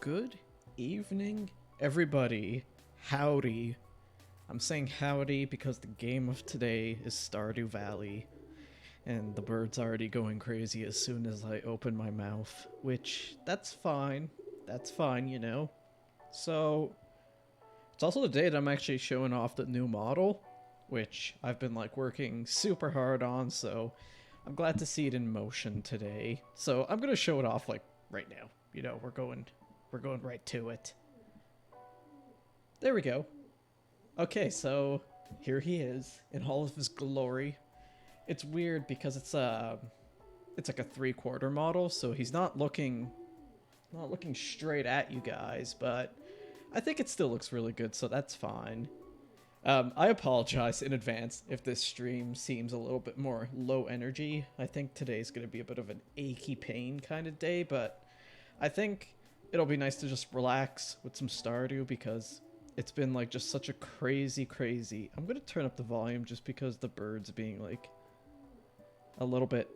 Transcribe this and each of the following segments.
good evening, everybody. Howdy. I'm saying howdy because the game of today is Stardew Valley, and the bird's already going crazy as soon as I open my mouth, which, that's fine. That's fine, you know. So, it's also the day that I'm actually showing off the new model, which I've been, like, working super hard on, so I'm glad to see it in motion today. So, I'm gonna show it off, like, right now. You know, we're going right to it. There we go. Okay, so here he is in all of his glory. It's weird because it's like a 3/4 model, so he's not looking straight at you guys, but I think it still looks really good, so that's fine. I apologize in advance if this stream seems a little bit more low energy. I think today's going to be a bit of an achy pain kind of day, but I think it'll be nice to just relax with some Stardew because it's been like just such a crazy. I'm going to turn up the volume just because the bird's being like a little bit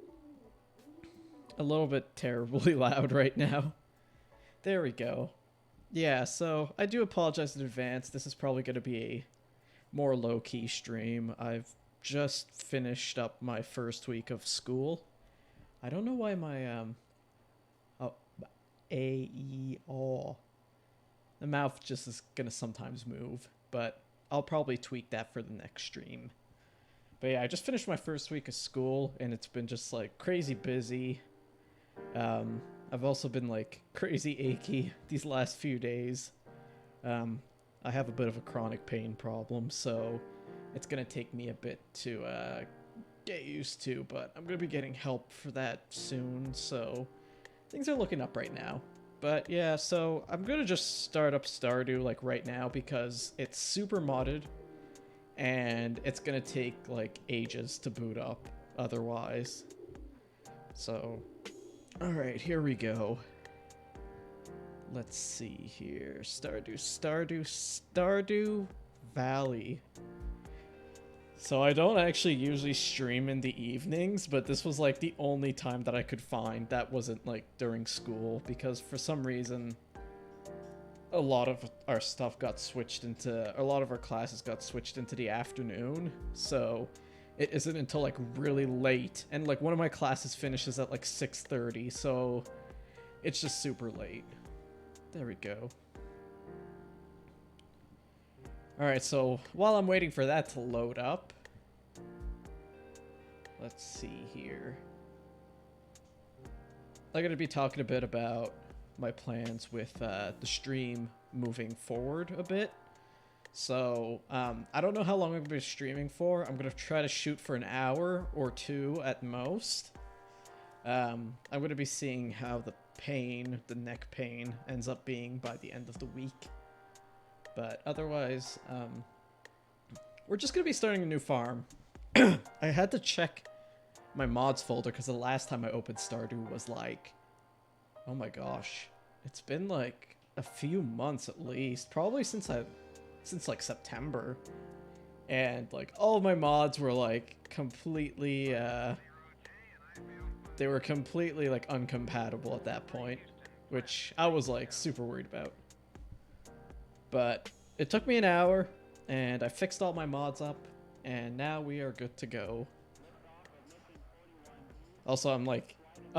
terribly loud right now. There we go. Yeah, so I do apologize in advance. This is probably going to be a more low-key stream. I've just finished up my first week of school. I don't know why my the mouth just is gonna sometimes move, but I'll probably tweak that for the next stream. But yeah, I just finished my first week of school, and it's been just like crazy busy. I've also been like crazy achy these last few days. I have a bit of a chronic pain problem, so it's gonna take me a bit to get used to, but I'm gonna be getting help for that soon, so things are looking up right now. But yeah, so I'm gonna just start up Stardew like right now because it's super modded and it's gonna take like ages to boot up otherwise. So, alright, here we go. Let's see here. Stardew Valley. So I don't actually usually stream in the evenings, but this was like the only time that I could find that wasn't like during school, because for some reason a lot of our stuff got switched into, a lot of our classes got switched into the afternoon, so it isn't until like really late, and like one of my classes finishes at like 6:30, so it's just super late. There we go. Alright, so while I'm waiting for that to load up, let's see here. I'm going to be talking a bit about my plans with the stream moving forward a bit. So, I don't know how long I'm going to be streaming for. I'm going to try to shoot for an hour or two at most. I'm going to be seeing how the neck pain ends up being by the end of the week. But otherwise, we're just going to be starting a new farm. I had to check my mods folder because the last time I opened Stardew was like, oh my gosh, it's been like a few months at least, probably since like September. And like all of my mods were like completely, they were completely like uncompatible at that point, which I was like super worried about. But it took me an hour, and I fixed all my mods up, and now we are good to go. Also, I'm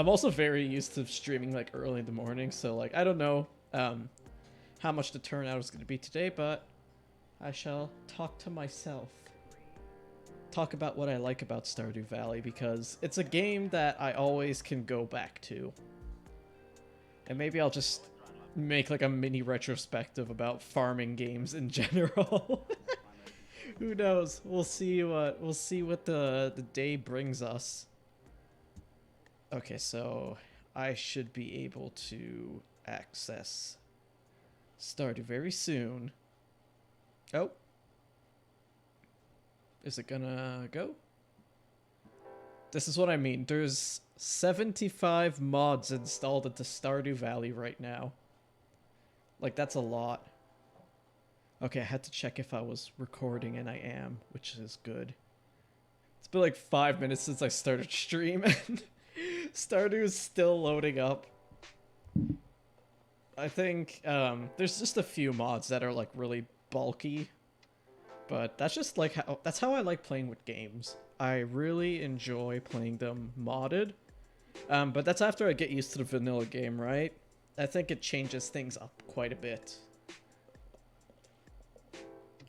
also very used to streaming like early in the morning, so like I don't know how much the turnout is going to be today, but I shall talk to myself. Talk about what I like about Stardew Valley, because it's a game that I always can go back to. And maybe I'll just make like a mini retrospective about farming games in general. Who knows? We'll see what the day brings us. Okay, so I should be able to access Stardew very soon. Oh. Is it gonna go? This is what I mean. There's 75 mods installed into Stardew Valley right now. Like, that's a lot. Okay, I had to check if I was recording, and I am, which is good. It's been like 5 minutes since I started stream, and Stardew is still loading up. I think there's just a few mods that are like really bulky, but that's just like that's how I like playing with games. I really enjoy playing them modded. But that's after I get used to the vanilla game, right? I think it changes things up quite a bit.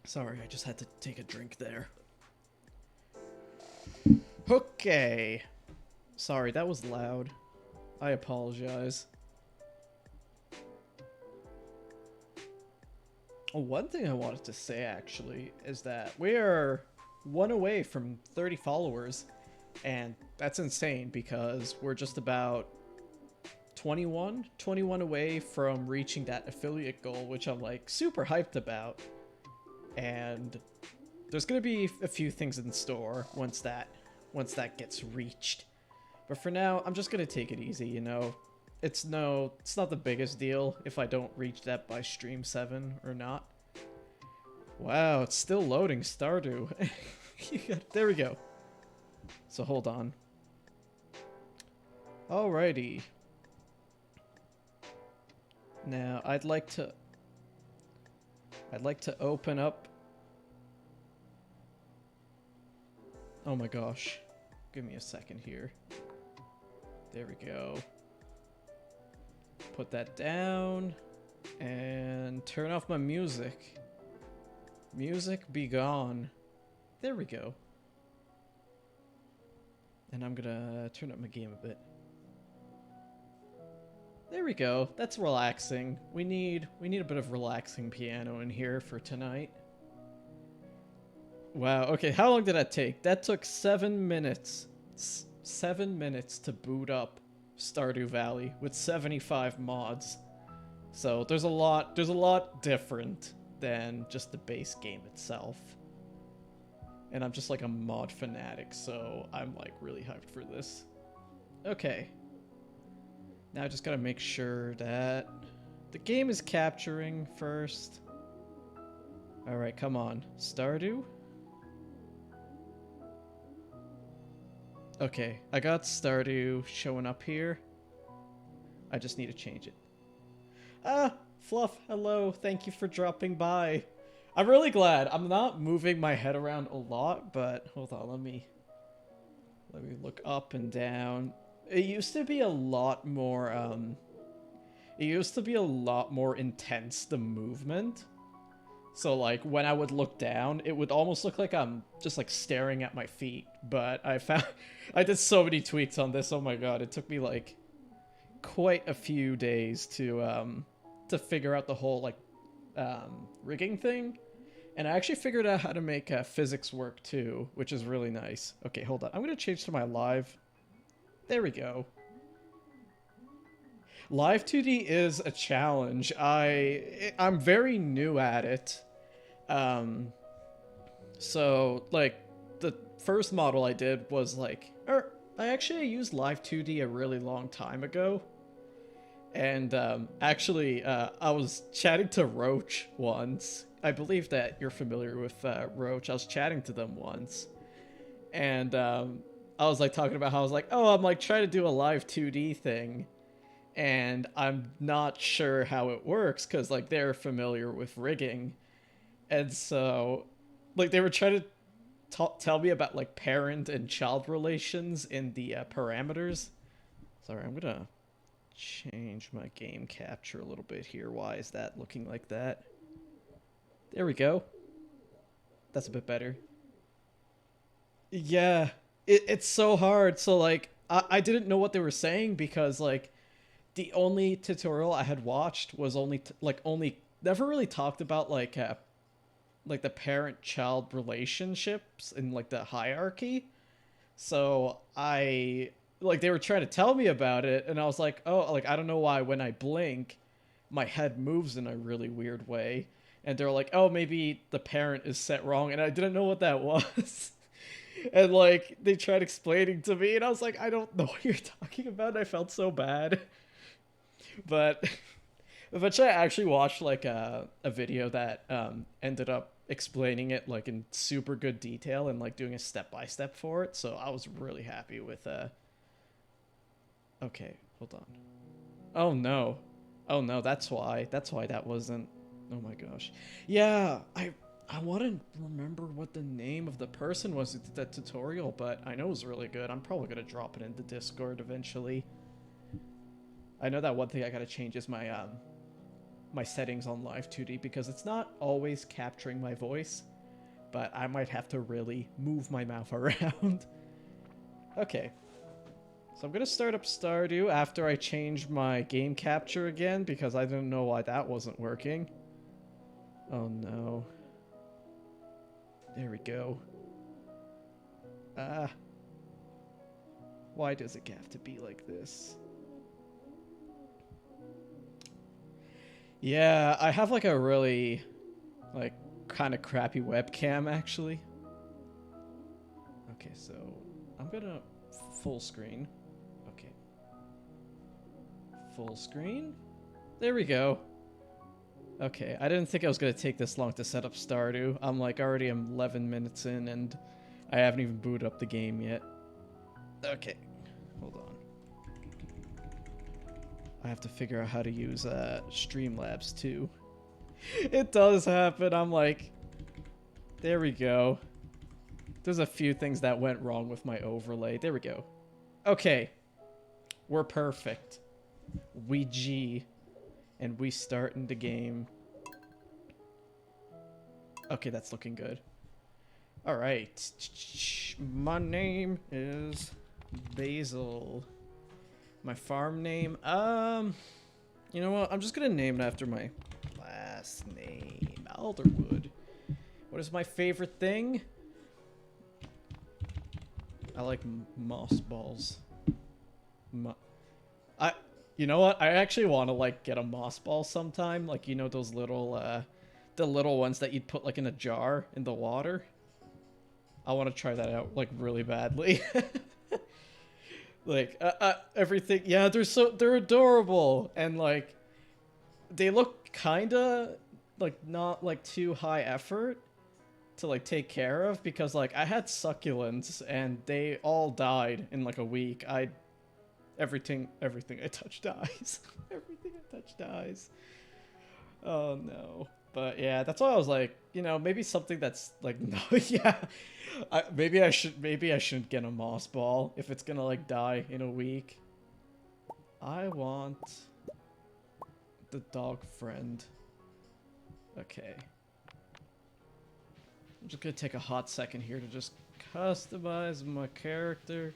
Sorry, I just had to take a drink there. Okay. Sorry, that was loud. I apologize. One thing I wanted to say, actually, is that we are 1 away from 30 followers. And that's insane because we're just about 21 away from reaching that affiliate goal, which I'm like super hyped about. And there's gonna be a few things in store once that gets reached. But for now, I'm just gonna take it easy, you know. It's not the biggest deal if I don't reach that by stream 7 or not. Wow, it's still loading Stardew. There we go. So hold on. Alrighty. Now I'd like to open up. Oh my gosh. Give me a second here. There we go. Put that down and turn off my music. Music be gone. There we go. And I'm gonna turn up my game a bit. There we go. That's relaxing. We need a bit of relaxing piano in here for tonight. Wow, okay, how long did that take? That took 7 minutes. 7 minutes to boot up Stardew Valley with 75 mods. So there's a lot different than just the base game itself. And I'm just like a mod fanatic, so I'm like really hyped for this. Okay. Now I just gotta make sure that the game is capturing first. Alright, come on. Stardew? Okay, I got Stardew showing up here. I just need to change it. Ah, Fluff, hello. Thank you for dropping by. I'm really glad. I'm not moving my head around a lot, but hold on, let me look up and down. It used to be a lot more intense, the movement. So like when I would look down, it would almost look like I'm just like staring at my feet. But I did so many tweaks on this. Oh my god, it took me like quite a few days to figure out the whole like rigging thing. And I actually figured out how to make physics work too, which is really nice. Okay, hold on. I'm gonna change to my live. There we go. Live 2D is a challenge. I'm very new at it. So like the first model I did was like, I actually used Live 2D a really long time ago. And I was chatting to Roach once. I believe that you're familiar with Roach. I was chatting to them once. And I was like talking about how I was like, oh, I'm like trying to do a Live 2D thing. And I'm not sure how it works because like they're familiar with rigging. And so like they were trying to tell me about like parent and child relations in the parameters. Sorry, I'm gonna change my game capture a little bit here. Why is that looking like that? There we go. That's a bit better. Yeah, it's so hard. So like I didn't know what they were saying because like the only tutorial I had watched was only never really talked about like the parent-child relationships and like the hierarchy. So they were trying to tell me about it, and I was like, oh, like I don't know why when I blink, my head moves in a really weird way. And they're like, oh, maybe the parent is set wrong, and I didn't know what that was. And like they tried explaining to me, and I was like, I don't know what you're talking about. And I felt so bad. But eventually I actually watched like a video that ended up explaining it like in super good detail and like doing a step-by-step for it. So I was really happy with okay, hold on. Oh no. Oh no, that's why. That's why that wasn't. Oh my gosh. Yeah, I want to remember what the name of the person was who did that tutorial, but I know it was really good. I'm probably gonna drop it into Discord eventually. I know that one thing I gotta change is my my settings on Live 2D because it's not always capturing my voice, but I might have to really move my mouth around. Okay. So I'm gonna start up Stardew after I change my game capture again because I didn't know why that wasn't working. Oh no. There we go. Why does it have to be like this? Yeah, I have like a really, like, kind of crappy webcam actually. Okay, so I'm gonna full screen. Okay. Full screen. There we go. Okay, I didn't think I was gonna take this long to set up Stardew. I'm like already 11 minutes in and I haven't even booted up the game yet. Okay, hold on. I have to figure out how to use Streamlabs too. It does happen. I'm like, there we go. There's a few things that went wrong with my overlay. There we go. Okay, we're perfect. We G. And we start in the game. Okay, that's looking good. Alright. My name is Basil. My farm name? You know what? I'm just gonna name it after my last name. Alderwood. What is my favorite thing? I like moss balls. You know what? I actually want to, like, get a moss ball sometime. Like, you know those little, the little ones that you'd put, like, in a jar in the water? I want to try that out, like, really badly. Like, everything. Yeah, they're adorable. And, like, they look kinda, like, not, like, too high effort to, like, take care of. Because, like, I had succulents and they all died in, like, a week. Everything I touch dies. Everything I touch dies. Oh no. But yeah, that's why I was like, you know, maybe something that's like, no, yeah. Maybe I shouldn't get a moss ball if it's gonna like die in a week. I want the dog friend. Okay. I'm just gonna take a hot second here to just customize my character.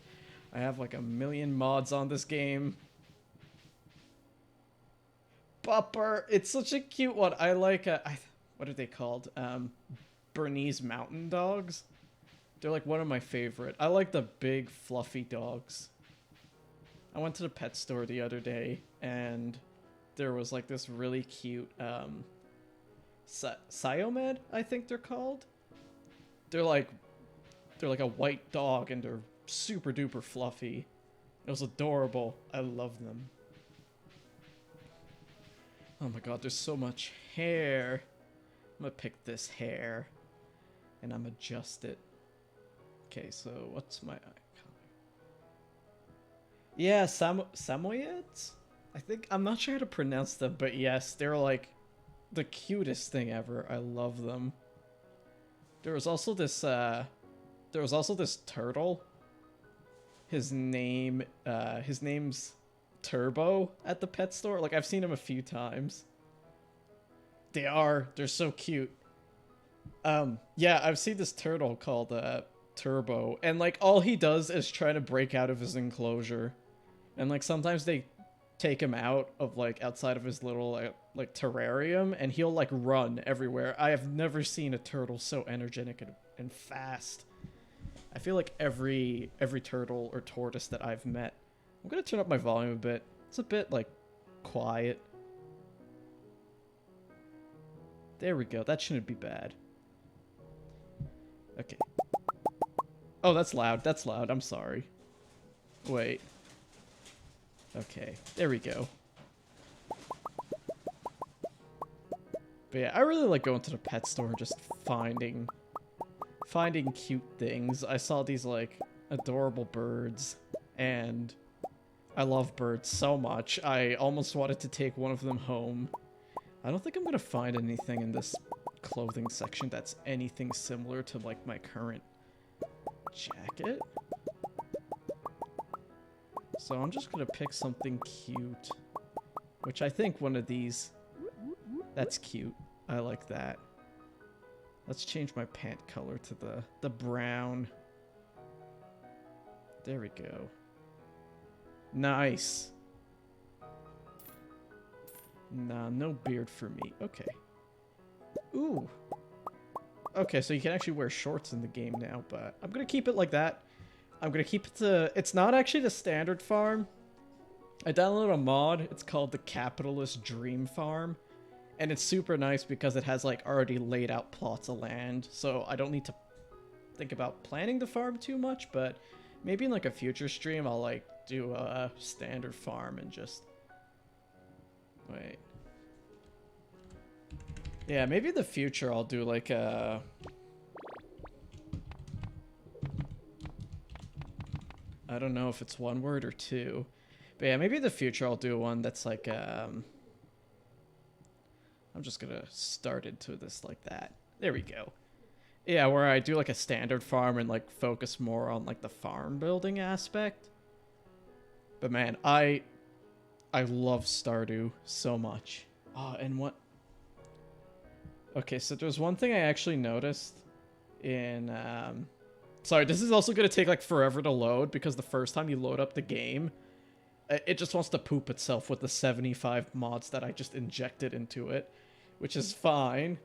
I have like a million mods on this game. Bupper! It's such a cute one. I like, what are they called? Bernese mountain dogs? They're like one of my favorite. I like the big fluffy dogs. I went to the pet store the other day and there was like this really cute, Siomed, I think they're called. They're like a white dog and they're super duper fluffy. It was adorable. I love them. Oh my god, there's so much hair. I'm gonna pick this hair and I'm adjust it. Okay, so what's my eye color? Yeah, Samoyeds? I think, I'm not sure how to pronounce them, but yes, they're like the cutest thing ever. I love them. There was also this turtle. His name's Turbo at the pet store. Like, I've seen him a few times. They're so cute. Yeah, I've seen this turtle called, Turbo, and, like, all he does is try to break out of his enclosure. And, like, sometimes they take him out of, like, outside of his little, like, terrarium, and he'll, like, run everywhere. I have never seen a turtle so energetic and fast. I feel like every turtle or tortoise that I've met. I'm gonna turn up my volume a bit. It's a bit, like, quiet. There we go. That shouldn't be bad. Okay. Oh, that's loud. That's loud. I'm sorry. Wait. Okay. There we go. But yeah, I really like going to the pet store and just finding cute things. I saw these, like, adorable birds, and I love birds so much. I almost wanted to take one of them home. I don't think I'm gonna find anything in this clothing section that's anything similar to like my current jacket. So I'm just gonna pick something cute. Which I think one of these... That's cute. I like that. Let's change my pant color to the brown. There we go. Nice. Nah, no beard for me. Okay. Ooh. Okay, so you can actually wear shorts in the game now, but I'm gonna keep it like that. I'm gonna keep it to... It's not actually the standard farm. I downloaded a mod. It's called the Capitalist Dream Farm. And it's super nice because it has like already laid out plots of land. So I don't need to think about planning the farm too much, but maybe in like a future stream I'll like do a standard farm and just... Wait. Yeah, maybe in the future I'll do like a... I don't know if it's one word or two. But yeah, maybe in the future I'll do one that's like, I'm just gonna start into this like that. There we go. Yeah, where I do like a standard farm and like focus more on like the farm building aspect. But man, I love Stardew so much. Oh, and what... Okay, so there's one thing I actually noticed in, sorry, this is also gonna take like forever to load because the first time you load up the game, it just wants to poop itself with the 75 mods that I just injected into it, which is fine.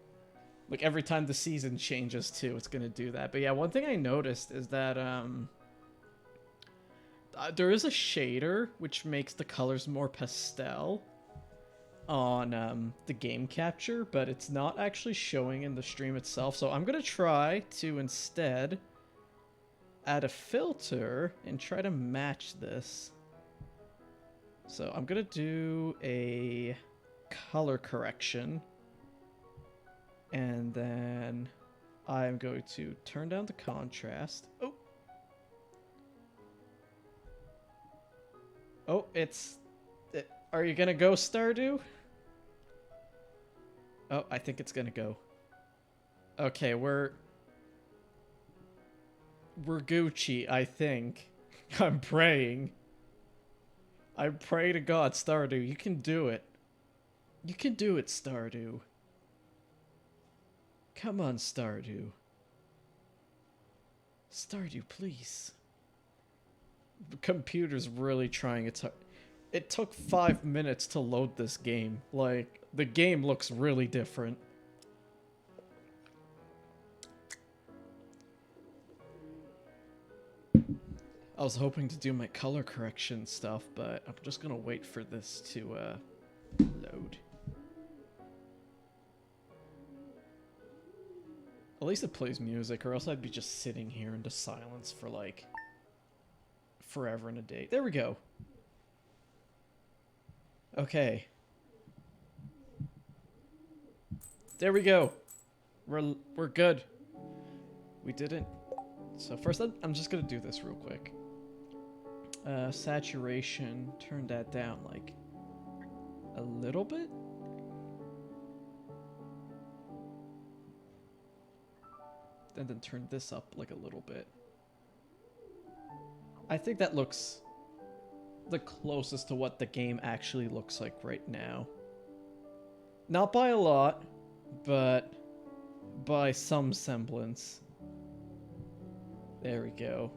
Like, every time the season changes, too, it's gonna do that. But yeah, one thing I noticed is that, there is a shader, which makes the colors more pastel on, the game capture, but it's not actually showing in the stream itself. So I'm gonna try to, instead, add a filter and try to match this. So I'm gonna do a color correction, and then I'm going to turn down the contrast. Oh, are you gonna go, Stardew? Oh, I think it's gonna go. Okay, we're Gucci, I think. I'm praying. I pray to God, Stardew, you can do it. You can do it, Stardew. Come on, Stardew. Stardew, please. The computer's really trying its hard. It took 5 minutes to load this game. Like, the game looks really different. I was hoping to do my color correction stuff, but I'm just gonna wait for this to load. At least it plays music, or else I'd be just sitting here into silence for like forever and a day. There we go. Okay. There we go. We're good. We didn't. So first I'm just gonna do this real quick. Saturation, turn that down like a little bit. And then turn this up like a little bit. I think that looks the closest to what the game actually looks like right now. Not by a lot, but by some semblance. There we go.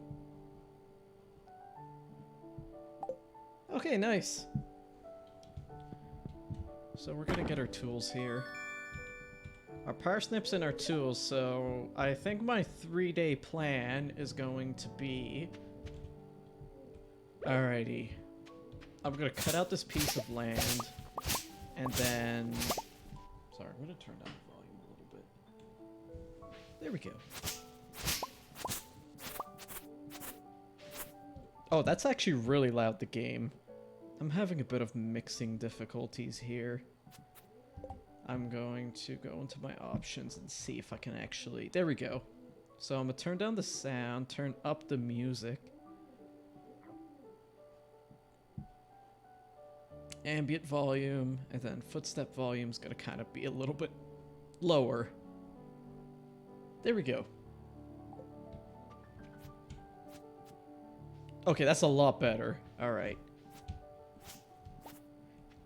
Okay, nice. So we're gonna get our tools here. Our parsnips and our tools, so I think my 3-day plan is going to be... Alrighty. I'm gonna cut out this piece of land, and then... Sorry, I'm gonna turn down the volume a little bit. There we go. Oh, that's actually really loud, the game. I'm having a bit of mixing difficulties here. I'm going to go into my options and see if I can actually... There we go. So I'm gonna turn down the sound, turn up the music. ambient volume, and then footstep volume's gonna kind of be a little bit lower. There we go. Okay, that's a lot better. Alright.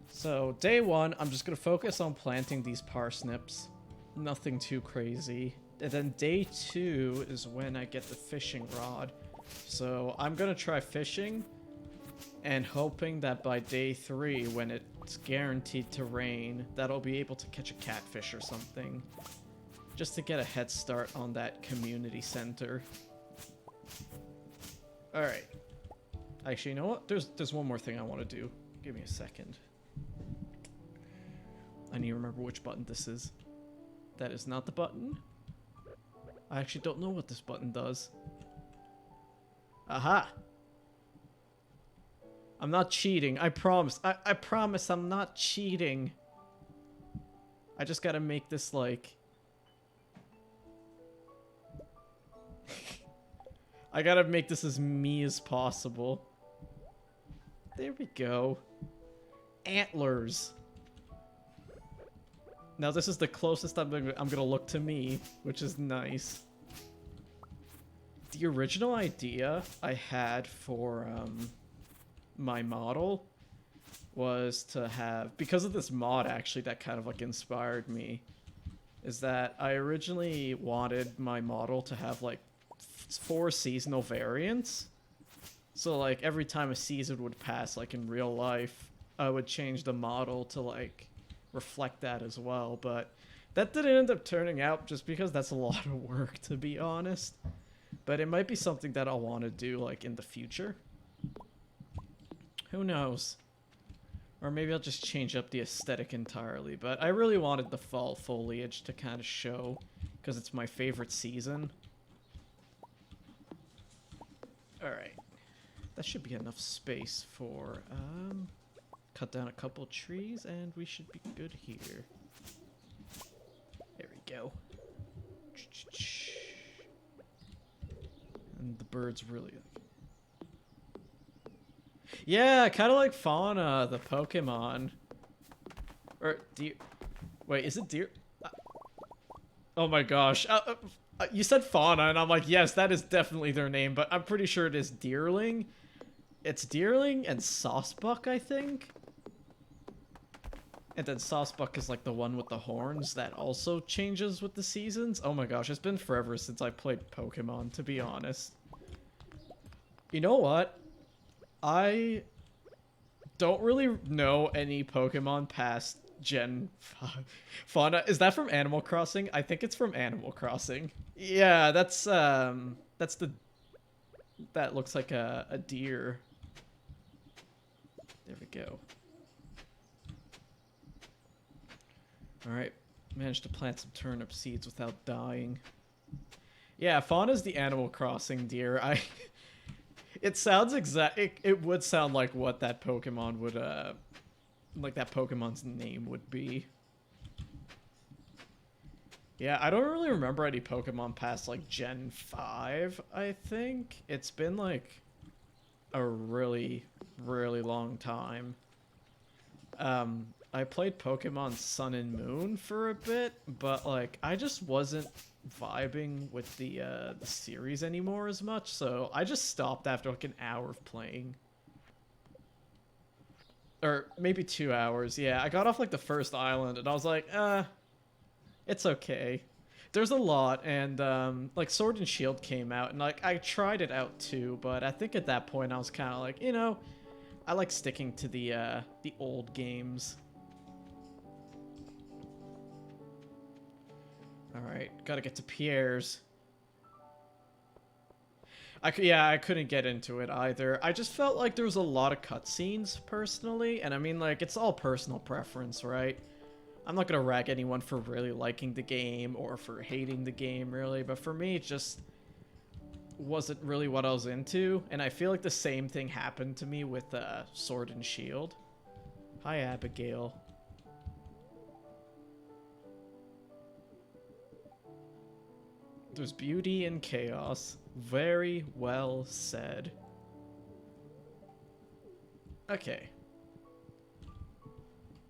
So, day one, I'm just gonna focus on planting these parsnips. Nothing too crazy. And then day two is when I get the fishing rod. So, I'm gonna try fishing, and hoping that by day three, when it's guaranteed to rain, that I'll be able to catch a catfish or something. Just to get a head start on that community center. Alright. Actually, you know what? There's one more thing I want to do. Give me a second. I need to remember which button this is. That is not the button. I actually don't know what this button does. Aha! I'm not cheating. I promise. I promise I'm not cheating. I just gotta make this, like... I gotta make this as me as possible. There we go. Antlers. Now this is the closest I'm gonna look to me, which is nice. The original idea I had for my model was to have, because of this mod actually that kind of like inspired me, is that I originally wanted my model to have like 4 seasonal variants. So like every time a season would pass, like in real life, I would change the model to like reflect that as well. But that didn't end up turning out just because that's a lot of work, to be honest. But it might be something that I'll want to do like in the future. Who knows? Or maybe I'll just change up the aesthetic entirely. But I really wanted the fall foliage to kind of show, because it's my favorite season. Alright. That should be enough space for, cut down a couple trees, and we should be good here. There we go. And the birds really... Yeah, kind of like Fauna, the Pokemon. Or deer... Wait, is it deer? Oh my gosh. You said Fauna, and I'm like, yes, that is definitely their name, but I'm pretty sure it is Deerling. It's Deerling and Saucebuck, I think. And then Saucebuck is like the one with the horns that also changes with the seasons. Oh my gosh, it's been forever since I played Pokemon, to be honest. You know what? I don't really know any Pokemon past Gen 5. Fauna, is that from Animal Crossing? I think it's from Animal Crossing. Yeah, that's the... That looks like a deer. There we go. Alright, managed to plant some turnip seeds without dying. Yeah, Fauna's the Animal Crossing deer. It sounds it would sound like what that Pokemon would, like that Pokemon's name would be. Yeah, I don't really remember any Pokemon past, like, Gen 5, I think. It's been, like, a really, really long time. I played Pokemon Sun and Moon for a bit, but, like, I just wasn't vibing with the series anymore as much, so I just stopped after, like, an hour of playing. Or maybe 2 hours, yeah. I got off, like, the first island, and I was like, it's okay. There's a lot, and, like, Sword and Shield came out, and, like, I tried it out, too, but I think at that point I was kind of like, you know, I like sticking to the old games. Alright, gotta get to Pierre's. I couldn't get into it either. I just felt like there was a lot of cutscenes, personally, and I mean, like, it's all personal preference, right? I'm not gonna rag anyone for really liking the game or for hating the game, really, but for me, it just wasn't really what I was into, and I feel like the same thing happened to me with Sword and Shield. Hi, Abigail. There's beauty in chaos. Very well said. Okay.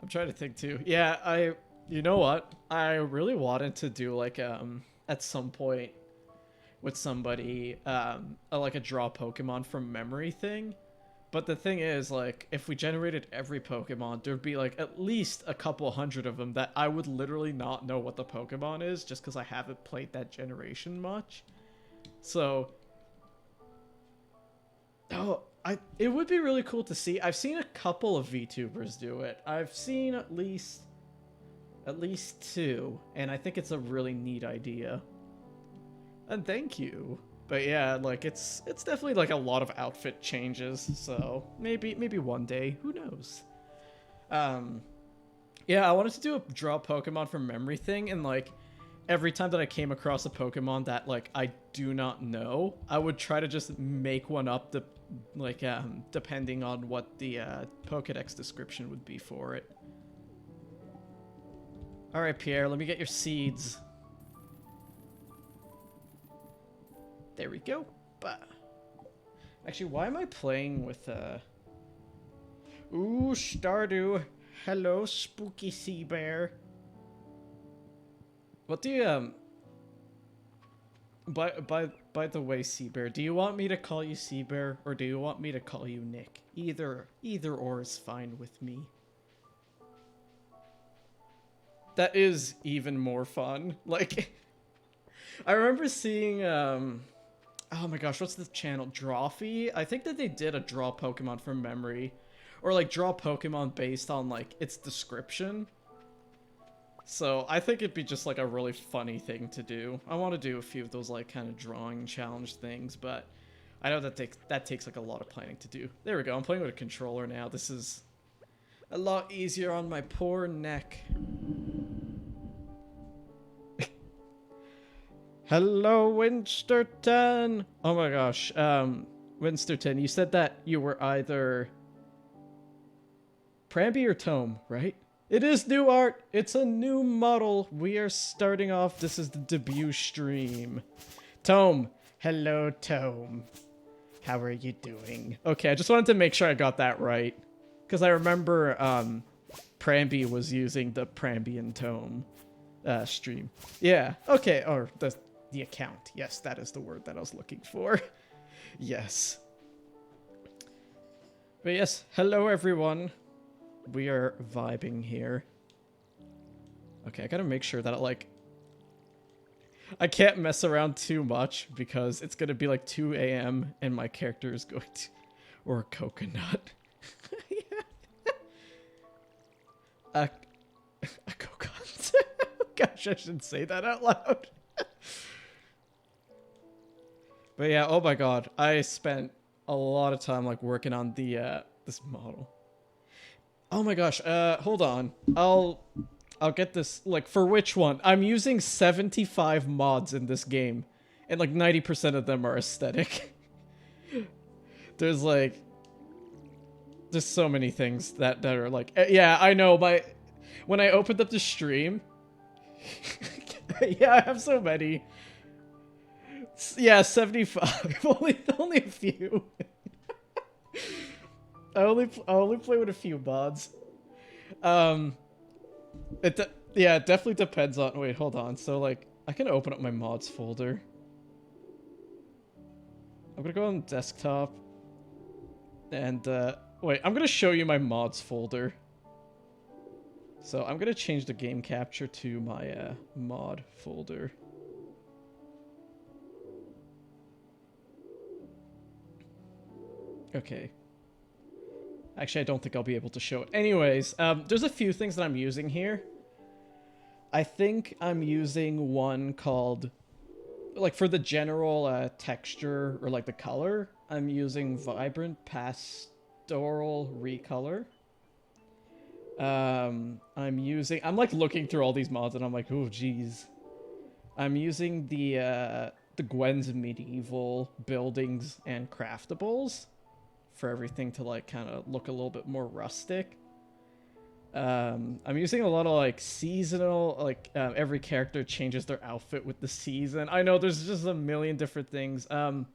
I'm trying to think too. Yeah, you know what? I really wanted to do like at some point with somebody like a draw Pokemon from memory thing. But the thing is, like, if we generated every Pokemon, there'd be like at least a couple hundred of them that I would literally not know what the Pokemon is just because I haven't played that generation much. So, it would be really cool to see. I've seen a couple of VTubers do it. I've seen at least two, and I think it's a really neat idea. And thank you. But yeah, like it's definitely like a lot of outfit changes, so maybe one day, who knows. Yeah, I wanted to do a draw Pokemon from memory thing, and like every time that I came across a Pokemon that like I do not know, I would try to just make one up depending on what the Pokedex description would be for it. All right, Pierre, let me get your seeds. There we go. But actually, why am I playing with Ooh, Stardew. Hello, spooky sea bear. What do you by the way, Sea Bear, do you want me to call you Sea Bear or do you want me to call you Nick? Either or is fine with me. That is even more fun. Like I remember seeing oh my gosh, what's the channel? Drawfee? I think that they did a draw Pokemon from memory. Or like draw Pokemon based on like its description. So I think it'd be just like a really funny thing to do. I want to do a few of those like kind of drawing challenge things, but I know that takes like a lot of planning to do. There we go, I'm playing with a controller now. This is a lot easier on my poor neck. Hello, Winsterton! Oh my gosh, Winsterton, you said that you were either Pramby or Tome, right? It is new art! It's a new model! We are starting off, this is the debut stream. Tome! Hello, Tome. How are you doing? Okay, I just wanted to make sure I got that right. Because I remember, Pramby was using the Pramby and Tome, stream. Yeah, okay, or the account. Yes, that is the word that I was looking for. Yes. But yes, hello everyone. We are vibing here. Okay, I gotta make sure that I can't mess around too much because it's gonna be like 2 a.m. and my character is going to... Or a coconut. A coconut. Gosh, I shouldn't say that out loud. But yeah, oh my god, I spent a lot of time like working on the this model. Oh my gosh, hold on. I'll get this, like, for which one? I'm using 75 mods in this game, and like 90% of them are aesthetic. There's so many things that are like, yeah, I know, when I opened up the stream, yeah, I have so many. Yeah, 75, only a few. I only play with a few mods. Yeah, it definitely depends on... Wait, hold on. So, like, I can open up my mods folder. I'm gonna go on desktop. And, wait, I'm gonna show you my mods folder. So, I'm gonna change the game capture to my, mod folder. Okay. Actually, I don't think I'll be able to show it. Anyways, there's a few things that I'm using here. I think I'm using one called... Like, for the general texture, or like the color, I'm using Vibrant Pastoral Recolor. I'm like looking through all these mods and I'm like, oh, geez. I'm using the Gwen's Medieval Buildings and Craftables for everything to like kind of look a little bit more rustic. I'm using a lot of like seasonal, like every character changes their outfit with the season. I know there's just a million different things. I'm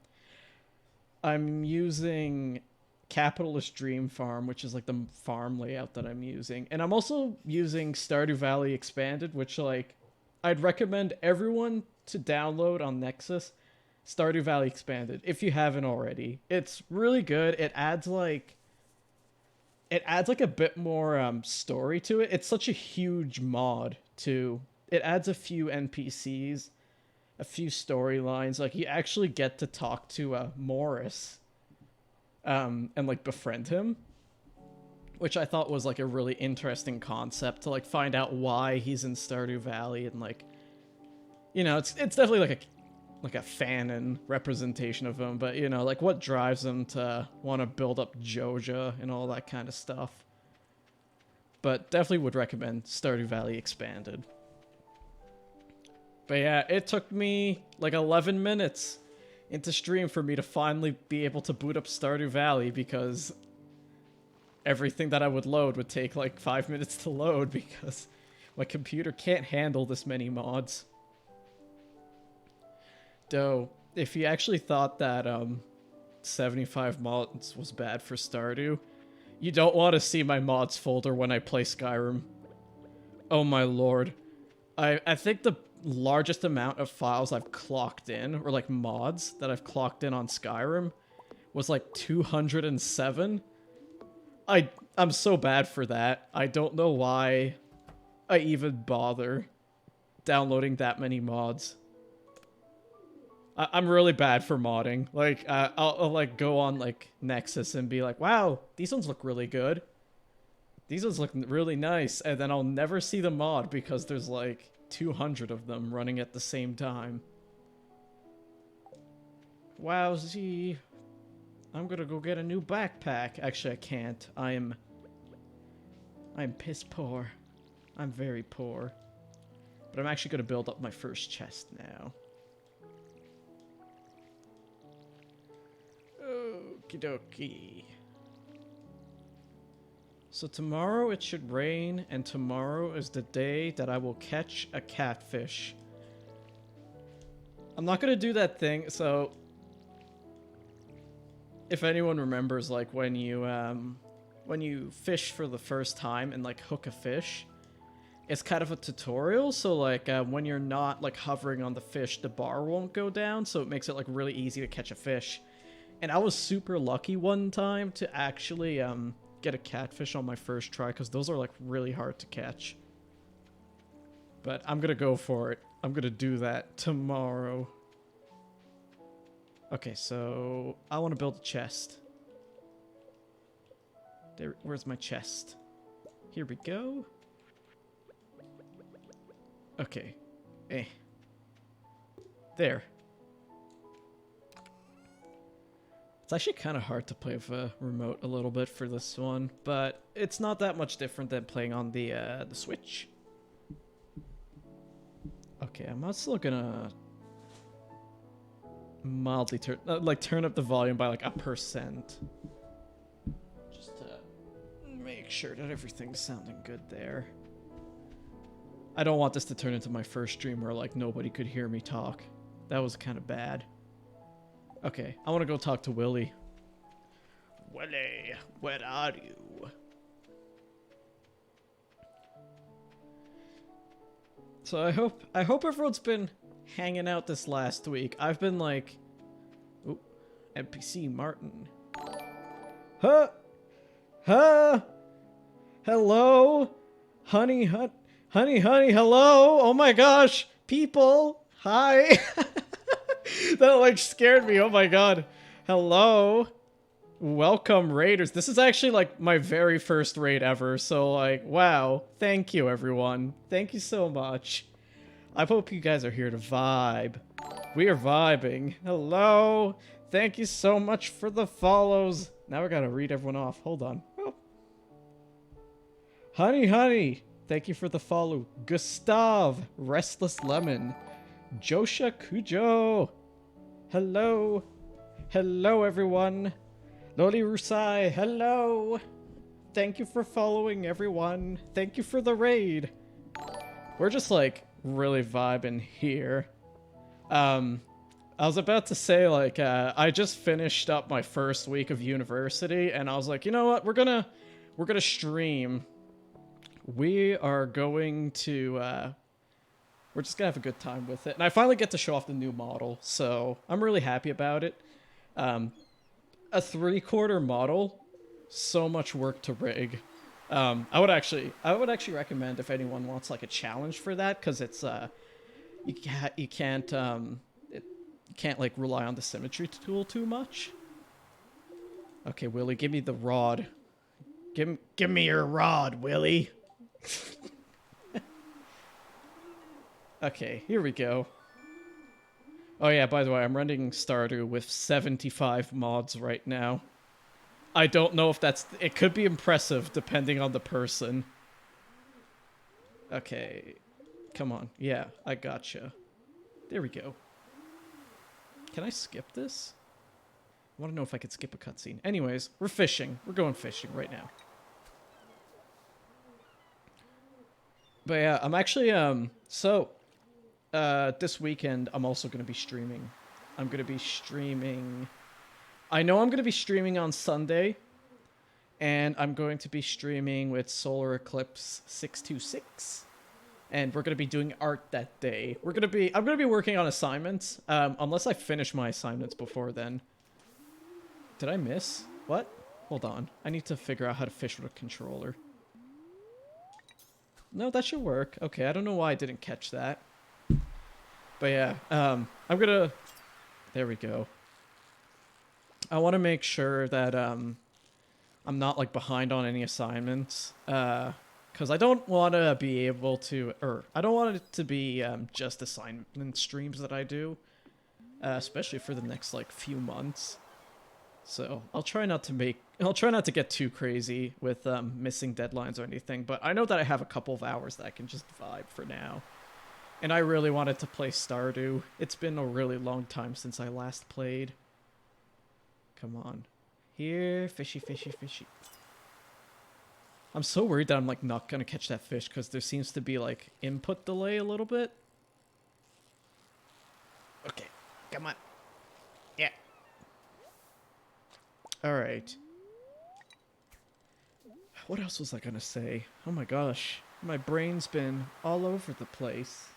using Capitalist Dream Farm, which is like the farm layout that I'm using. And I'm also using Stardew Valley Expanded, which like I'd recommend everyone to download on Nexus. Stardew Valley Expanded if you haven't already. It's really good. It adds like a bit more story to it. It's such a huge mod too. It adds a few NPCs, a few storylines. Like you actually get to talk to Morris and like befriend him, which I thought was like a really interesting concept to like find out why he's in Stardew Valley. And like, you know, it's definitely like a fanon representation of him, but you know, like what drives him to want to build up Joja and all that kind of stuff. But definitely would recommend Stardew Valley Expanded. But yeah, it took me like 11 minutes into stream for me to finally be able to boot up Stardew Valley, because everything that I would load would take like 5 minutes to load because my computer can't handle this many mods. Though, if you actually thought that 75 mods was bad for Stardew, you don't want to see my mods folder when I play Skyrim. Oh my lord. I think the largest amount of files I've clocked in, or like mods that I've clocked in on Skyrim, was like 207. I'm so bad for that. I don't know why I even bother downloading that many mods. I'm really bad for modding. Like, I'll like go on like Nexus and be like, wow, these ones look really good. These ones look really nice. And then I'll never see the mod because there's like 200 of them running at the same time. Wowzy. I'm gonna go get a new backpack. Actually, I can't. I'm piss poor. I'm very poor. But I'm actually gonna build up my first chest now. Okie dokie. So tomorrow it should rain, and tomorrow is the day that I will catch a catfish. I'm not gonna do that thing, so if anyone remembers, like when you fish for the first time and like hook a fish, it's kind of a tutorial. So like when you're not like hovering on the fish, the bar won't go down, so it makes it like really easy to catch a fish. And I was super lucky one time to actually get a catfish on my first try, because those are like really hard to catch. But I'm gonna go for it. I'm gonna do that tomorrow. Okay, so I want to build a chest. There, where's my chest? Here we go. Okay. There. It's actually kind of hard to play with a remote a little bit for this one, but it's not that much different than playing on the Switch. Okay, I'm also gonna mildly turn up the volume by like 1%, just to make sure that everything's sounding good there. I don't want this to turn into my first stream where like nobody could hear me talk. That was kind of bad. Okay, I want to go talk to Willy. Willy, where are you? So I hope everyone's been hanging out this last week. I've been like, ooh, NPC Martin. Huh? Hello? Honey, hello? Oh my gosh, people, hi. That like scared me. Oh my god. Hello. Welcome, raiders. This is actually like my very first raid ever, so like, wow. Thank you, everyone. Thank you so much. I hope you guys are here to vibe. We are vibing. Hello. Thank you so much for the follows. Now I gotta read everyone off. Hold on. Oh. Honey. Thank you for the follow. Gustav. Restless Lemon. Josha Kujo. Hello. Hello, everyone. Loli Rusai. Hello. Thank you for following, everyone. Thank you for the raid. We're just, like, really vibing here. I was about to say, like, I just finished up my first week of university, and I was like, you know what, we're gonna stream. We are going to, we're just gonna have a good time with it. And I finally get to show off the new model, so I'm really happy about it. A 3/4 model, so much work to rig. I would actually recommend if anyone wants like a challenge for that, because it's you can't like rely on the symmetry tool too much. Okay, Willie, give me the rod. Give me your rod, Willie. Okay, here we go. Oh yeah, by the way, I'm running Stardew with 75 mods right now. I don't know if that's... It could be impressive depending on the person. Okay. Come on. Yeah, I gotcha. There we go. Can I skip this? I want to know if I could skip a cutscene. Anyways, we're fishing. We're going fishing right now. But yeah, I'm actually, this weekend, I'm also going to be streaming. I'm going to be streaming... I know I'm going to be streaming on Sunday, and I'm going to be streaming with Solar Eclipse 626, and we're going to be doing art that day. I'm going to be working on assignments, unless I finish my assignments before then. Did I miss? What? Hold on. I need to figure out how to fish with a controller. No, that should work. Okay, I don't know why I didn't catch that. But yeah, I'm gonna... There we go. I want to make sure that I'm not like behind on any assignments, because I don't want to be able to, or I don't want it to be just assignment streams that I do, especially for the next like few months. So I'll try not to get too crazy with missing deadlines or anything. But I know that I have a couple of hours that I can just vibe for now, and I really wanted to play Stardew. It's been a really long time since I last played. Come on. Here, fishy, fishy, fishy. I'm so worried that I'm, like, not gonna catch that fish, because there seems to be, like, input delay a little bit. Okay. Come on. Yeah. Alright. What else was I gonna say? Oh my gosh. My brain's been all over the place.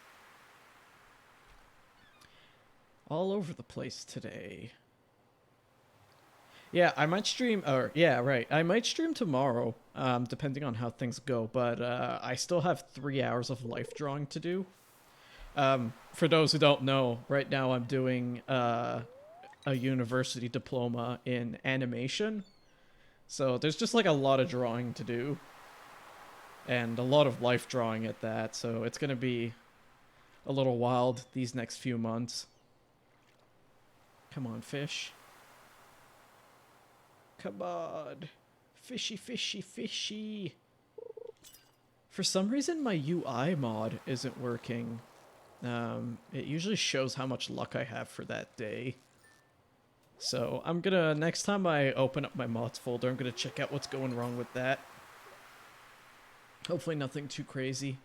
All over the place today. Yeah, I might stream, or, yeah, right. I might stream tomorrow, depending on how things go, but I still have 3 hours of life drawing to do. For those who don't know, right now I'm doing a university diploma in animation. So there's just like a lot of drawing to do. And a lot of life drawing at that, so it's gonna be a little wild these next few months. Come on, fish. Come on. Fishy, fishy, fishy. For some reason, my UI mod isn't working. It usually shows how much luck I have for that day. So I'm gonna, next time I open up my mods folder, I'm gonna check out what's going wrong with that. Hopefully nothing too crazy.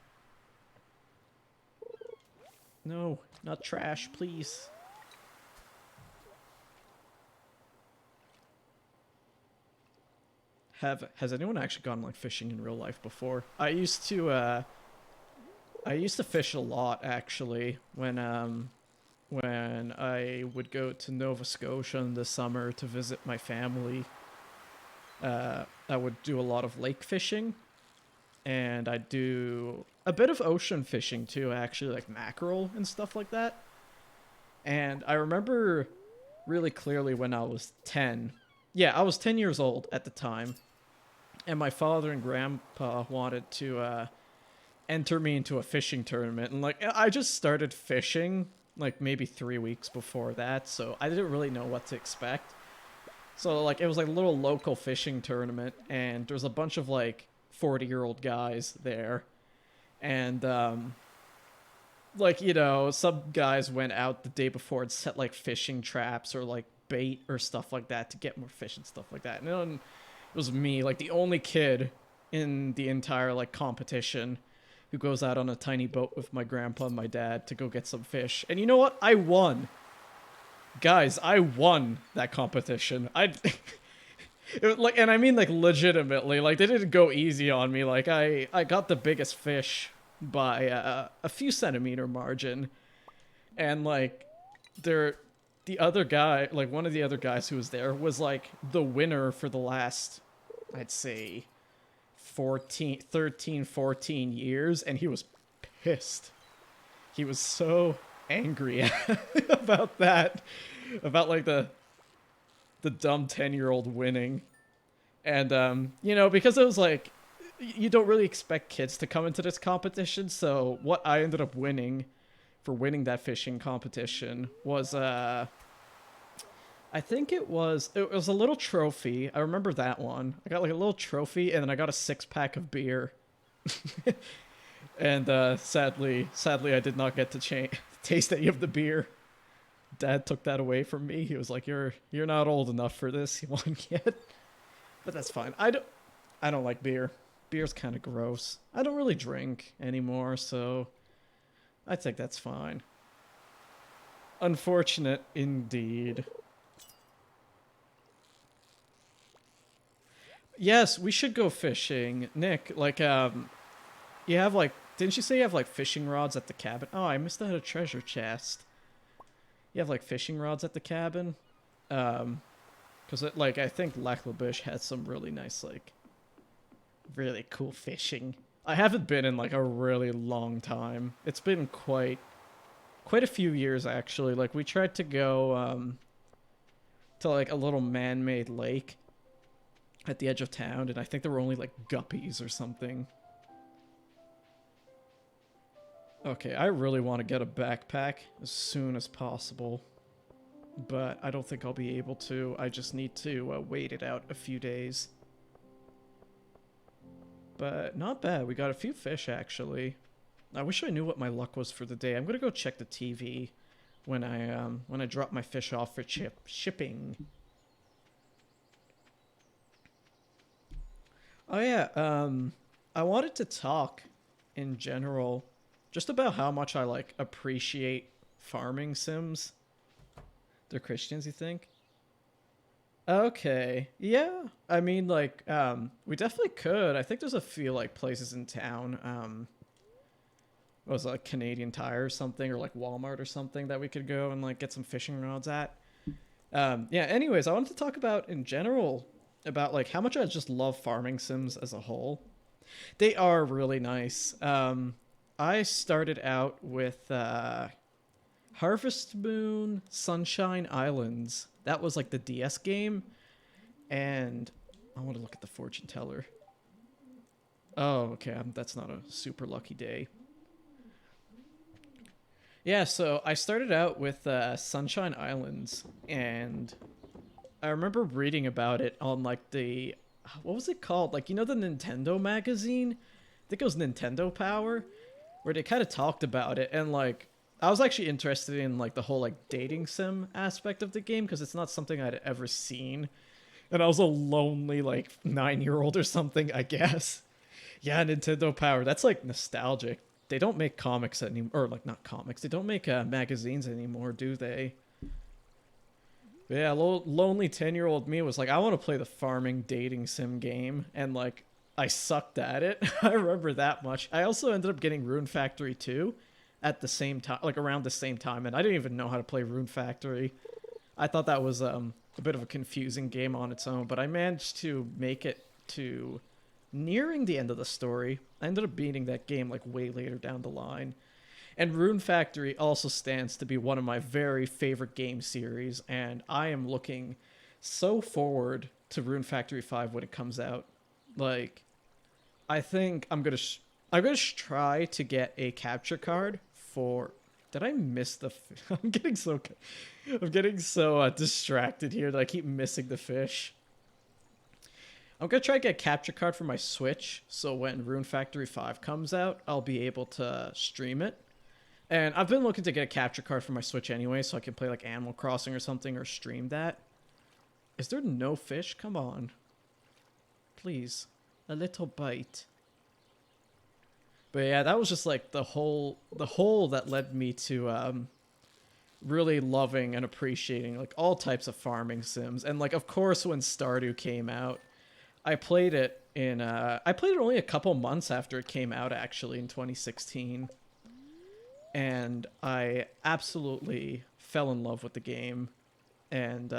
No, not trash, please. Has anyone actually gone like fishing in real life before? I used to fish a lot actually when I would go to Nova Scotia in the summer to visit my family. I would do a lot of lake fishing, and I'd do a bit of ocean fishing too, actually, like mackerel and stuff like that. And I remember really clearly when I was 10. Yeah, I was 10 years old at the time. And my father and grandpa wanted to enter me into a fishing tournament. And, like, I just started fishing, like, maybe 3 weeks before that. So I didn't really know what to expect. So, like, it was, like, a little local fishing tournament. And there was a bunch of, like, 40-year-old guys there. And, like, you know, some guys went out the day before and set, like, fishing traps or, like, bait or stuff like that to get more fish and stuff like that. And then it was me, like, the only kid in the entire, like, competition who goes out on a tiny boat with my grandpa and my dad to go get some fish. And you know what? I won. Guys, I won that competition. Like, and I mean like legitimately. Like they didn't go easy on me. Like I got the biggest fish by a few centimeter margin, and like there, the other guy, like one of the other guys who was there, was like the winner for the last, I'd say, 14 years, and he was pissed. He was so angry about that, about like the dumb 10-year-old winning. And you know, because it was like you don't really expect kids to come into this competition, so what I ended up winning for winning that fishing competition was I think it was a little trophy. I remember that one. I got like a little trophy, and then I got a 6-pack of beer. And sadly, I did not get to taste any of the beer. Dad took that away from me. He was like, "You're not old enough for this one yet." But that's fine. I don't like beer. Beer's kind of gross. I don't really drink anymore, so I think that's fine. Unfortunate indeed. Yes, we should go fishing. Nick, like you have like, didn't you say you have like fishing rods at the cabin? Oh, I missed out a treasure chest. You have like fishing rods at the cabin? Because like I think Lac La Biche has some really nice, like, really cool fishing. I haven't been in like a really long time. It's been quite a few years actually. Like we tried to go to like a little man-made lake at the edge of town, and I think there were only like guppies or something. Okay, I really want to get a backpack as soon as possible, but I don't think I'll be able to. I just need to wait it out a few days. But not bad. We got a few fish, actually. I wish I knew what my luck was for the day. I'm gonna go check the TV when I drop my fish off for shipping. Oh yeah, I wanted to talk in general just about how much I like appreciate farming sims. They're Christians, you think? Okay. Yeah. I mean, like, we definitely could. I think there's a few like places in town. What was it, like Canadian Tire or something, or like Walmart or something that we could go and like get some fishing rods at. Yeah. Anyways, I wanted to talk about in general about like how much I just love farming sims as a whole. They are really nice. I started out with Harvest Moon Sunshine Islands. That was like the DS game. And I want to look at the fortune teller. Oh, okay. That's not a super lucky day. Yeah, so I started out with Sunshine Islands, and I remember reading about it on like the, what was it called? Like, you know, the Nintendo magazine? I think it was Nintendo Power, where they kind of talked about it, and like I was actually interested in like the whole like dating sim aspect of the game because it's not something I'd ever seen, and I was a lonely like 9-year-old or something, I guess. Yeah, Nintendo Power. That's like nostalgic. They don't make comics anymore, or like not comics. They don't make magazines anymore, do they? But yeah, lonely 10-year-old me was like, I want to play the farming dating sim game, and like I sucked at it. I remember that much. I also ended up getting Rune Factory 2 at the same time, like around the same time, and I didn't even know how to play Rune Factory. I thought that was a bit of a confusing game on its own, but I managed to make it to nearing the end of the story. I ended up beating that game like way later down the line. And Rune Factory also stands to be one of my very favorite game series, and I am looking so forward to Rune Factory 5 when it comes out. Like, I think I'm gonna try to get a capture card for. Did I miss the? I'm getting so distracted here that I keep missing the fish. I'm gonna try to get a capture card for my Switch, so when Rune Factory 5 comes out, I'll be able to stream it. And I've been looking to get a capture card for my Switch anyway, so I can play like Animal Crossing or something, or stream that. Is there no fish? Come on. Please. A little bite. But yeah, that was just like the whole that led me to really loving and appreciating like all types of farming sims. And like of course when Stardew came out, I played it in I played it only a couple months after it came out actually in 2016. And I absolutely fell in love with the game. And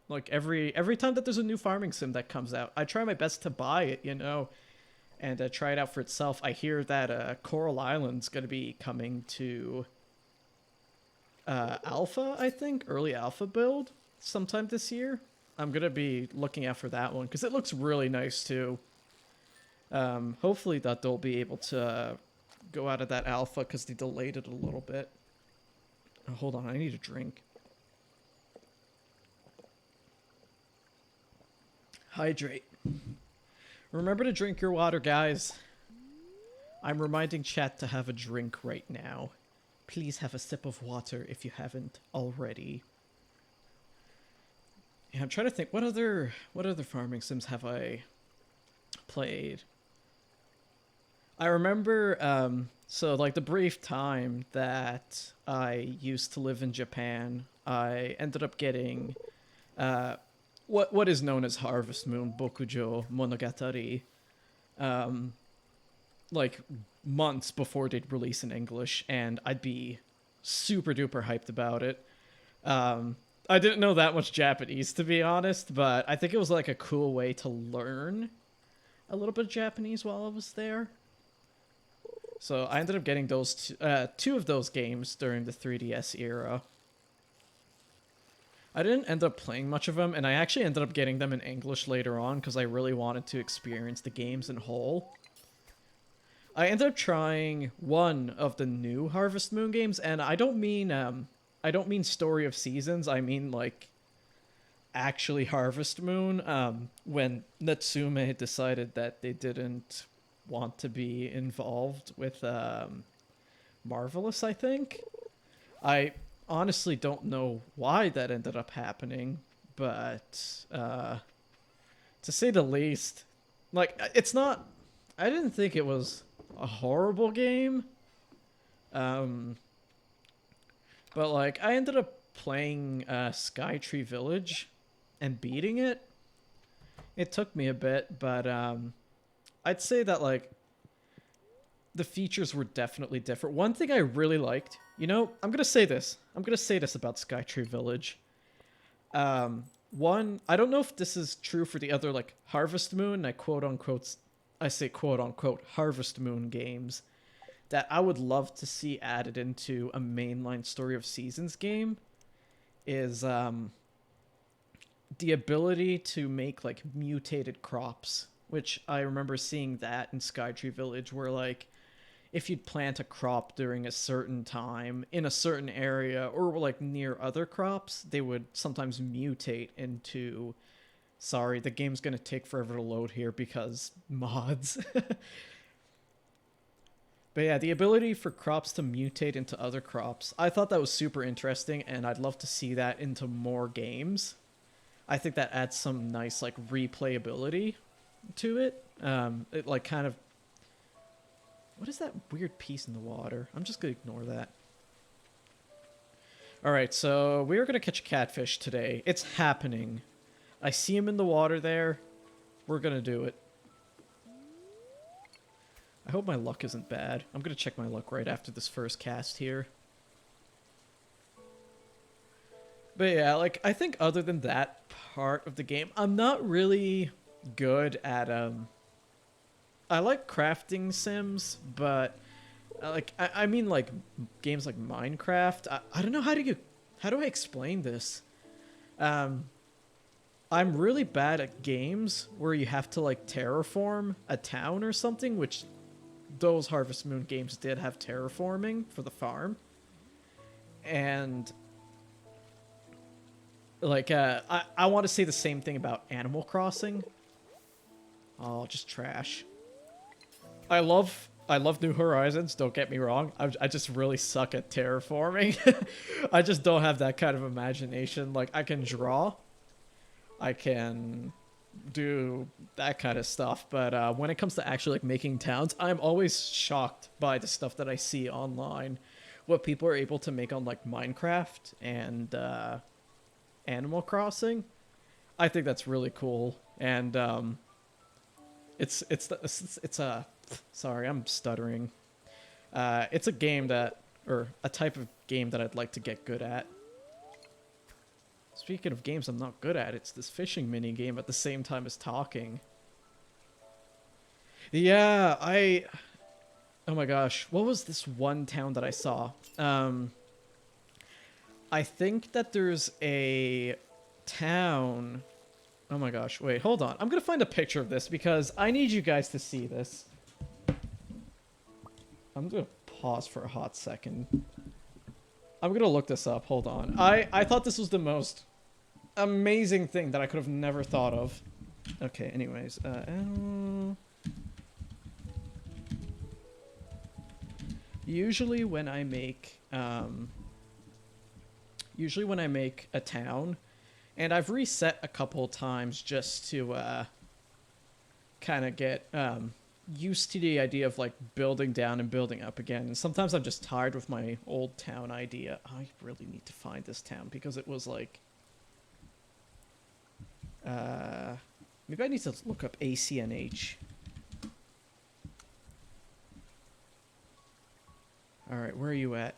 like every time that there's a new farming sim that comes out, I try my best to buy it, you know, and try it out for itself. I hear that Coral Island's going to be coming to alpha, I think, early alpha build sometime this year. I'm going to be looking out for that one because it looks really nice too. Hopefully that they'll be able to go out of that alpha because they delayed it a little bit. Oh, hold on, I need a drink. Hydrate. Remember to drink your water, guys. I'm reminding chat to have a drink right now. Please have a sip of water if you haven't already. Yeah, I'm trying to think, what other farming sims have I played? I remember, so like the brief time that I used to live in Japan, I ended up getting what is known as Harvest Moon Bokujo Monogatari, like months before they'd release in English, and I'd be super duper hyped about it. I didn't know that much Japanese, to be honest, but I think it was like a cool way to learn a little bit of Japanese while I was there. So I ended up getting those two of those games during the 3DS era. I didn't end up playing much of them, and I actually ended up getting them in English later on because I really wanted to experience the games in whole. I ended up trying one of the new Harvest Moon games, and I don't mean Story of Seasons. I mean like actually Harvest Moon. When Natsume decided that they didn't want to be involved with Marvelous, I think. I honestly don't know why that ended up happening, but to say the least, like it's not. I didn't think it was a horrible game. But like I ended up playing Skytree Village and beating it. It took me a bit, but I'd say that like the features were definitely different. One thing I really liked, you know, I'm gonna say this about Skytree Village. One, I don't know if this is true for the other like Harvest Moon, I say quote unquote Harvest Moon games that I would love to see added into a mainline Story of Seasons game is the ability to make like mutated crops, which I remember seeing that in Skytree Village, where like if you'd plant a crop during a certain time in a certain area or like near other crops, they would sometimes mutate into, sorry, the game's gonna take forever to load here because mods. But yeah, the ability for crops to mutate into other crops, I thought that was super interesting, and I'd love to see that into more games. I think that adds some nice like replayability to it. It like kind of, what is that weird piece in the water? I'm just gonna ignore that. Alright, so we are gonna catch a catfish today. It's happening. I see him in the water there. We're gonna do it. I hope my luck isn't bad. I'm gonna check my luck right after this first cast here. But yeah, like, I think other than that part of the game, I'm not really good at, I like crafting sims, but, I mean, like, games like Minecraft. I don't know how do I explain this? I'm really bad at games where you have to, like, terraform a town or something, which those Harvest Moon games did have terraforming for the farm. And like, I want to say the same thing about Animal Crossing. Oh, just trash. I love New Horizons, don't get me wrong. I just really suck at terraforming. I just don't have that kind of imagination. Like, I can draw. I can do that kind of stuff, but when it comes to actually like making towns, I'm always shocked by the stuff that I see online what people are able to make on like Minecraft and Animal Crossing. I think that's really cool, and it's a sorry, I'm stuttering. It's a game that, or a type of game that I'd like to get good at. Speaking of games I'm not good at, it's this fishing mini game at the same time as talking. Yeah, oh my gosh, what was this one town that I saw? I think that there's a town. Oh my gosh, wait, hold on. I'm gonna find a picture of this because I need you guys to see this. I'm gonna pause for a hot second. I'm gonna look this up, hold on. I thought this was the most amazing thing that I could have never thought of. Okay, anyways, usually when I make a town, and I've reset a couple times just to kind of get used to the idea of like building down and building up again. And sometimes I'm just tired with my old town idea. I really need to find this town because it was like maybe I need to look up ACNH. All right, where are you at?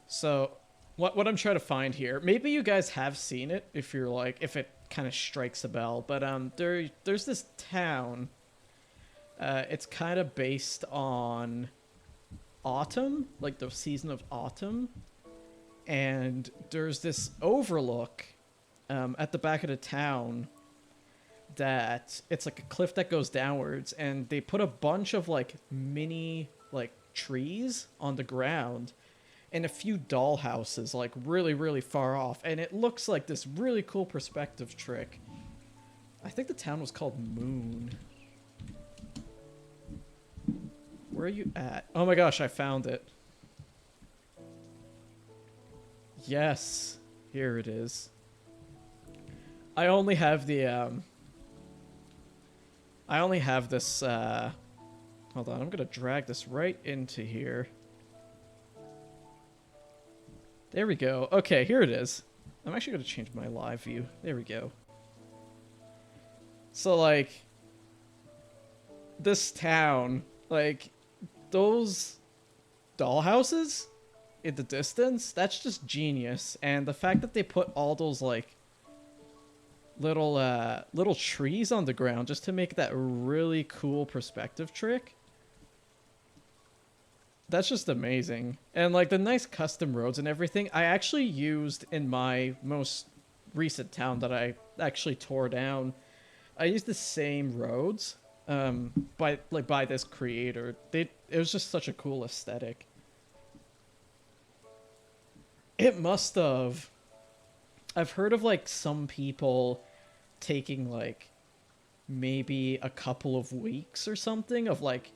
So, what I'm trying to find here, maybe you guys have seen it if you're like, if it kind of strikes a bell, but there's this town. It's kind of based on autumn, like the season of autumn, and there's this overlook at the back of the town that it's like a cliff that goes downwards, and they put a bunch of like mini like trees on the ground and a few doll houses like really far off, and it looks like this really cool perspective trick. I think the town was called Moon. Where are you at? Oh my gosh, I found it. Yes, here it is. I only have the I only have this hold on, I'm gonna drag this right into here. There we go. Okay, here it is. I'm actually gonna change my live view. There we go. So like this town, like those doll houses in the distance, that's just genius. And the fact that they put all those like little trees on the ground just to make that really cool perspective trick, that's just amazing. And like the nice custom roads and everything, I actually used in my most recent town that I actually tore down. I used the same roads by this creator. It was just such a cool aesthetic. It must have. I've heard of like some people taking like maybe a couple of weeks or something of like,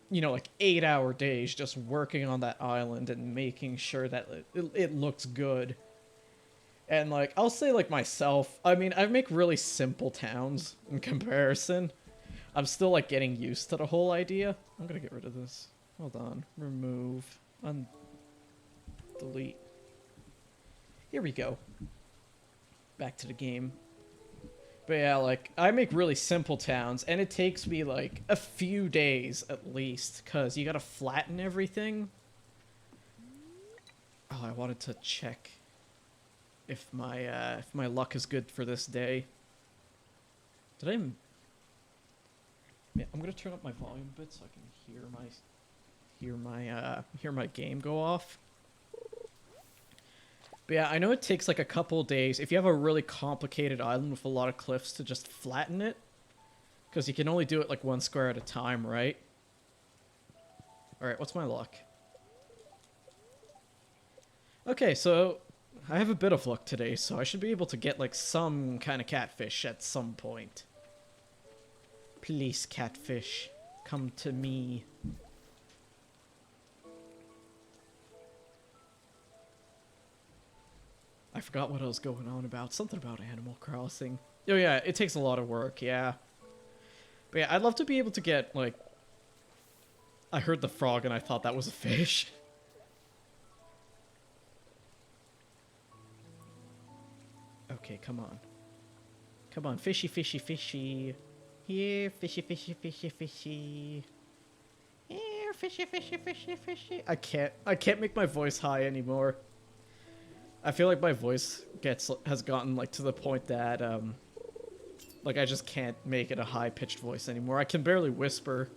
you know, like 8-hour days just working on that island and making sure that it looks good. And like, I'll say like myself, I mean, I make really simple towns in comparison. I'm still like getting used to the whole idea. I'm gonna get rid of this. Hold on. Remove. Delete. Here we go. Back to the game. But yeah, like, I make really simple towns, and it takes me like a few days at least, because you gotta flatten everything. Oh, I wanted to check if my luck is good for this day. Did I? Yeah, I'm gonna turn up my volume a bit so I can hear my game go off. But yeah, I know it takes like a couple days if you have a really complicated island with a lot of cliffs to just flatten it, because you can only do it like one square at a time, right? All right, what's my luck? Okay, so I have a bit of luck today, so I should be able to get like some kind of catfish at some point. Please, catfish, come to me. I forgot what I was going on about. Something about Animal Crossing. Oh yeah, it takes a lot of work, yeah. But yeah, I'd love to be able to get, like, I heard the frog and I thought that was a fish. Okay, come on. Come on, fishy, fishy, fishy. Here, fishy, fishy, fishy, fishy. Here, fishy, fishy, fishy, fishy. I can't make my voice high anymore. I feel like my voice has gotten like to the point that like I just can't make it a high-pitched voice anymore. I can barely whisper.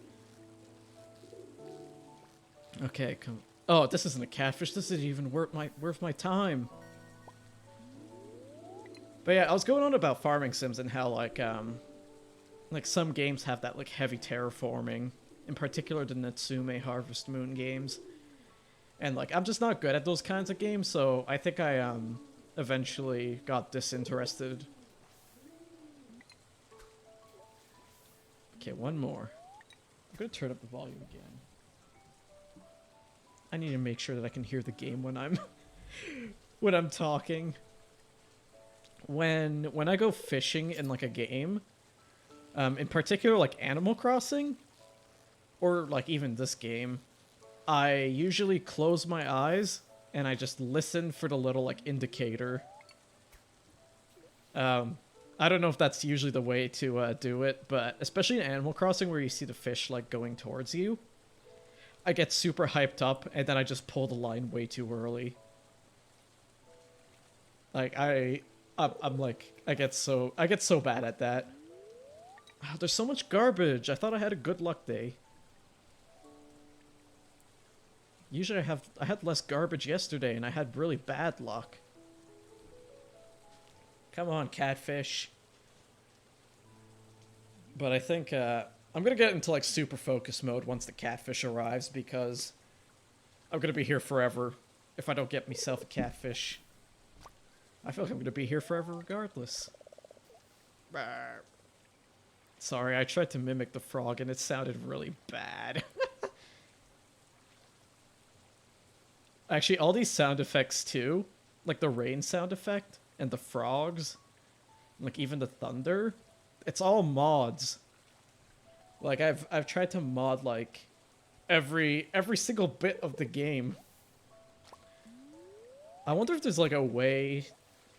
Okay, come. Oh, this isn't a catfish. This isn't even worth my time. But yeah, I was going on about farming sims and how like some games have that like heavy terraforming, in particular the Natsume Harvest Moon games. And like I'm just not good at those kinds of games, so I think I eventually got disinterested. Okay, one more. I'm gonna turn up the volume again. I need to make sure that I can hear the game when I'm when I'm talking. When I go fishing in like a game, in particular like Animal Crossing, or like even this game, I usually close my eyes and I just listen for the little like indicator. I don't know if that's usually the way to do it, but especially in Animal Crossing where you see the fish like going towards you, I get super hyped up and then I just pull the line way too early. Like I'm like I get so bad at that. Oh, there's so much garbage. I thought I had a good luck day. Usually I had less garbage yesterday and I had really bad luck. Come on, catfish. But I think I'm gonna get into like super focus mode once the catfish arrives because I'm gonna be here forever if I don't get myself a catfish. I feel like I'm gonna be here forever regardless. Sorry, I tried to mimic the frog and it sounded really bad. Actually, all these sound effects too, like the rain sound effect and the frogs, like even the thunder, it's all mods. Like I've tried to mod like every single bit of the game. I wonder if there's like a way.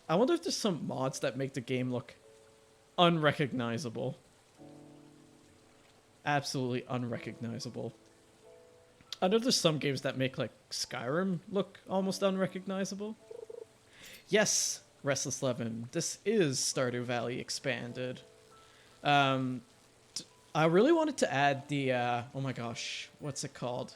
I wonder if there's some mods that make the game look unrecognizable. Absolutely unrecognizable. I know there's some games that make like Skyrim look almost unrecognizable. Yes, Restless Lemon. This is Stardew Valley expanded. I really wanted to add the oh my gosh, what's it called?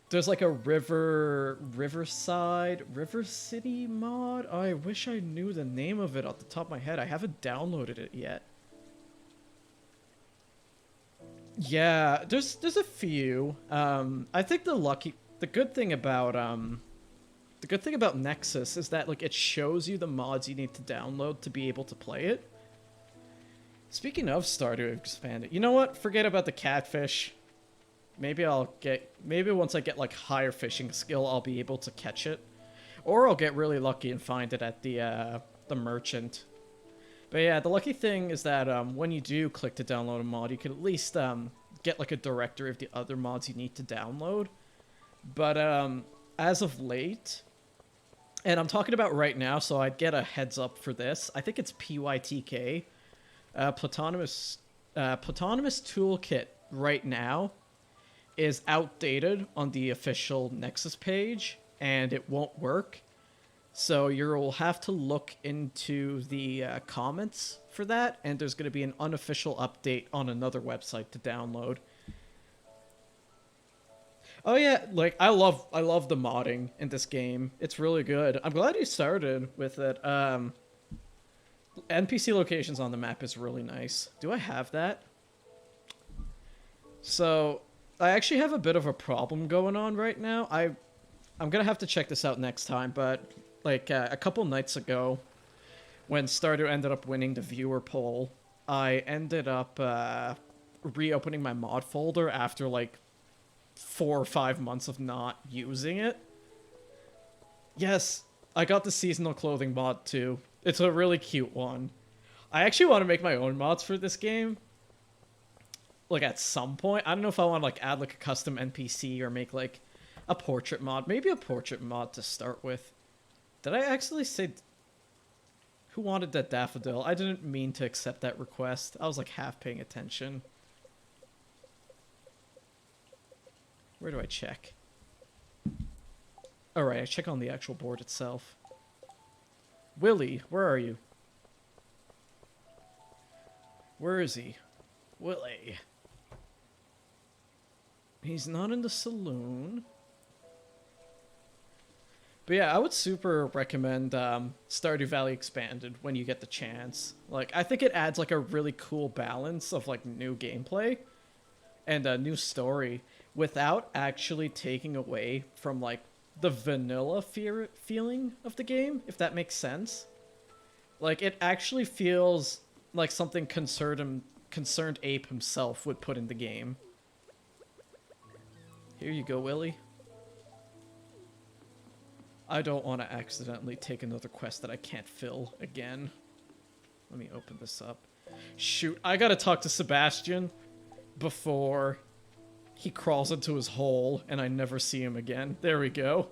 There's like a River City mod. Oh, I wish I knew the name of it off the top of my head. I haven't downloaded it yet. Yeah, there's a few. I think the good thing about Nexus is that like it shows you the mods you need to download to be able to play it. Speaking of Stardew expanded, you know what? Forget about the catfish. Maybe once I get like higher fishing skill, I'll be able to catch it, or I'll get really lucky and find it at the merchant. But yeah, the lucky thing is that when you do click to download a mod, you can at least get like a directory of the other mods you need to download. But as of late, and I'm talking about right now, so I'd get a heads up for this. I think it's PYTK, Platonymous Toolkit right now is outdated on the official Nexus page, and it won't work. So you'll have to look into the comments for that, and there's going to be an unofficial update on another website to download. Oh yeah, like I love the modding in this game. It's really good. I'm glad you started with it. NPC locations on the map is really nice. Do I have that? So I actually have a bit of a problem going on right now. I'm gonna have to check this out next time, but like a couple nights ago, when Stardew ended up winning the viewer poll, I ended up reopening my mod folder after like 4 or 5 months of not using it. Yes, I got the seasonal clothing mod too. It's a really cute one. I actually want to make my own mods for this game. like at some point. I don't know if I want to like add like a custom NPC or make like a portrait mod. Maybe a portrait mod to start with. Did I actually say who wanted that daffodil? I didn't mean to accept that request. I was like half paying attention. Where do I check? Alright, I check on the actual board itself. Willie, where are you? Where is he? Willie. He's not in the saloon. But yeah, I would super recommend Stardew Valley Expanded when you get the chance. Like, I think it adds like a really cool balance of like new gameplay and a new story without actually taking away from like the vanilla feeling of the game, if that makes sense. Like, it actually feels like something Concerned Ape himself would put in the game. Here you go, Willie. I don't want to accidentally take another quest that I can't fill again. Let me open this up. Shoot, I gotta talk to Sebastian before he crawls into his hole and I never see him again. There we go.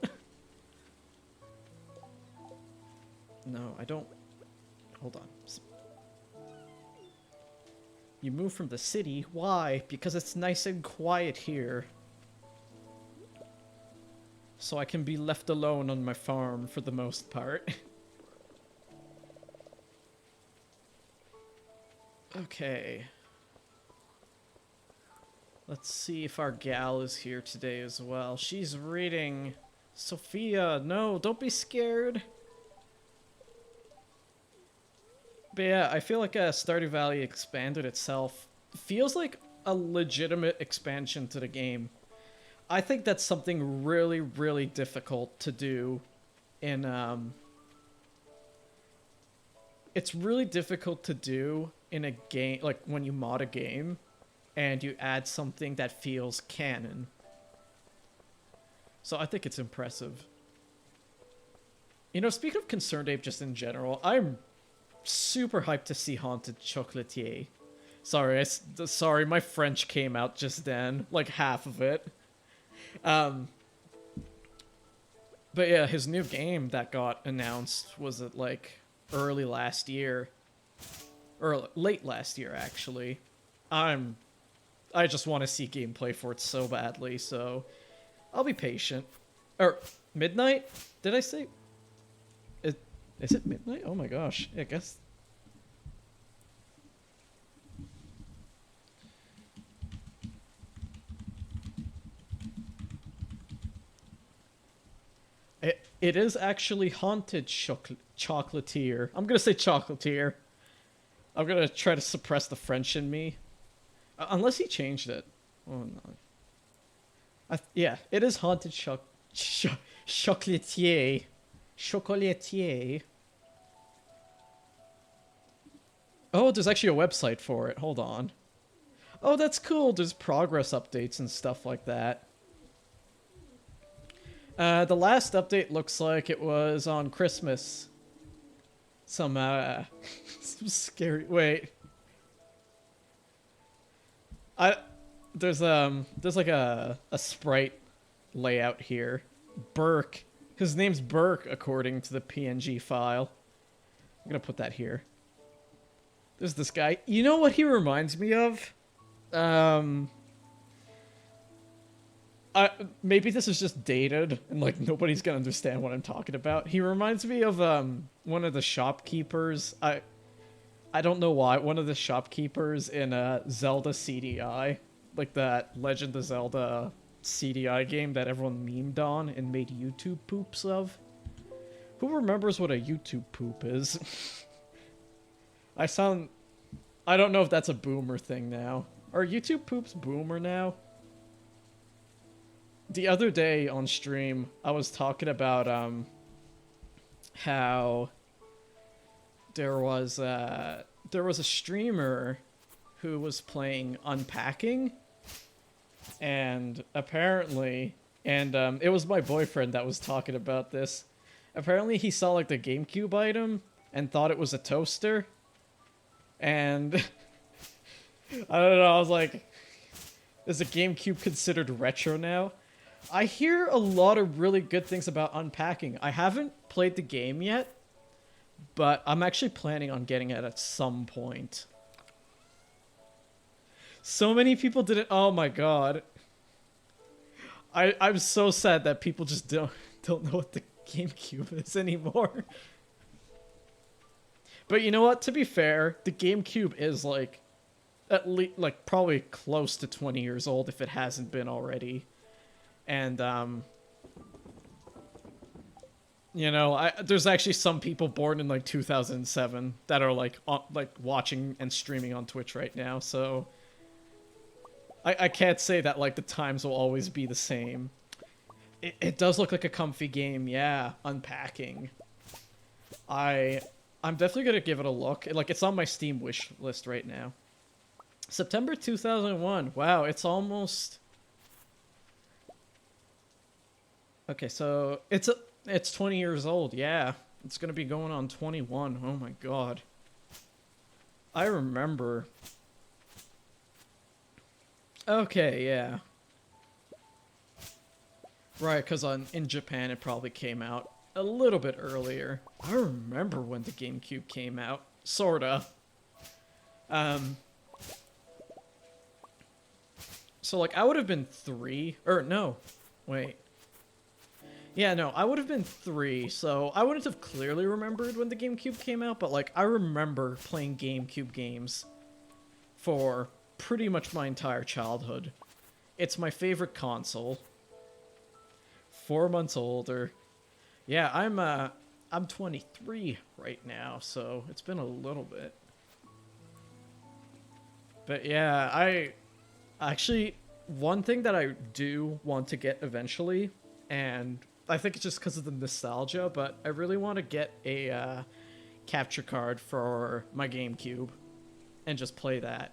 No, I don't... Hold on. You moved from the city? Why? Because it's nice and quiet here. So I can be left alone on my farm for the most part. Okay. Let's see if our gal is here today as well. She's reading. Sophia, no, don't be scared. But yeah, I feel like Stardew Valley Expanded itself feels like a legitimate expansion to the game. I think that's something really, really difficult to do in, It's really difficult to do in a game, like when you mod a game and you add something that feels canon. So I think it's impressive. You know, speaking of Concerned Ape just in general, I'm super hyped to see Haunted Chocolatier. Sorry, my French came out just then, like half of it. But yeah, his new game that got announced was it like early last year, or late last year actually. I just want to see gameplay for it so badly, so I'll be patient. Or midnight? Did I say? Is it midnight? Oh my gosh, I guess. It is actually Haunted Chocolatier. I'm gonna say Chocolatier. I'm gonna try to suppress the French in me. Unless he changed it. Oh no. Yeah, it is Haunted Chocolatier. Chocolatier. Oh, there's actually a website for it. Hold on. Oh, that's cool. There's progress updates and stuff like that. The last update looks like it was on Christmas. Some scary... Wait. There's like a sprite layout here. Burke. His name's Burke, according to the PNG file. I'm gonna put that here. There's this guy. You know what he reminds me of? Maybe this is just dated, and like nobody's gonna understand what I'm talking about. He reminds me of one of the shopkeepers. I don't know why. One of the shopkeepers in Zelda CDI, like that Legend of Zelda CDI game that everyone memed on and made YouTube poops of. Who remembers what a YouTube poop is? I don't know if that's a boomer thing now. Are YouTube poops boomer now? The other day on stream, I was talking about how there was a streamer who was playing Unpacking, and apparently, it was my boyfriend that was talking about this. Apparently, he saw like the GameCube item and thought it was a toaster, and I don't know. I was like, Is the GameCube considered retro now? I hear a lot of really good things about Unpacking. I haven't played the game yet, but I'm actually planning on getting it at some point. So many people didn't. Oh my god. I'm so sad that people just don't know what the GameCube is anymore. But you know what? To be fair, the GameCube is like at least like probably close to 20 years old if it hasn't been already. And you know, there's actually some people born in like 2007 that are like watching and streaming on Twitch right now. So I can't say that like the times will always be the same. It does look like a comfy game, yeah. Unpacking. I'm definitely gonna give it a look. Like it's on my Steam wish list right now. September 2001. Wow, it's almost. Okay, so it's 20 years old. Yeah, it's gonna be going on 21. Oh my god. I remember. Okay, yeah. Right, because in Japan it probably came out a little bit earlier. I remember when the GameCube came out. Sorta. So, like, I would have been 3. Or, no. Wait. Yeah, no, I would have been 3, so I wouldn't have clearly remembered when the GameCube came out, but, like, I remember playing GameCube games for pretty much my entire childhood. It's my favorite console. 4 months older. Yeah, I'm 23 right now, so it's been a little bit. But yeah, actually, one thing that I do want to get eventually, and I think it's just because of the nostalgia, but I really want to get a capture card for my GameCube and just play that.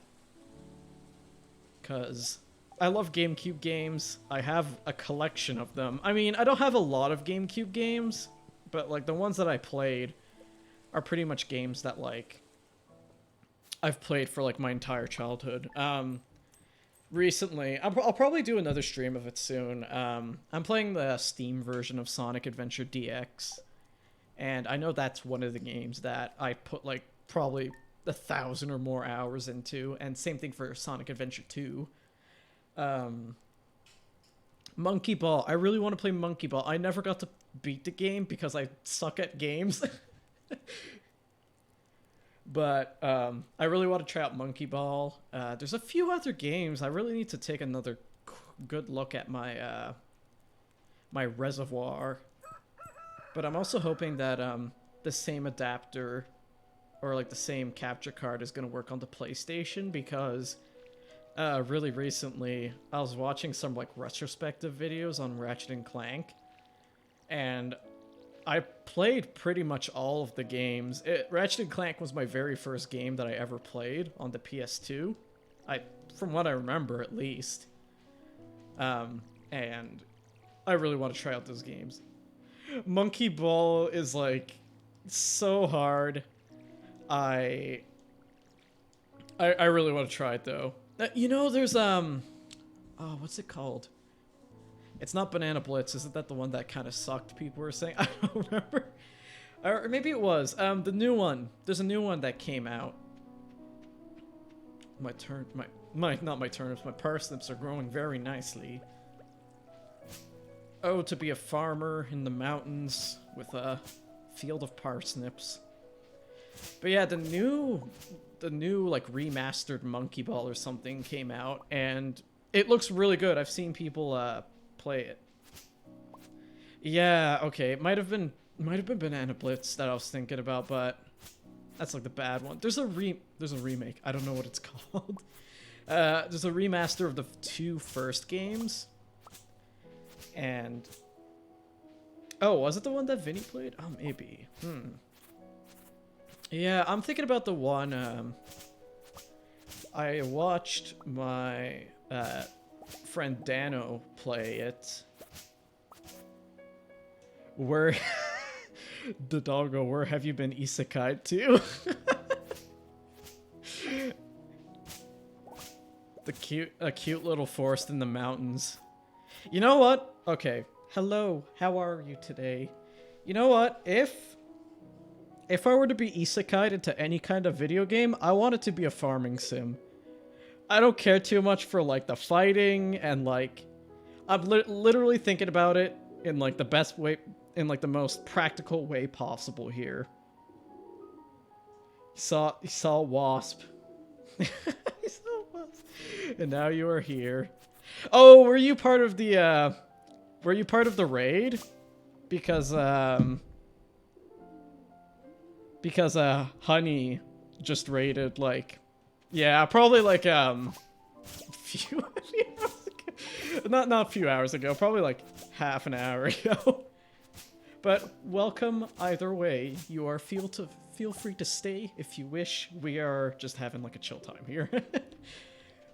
Because I love GameCube games. I have a collection of them. I mean, I don't have a lot of GameCube games, but like the ones that I played are pretty much games that like I've played for like my entire childhood. Recently, I'll probably do another stream of it soon. I'm playing the Steam version of Sonic Adventure DX, and I know that's one of the games that I put like probably 1,000 or more hours into, and same thing for Sonic Adventure 2. Monkey Ball. I really want to play Monkey Ball. I never got to beat the game because I suck at games. But I really want to try out Monkey Ball. There's a few other games. I really need to take another good look at my my reservoir. But I'm also hoping that the same adapter or like the same capture card is going to work on the PlayStation, because really recently I was watching some like retrospective videos on Ratchet and Clank, and I played pretty much all of the games. Ratchet & Clank was my very first game that I ever played on the PS2. From what I remember, at least. And I really want to try out those games. Monkey Ball is, like, so hard. I really want to try it, though. You know, there's, oh, what's it called? It's not Banana Blitz. Isn't that the one that kind of sucked, people were saying? I don't remember. Or maybe it was. The new one. There's a new one that came out. Not my turnips, my parsnips are growing very nicely. Oh, to be a farmer in the mountains with a field of parsnips. But yeah, the new like remastered Monkey Ball or something came out, and it looks really good. I've seen people play it. Yeah, okay. It might have been Banana Blitz that I was thinking about, but that's like the bad one. There's a remake. I don't know what it's called. There's a remaster of the 2 first games. And oh, was it the one that Vinny played? Oh, maybe. Yeah, I'm thinking about the one I watched my friend Dano play it. Where the doggo, where have you been isekai'd to? A cute little forest in the mountains. You know what? Okay. Hello. How are you today? You know what? If I were to be isekai'd into any kind of video game, I want it to be a farming sim. I don't care too much for like the fighting and like I'm literally thinking about it in like the best way, in like the most practical way possible here. He saw a wasp. He saw a wasp. And now you are here. Oh, were you part of the raid? Because Honey just raided like, yeah, probably like few hours ago. Not a few hours ago, probably like half an hour ago. But welcome either way. You are feel free to stay if you wish. We are just having like a chill time here.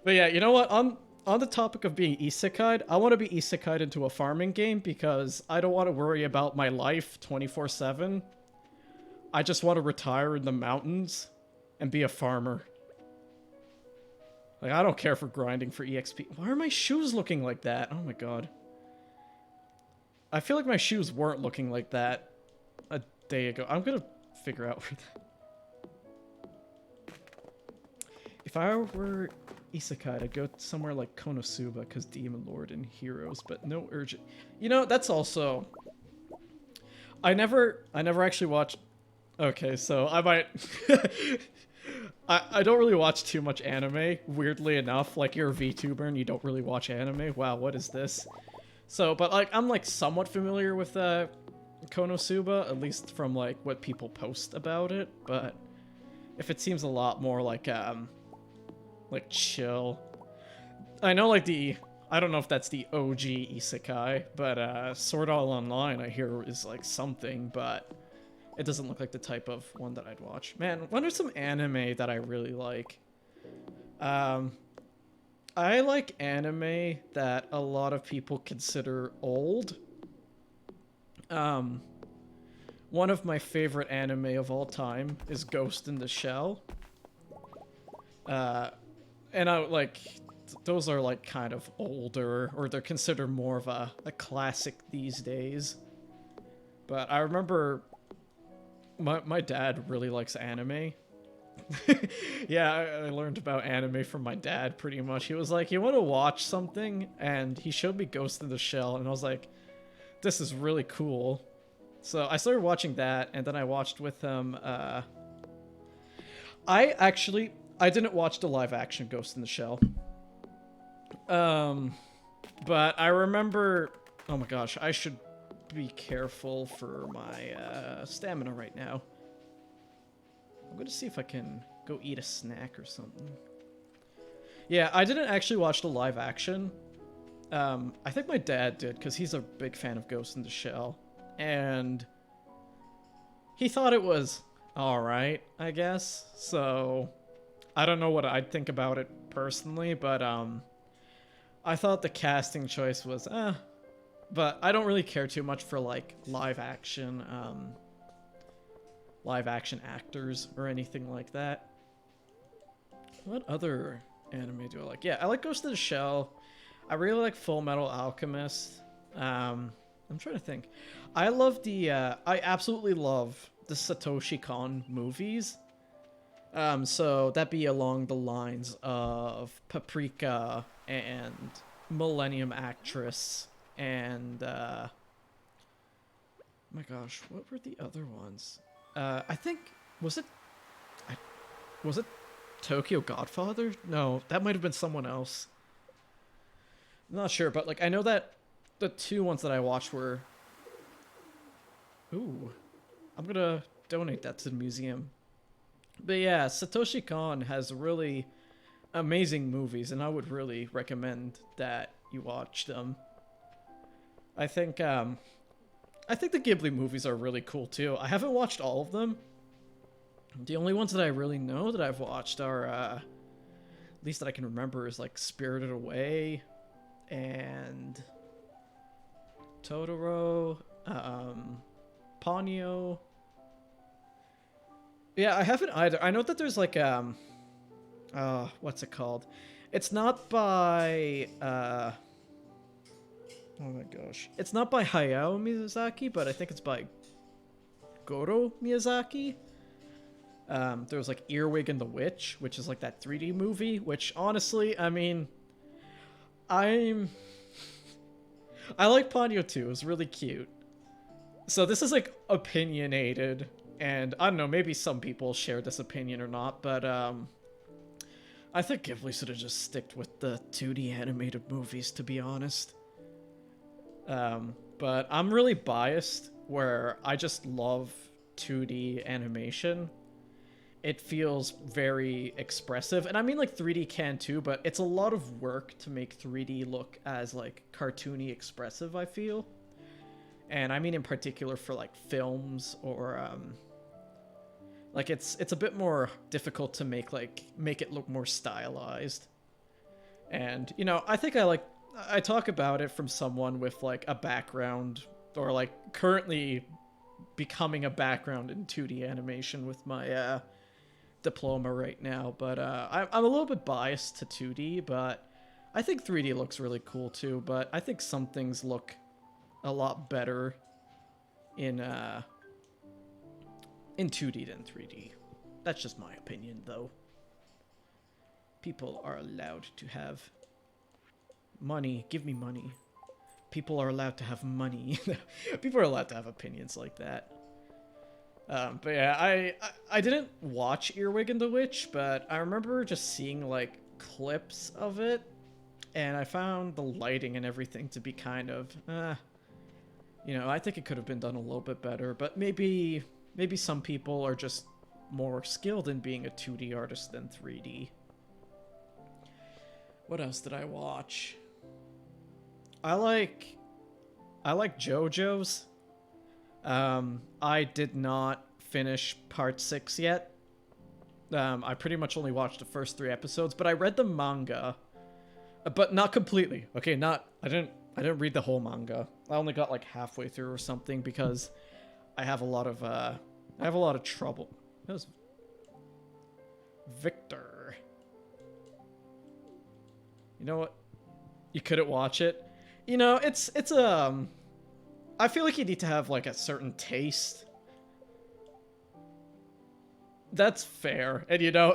But yeah, you know what? On the topic of being isekai'd, I want to be isekai'd into a farming game because I don't want to worry about my life 24/7. I just want to retire in the mountains and be a farmer. Like, I don't care for grinding for EXP. Why are my shoes looking like that? Oh my god. I feel like my shoes weren't looking like that a day ago. I'm gonna figure out where that... If I were isekai, I'd go somewhere like Konosuba, because Demon Lord and Heroes, but no urgent... You know, that's also... I never actually watched... Okay, so I might... I don't really watch too much anime, weirdly enough. Like, you're a VTuber and you don't really watch anime. Wow, what is this? So, but like, I'm like somewhat familiar with Konosuba, at least from like what people post about it. But if it seems a lot more like chill. I know like I don't know if that's the OG isekai, but Sword Art Online I hear is like something, but it doesn't look like the type of one that I'd watch. Man, what are some anime that I really like? I like anime that a lot of people consider old. One of my favorite anime of all time is Ghost in the Shell. And I like, those are like kind of older, or they're considered more of a classic these days. But I remember my dad really likes anime. Yeah, I learned about anime from my dad pretty much. He was like, you want to watch something? And he showed me Ghost in the Shell, and I was like, this is really cool. So I started watching that, and then I watched with him, I didn't watch the live action Ghost in the Shell. But I remember, oh my gosh, I should be careful for my stamina right now. I'm gonna see if I can go eat a snack or something. Yeah, I didn't actually watch the live action. I think my dad did, because he's a big fan of Ghost in the Shell. And he thought it was alright, I guess. So, I don't know what I'd think about it personally, but I thought the casting choice was, but I don't really care too much for like live action actors or anything like that. What other anime do I like? Yeah, I like Ghost in the Shell. I really like Full Metal Alchemist. I'm trying to think. I absolutely love the Satoshi Kon movies. So that'd be along the lines of Paprika and Millennium Actress and my gosh, what were the other ones? I think was it Tokyo Godfather? No, that might have been someone else. I'm not sure, but like I know that the two ones that I watched were... Ooh, I'm gonna donate that to the museum. But yeah, Satoshi Kon has really amazing movies, and I would really recommend that you watch them. I think the Ghibli movies are really cool too. I haven't watched all of them. The only ones that I really know that I've watched are, at least that I can remember, is like Spirited Away and Totoro, Ponyo. Yeah, I haven't either. I know that there's like, what's it called? It's not by oh my gosh. It's not by Hayao Miyazaki, but I think it's by Goro Miyazaki. There was like Earwig and the Witch, which is like that 3D movie, which honestly, I mean, I like Ponyo too. It was really cute. So this is like opinionated, and I don't know, maybe some people share this opinion or not, but I think Ghibli should have just sticked with the 2D animated movies, to be honest. But I'm really biased where I just love 2D animation. It feels very expressive, and I mean like 3D can too, but it's a lot of work to make 3D look as like cartoony expressive, I feel. And I mean in particular for like films or like it's a bit more difficult to make it look more stylized. And you know, I think I talk about it from someone with like a background or like currently becoming a background in 2D animation with my diploma right now, but I'm a little bit biased to 2D, but I think 3D looks really cool too, but I think some things look a lot better in 2D than 3D. That's just my opinion, though. People are allowed to have money. Give me money. People are allowed to have money. People are allowed to have opinions like that. But yeah, I didn't watch Earwig and the Witch, but I remember just seeing like clips of it, and I found the lighting and everything to be kind of, you know, I think it could have been done a little bit better, but maybe some people are just more skilled in being a 2D artist than 3D. What else did I watch? I like JoJo's. I did not finish part 6 yet. I pretty much only watched the first 3 episodes, but I read the manga, but not completely. Okay, I didn't read the whole manga. I only got like halfway through or something because I have a lot of trouble. That was Victor. You know what? You couldn't watch it. You know, it's I feel like you need to have like a certain taste. That's fair. And you know,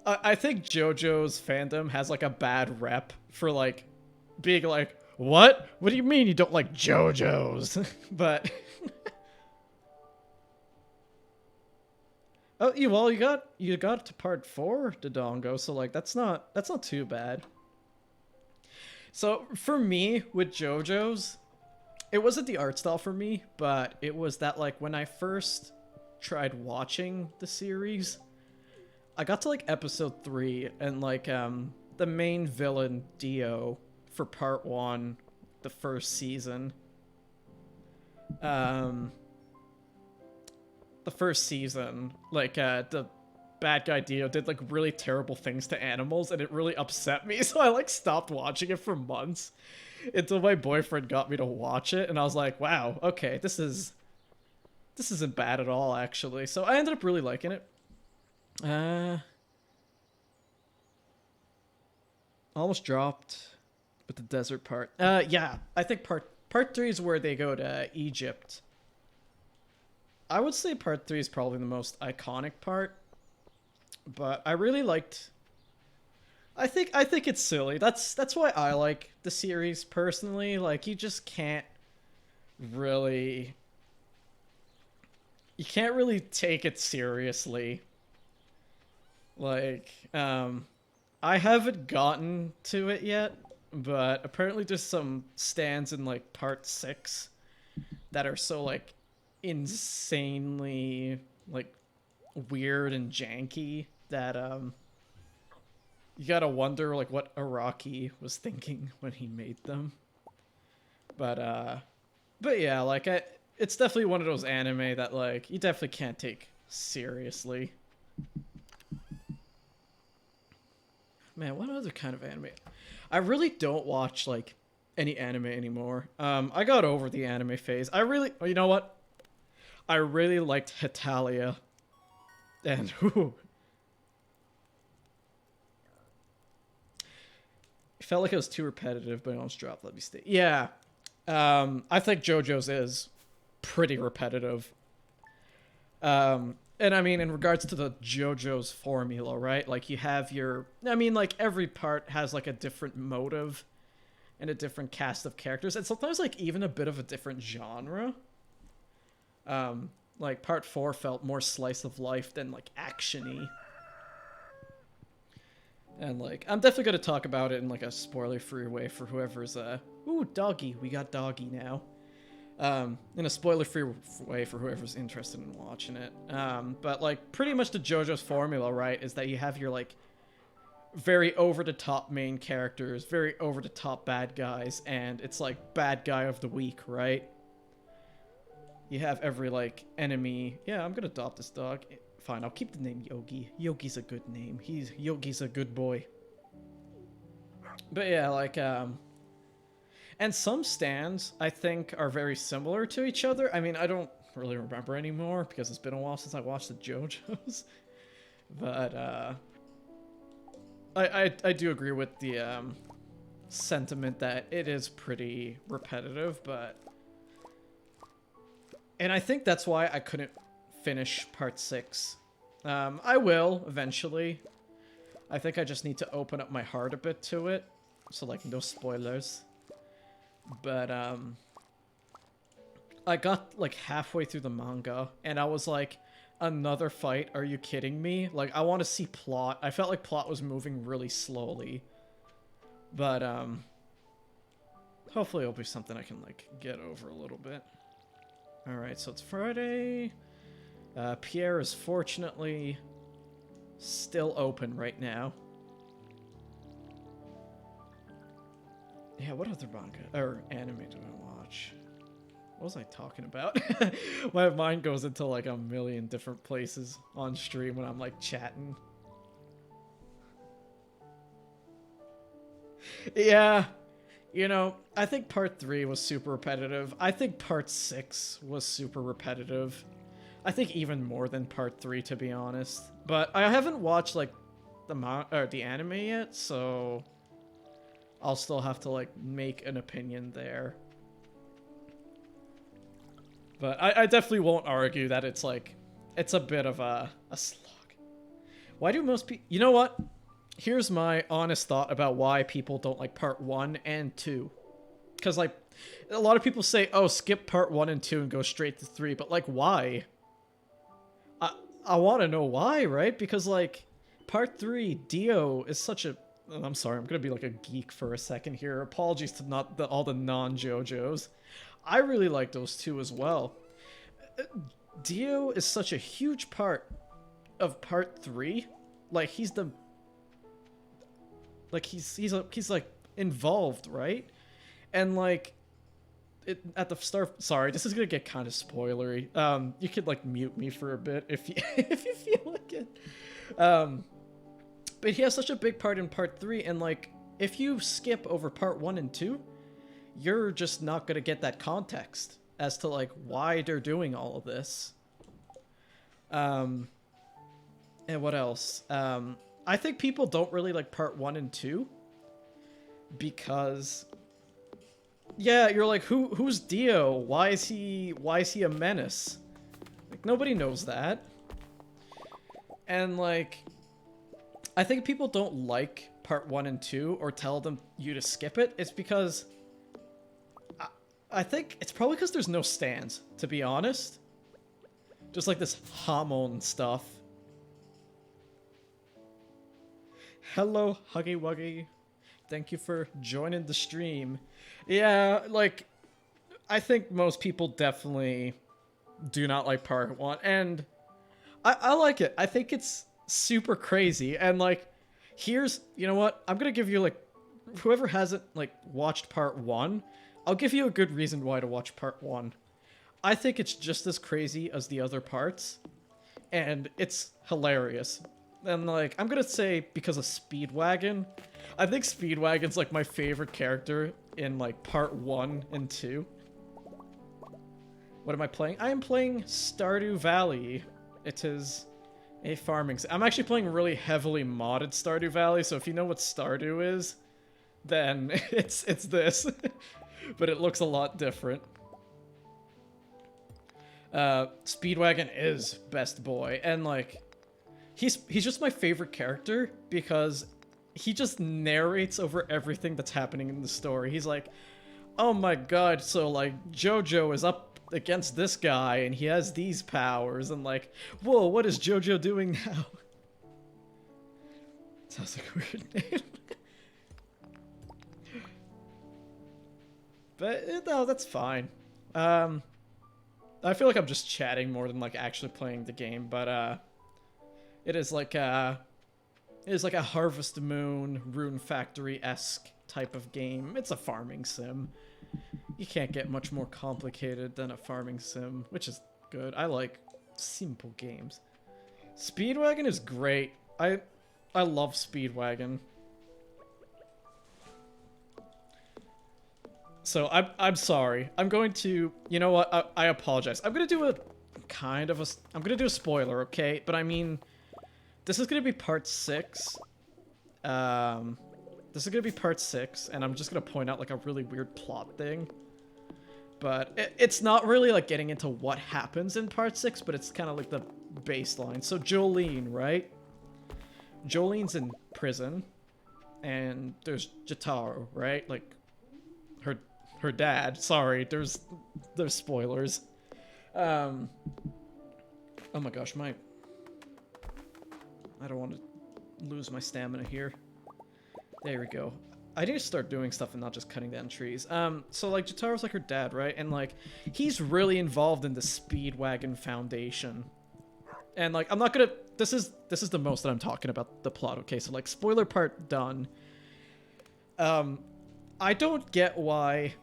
I think JoJo's fandom has like a bad rep for like being like, what? What do you mean you don't like JoJo's? But oh, you got to part 4, Dodongo, so like that's not too bad. So for me with JoJo's, it wasn't the art style for me, but it was that like when I first tried watching the series, I got to like episode 3 and like the main villain Dio for part 1, the first season. The first season, like the bad guy Dio did like really terrible things to animals, and it really upset me, so I like stopped watching it for months until my boyfriend got me to watch it, and I was like, wow, okay, this isn't bad at all, actually. So I ended up really liking it. Almost dropped with the desert part. Yeah, I think part 3 is where they go to Egypt. I would say part 3 is probably the most iconic part, but I really liked. I think it's silly. That's why I like the series personally. Like you just can't really take it seriously. Like I haven't gotten to it yet, but apparently there's some stands in like part 6 that are so like insanely like weird and janky that you gotta wonder like what Araki was thinking when he made them. But yeah, like it's definitely one of those anime that like you definitely can't take seriously. Man, what other kind of anime? I really don't watch like any anime anymore. I got over the anime phase. You know what? I really liked Hetalia. And felt like it was too repetitive, but I almost dropped Let Me Stay. Yeah. I think JoJo's is pretty repetitive. And I mean, in regards to the JoJo's formula, right? Like, you have your... I mean, like, every part has, like, a different motive and a different cast of characters. And sometimes, like, even a bit of a different genre. Like, part 4 felt more slice of life than, like, action-y. And, like, I'm definitely going to talk about it in, like, a spoiler-free way for whoever's, Ooh, doggy. We got doggy now. In a spoiler-free way for whoever's interested in watching it. But, like, pretty much the JoJo's formula, right, is that you have your, like, very over-the-top main characters, very over-the-top bad guys, and it's, like, bad guy of the week, right? You have every, like, enemy... Yeah, I'm gonna adopt this dog. Fine, I'll keep the name Yogi. Yogi's a good name. Yogi's a good boy. But yeah, like, and some stands, I think, are very similar to each other. I mean, I don't really remember anymore because it's been a while since I watched the JoJo's. But, I do agree with the, sentiment that it is pretty repetitive, but... And I think that's why I couldn't finish part 6. I will, eventually. I think I just need to open up my heart a bit to it. So, like, no spoilers. But, I got, like, halfway through the manga, and I was like, another fight? Are you kidding me? Like, I want to see plot. I felt like plot was moving really slowly. But, hopefully it'll be something I can, like, get over a little bit. Alright, so it's Friday. Pierre is fortunately still open right now. Yeah, what other manga or anime do I watch? What was I talking about? My mind goes into like a million different places on stream when I'm like chatting. Yeah. You know, I think part 3 was super repetitive. I think part 6 was super repetitive. I think even more than part 3, to be honest. But I haven't watched, like, the anime yet, so... I'll still have to, like, make an opinion there. But I definitely won't argue that it's, like... It's a bit of a slog. Why do most people... You know what? Here's my honest thought about why people don't like part 1 and 2. Because, like, a lot of people say, oh, skip part 1 and 2 and go straight to 3. But, like, why? I want to know why, right? Because, like, part 3, Dio is such a... I'm sorry, I'm going to be, like, a geek for a second here. Apologies to all the non-JoJos. I really like those two as well. Dio is such a huge part of part 3. Like, he's the... Like, he's like, involved, right? And, like, at the start... Sorry, this is gonna get kind of spoilery. You could, like, mute me for a bit if you, if you feel like it. But he has such a big part in part 3, and, like, if you skip over part 1 and 2, you're just not gonna get that context as to, like, why they're doing all of this. And what else? I think people don't really like part 1 and 2 because, yeah, you're like, who's Dio? Why is he a menace? Like, nobody knows that. And, like, I think people don't like part 1 and 2 or tell you to skip it. It's because I think it's probably because there's no stands, to be honest. Just like this hormone stuff. Hello, Huggy Wuggy. Thank you for joining the stream. Yeah, like, I think most people definitely do not like part 1, and I like it. I think it's super crazy, and, like, here's, you know what? I'm gonna give you, like, whoever hasn't, like, watched part 1, I'll give you a good reason why to watch part 1. I think it's just as crazy as the other parts, and it's hilarious. And, like, I'm gonna say because of Speedwagon. I think Speedwagon's, like, my favorite character in, like, part 1 and 2. What am I playing? I am playing Stardew Valley. It is a farming... I'm actually playing really heavily modded Stardew Valley, so if you know what Stardew is, then it's this. But it looks a lot different. Speedwagon is best boy, and like he's just my favorite character because he just narrates over everything that's happening in the story. He's like, oh my god, so like Jojo is up against this guy and he has these powers, and like, whoa, what is Jojo doing now? Sounds like a weird name. But no, that's fine. I feel like I'm just chatting more than like actually playing the game, but it is like a Harvest Moon, Rune Factory-esque type of game. It's a farming sim. You can't get much more complicated than a farming sim, which is good. I like simple games. Speedwagon is great. I love Speedwagon. So I'm sorry. I'm going to, you know what? I apologize. I'm gonna do a I'm gonna do a spoiler, okay? But I mean, this is gonna be part 6. This is gonna be part 6, and I'm just gonna point out like a really weird plot thing. But it's not really like getting into what happens in part 6, but it's kind of like the baseline. So Jolene, right? Jolene's in prison, and there's Jotaro, right? Like her dad. Sorry, there's spoilers. Oh my gosh, I don't want to lose my stamina here. There we go. I need to start doing stuff and not just cutting down trees. So like Jotaro's like her dad, right? And like he's really involved in the Speedwagon Foundation. And like I'm not gonna this is the most that I'm talking about the plot, okay? So like spoiler part done. I don't get why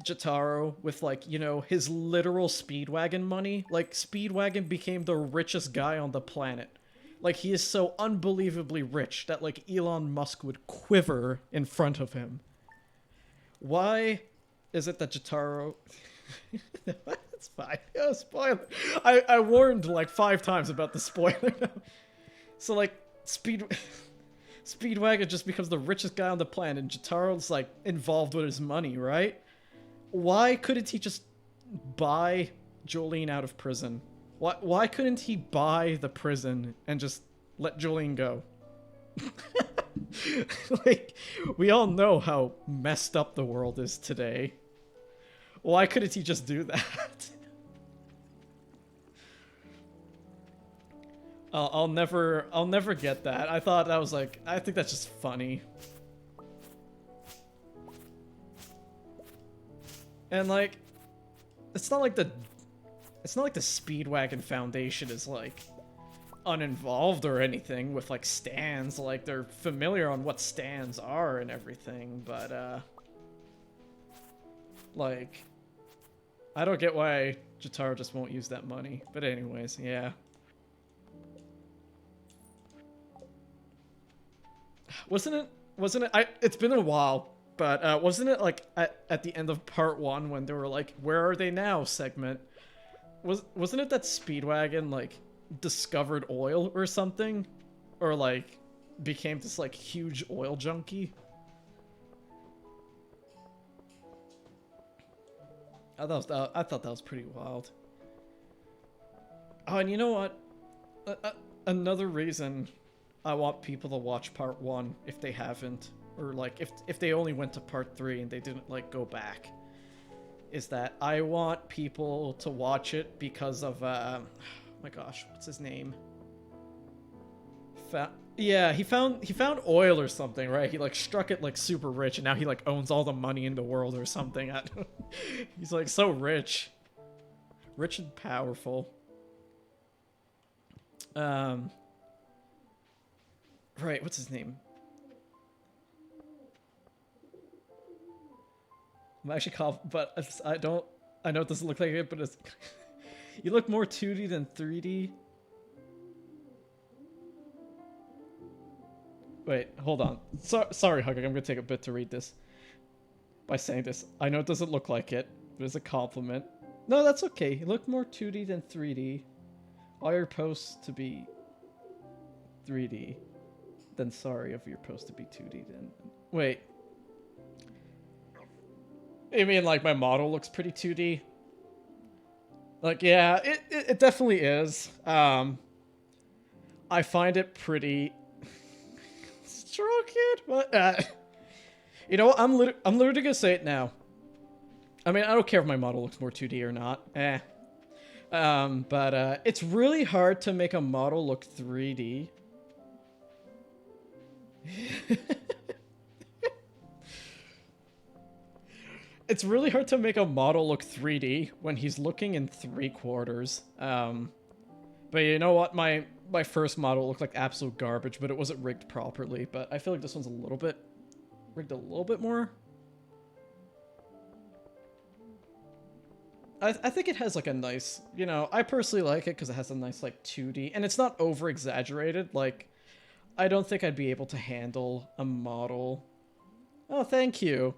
Jotaro, with like, you know, his literal Speedwagon money, like Speedwagon became the richest guy on the planet. Like he is so unbelievably rich that like Elon Musk would quiver in front of him. Why is it that Jotaro... It's fine. Oh, spoiler. I warned like 5 times about the spoiler. So like Speedwagon just becomes the richest guy on the planet, and Jotaro's like involved with his money, right? Why couldn't he just buy Jolene out of prison? Why couldn't he buy the prison and just let Jolene go? Like, we all know how messed up the world is today. Why couldn't he just do that? I'll never get that. I thought that was like, I think that's just funny. And like, it's not like the Speedwagon Foundation is like uninvolved or anything with like stands. Like they're familiar on what stands are and everything, but like I don't get why Jotaro just won't use that money. But anyways, yeah. Wasn't it it's been a while, but wasn't it like at the end of part 1 when they were like, where are they now segment? Wasn't it that Speedwagon like discovered oil or something, or like became this like huge oil junkie? I thought that was pretty wild. Oh, and you know what? Another reason I want people to watch part 1 if they haven't, or like if they only went to part 3 and they didn't like go back, is that I want people to watch it because of oh my gosh, what's his name? Yeah, he found oil or something, right? He like struck it like super rich, and now he like owns all the money in the world or something. He's like so rich and powerful. Right, what's his name? I'm actually but I know it doesn't look like it, but it's you look more 2D than 3D. Wait, hold on. Sorry, Hugger, I'm gonna take a bit to read this. By saying this, I know it doesn't look like it, but it's a compliment. No, that's okay. You look more 2D than 3D. All your posts to be 3D. Then sorry if you're supposed to be 2D then. Wait. You mean like my model looks pretty 2D? Like, yeah, it definitely is. I find it pretty... Strong kid? But, you know what? I'm literally gonna say it now. I mean, I don't care if my model looks more 2D or not. But it's really hard to make a model look 3D. It's really hard to make a model look 3D when he's looking in 3/4. But you know what? My first model looked like absolute garbage, but it wasn't rigged properly. But I feel like this one's a little bit rigged a little bit more. I think it has like a nice, you know, I personally like it because it has a nice like 2D, and it's not over exaggerated. Like, I don't think I'd be able to handle a model. Oh, thank you.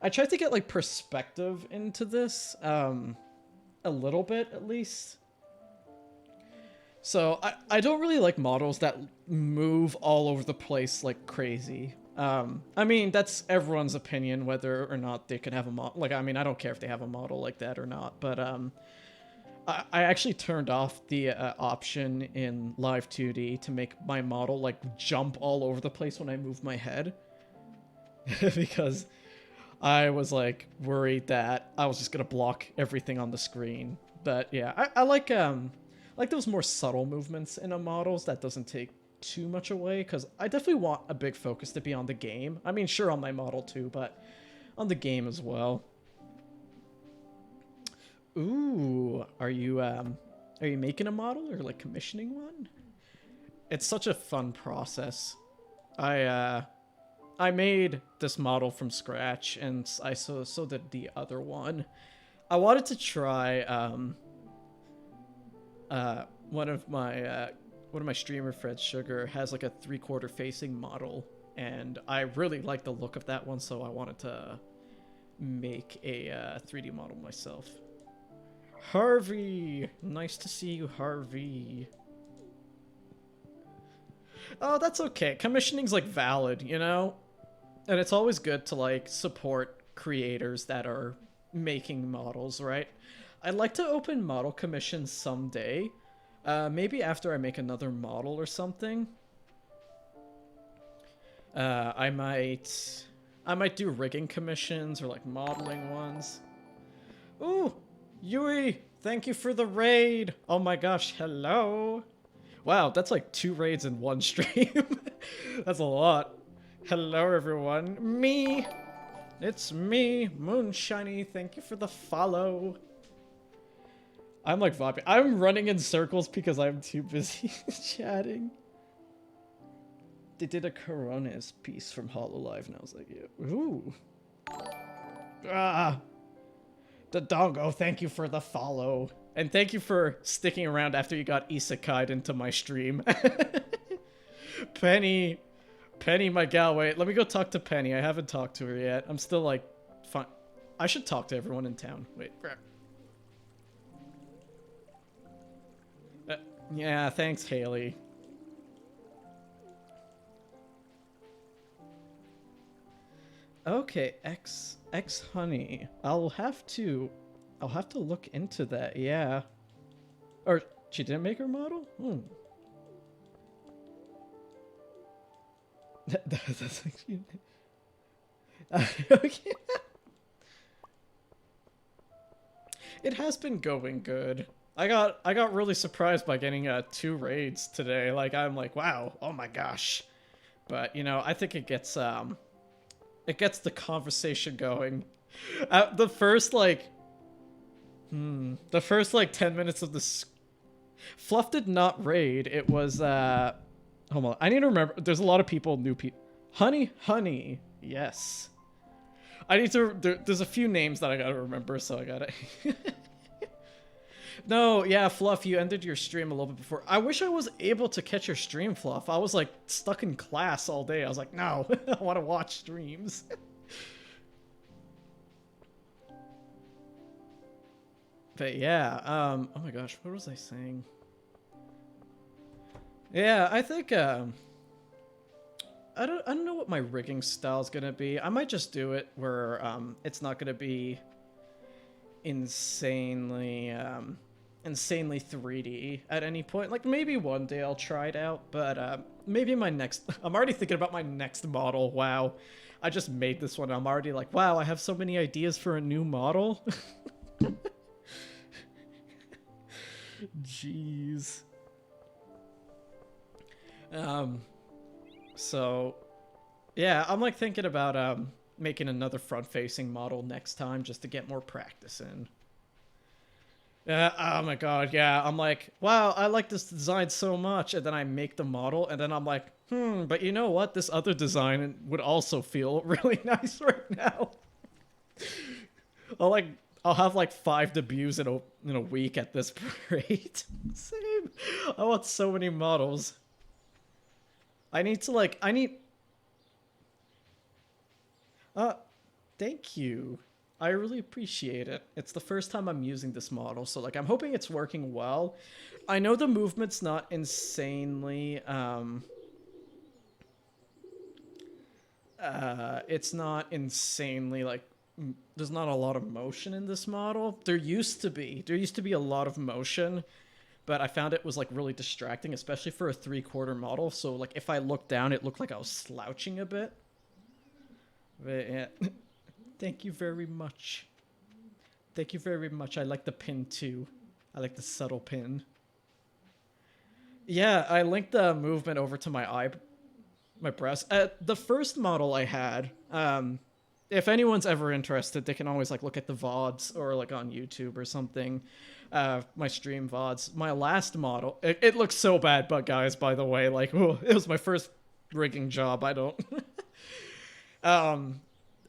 I tried to get like perspective into this, a little bit at least. So I don't really like models that move all over the place like crazy. I mean, that's everyone's opinion, whether or not they can have a model. Like, I mean, I don't care if they have a model like that or not, but I actually turned off the option in Live 2D to make my model like jump all over the place when I move my head. Because I was like worried that I was just gonna block everything on the screen. But yeah, I like those more subtle movements in a models that doesn't take too much away, because I definitely want a big focus to be on the game. I mean, sure, on my model too, but on the game as well. Ooh, are you making a model or like commissioning one? It's such a fun process. I made this model from scratch, and so did the other one. I wanted to try one of my streamer friends, Sugar, has like a 3/4 facing model, and I really like the look of that one, so I wanted to make a 3D model myself. Harvey! Nice to see you, Harvey. Oh, that's okay. Commissioning's like valid, you know? And it's always good to like support creators that are making models, right? I'd like to open model commissions someday. Maybe after I make another model or something. I might do rigging commissions or like modeling ones. Ooh, Yui, thank you for the raid. Oh my gosh, hello. Wow, that's like 2 raids in one stream. That's a lot. Hello everyone. Me. It's me, Moonshiny. Thank you for the follow. I'm like vibing. I'm running in circles because I'm too busy chatting. They did a Coronas piece from Hololive, and I was like, yeah. Ooh. Ah. The doggo, thank you for the follow. And thank you for sticking around after you got isekai'd into my stream. Penny, my gal, wait, let me go talk to Penny. I haven't talked to her yet. I'm still like, fine. I should talk to everyone in town. Wait. Yeah, thanks, Haley. Okay, X honey. I'll have to look into that. Yeah. Or she didn't make her model? That's actually... Okay. It has been going good. I got really surprised by getting 2 raids today. Like, I'm like, wow, oh my gosh. But, you know, I think it gets the conversation going. The first like 10 minutes of this, Fluff did not raid. It was hold on, I need to remember. There's a lot of people, new people. Honey, yes. I need to. There's a few names that I gotta remember, so I gotta. No, yeah, Fluff, you ended your stream a little bit before. I wish I was able to catch your stream, Fluff. I was like stuck in class all day. I was like, no, I want to watch streams. But yeah, oh my gosh, what was I saying? Yeah, I think I don't know what my rigging style is gonna be. I might just do it where it's not gonna be insanely insanely 3D at any point. Like maybe one day I'll try it out, but maybe my next I'm already thinking about my next model. Wow. I just made this one. I'm already like, wow, I have so many ideas for a new model. Jeez. So yeah, I'm like thinking about making another front-facing model next time just to get more practice in. Oh my god, yeah. I'm like, wow, I like this design so much, and then I make the model, and then I'm like, but you know what? This other design would also feel really nice right now. I'll I'll have like 5 debuts in a week at this rate. Same. I want so many models. I need thank you. I really appreciate it. It's the first time I'm using this model, so like I'm hoping it's working well. I know the movement's not insanely it's not insanely like there's not a lot of motion in this model. There used to be a lot of motion, but I found it was like really distracting, especially for a 3/4 model. So like if I looked down, it looked like I was slouching a bit. But yeah. Thank you very much. Thank you very much. I like the pin too. I like the subtle pin. Yeah, I linked the movement over to my breast. The first model I had, if anyone's ever interested, they can always like look at the VODs or like on YouTube or something. My stream VODs. My last model, it looks so bad, but guys, by the way, like, oh, it was my first rigging job. I don't.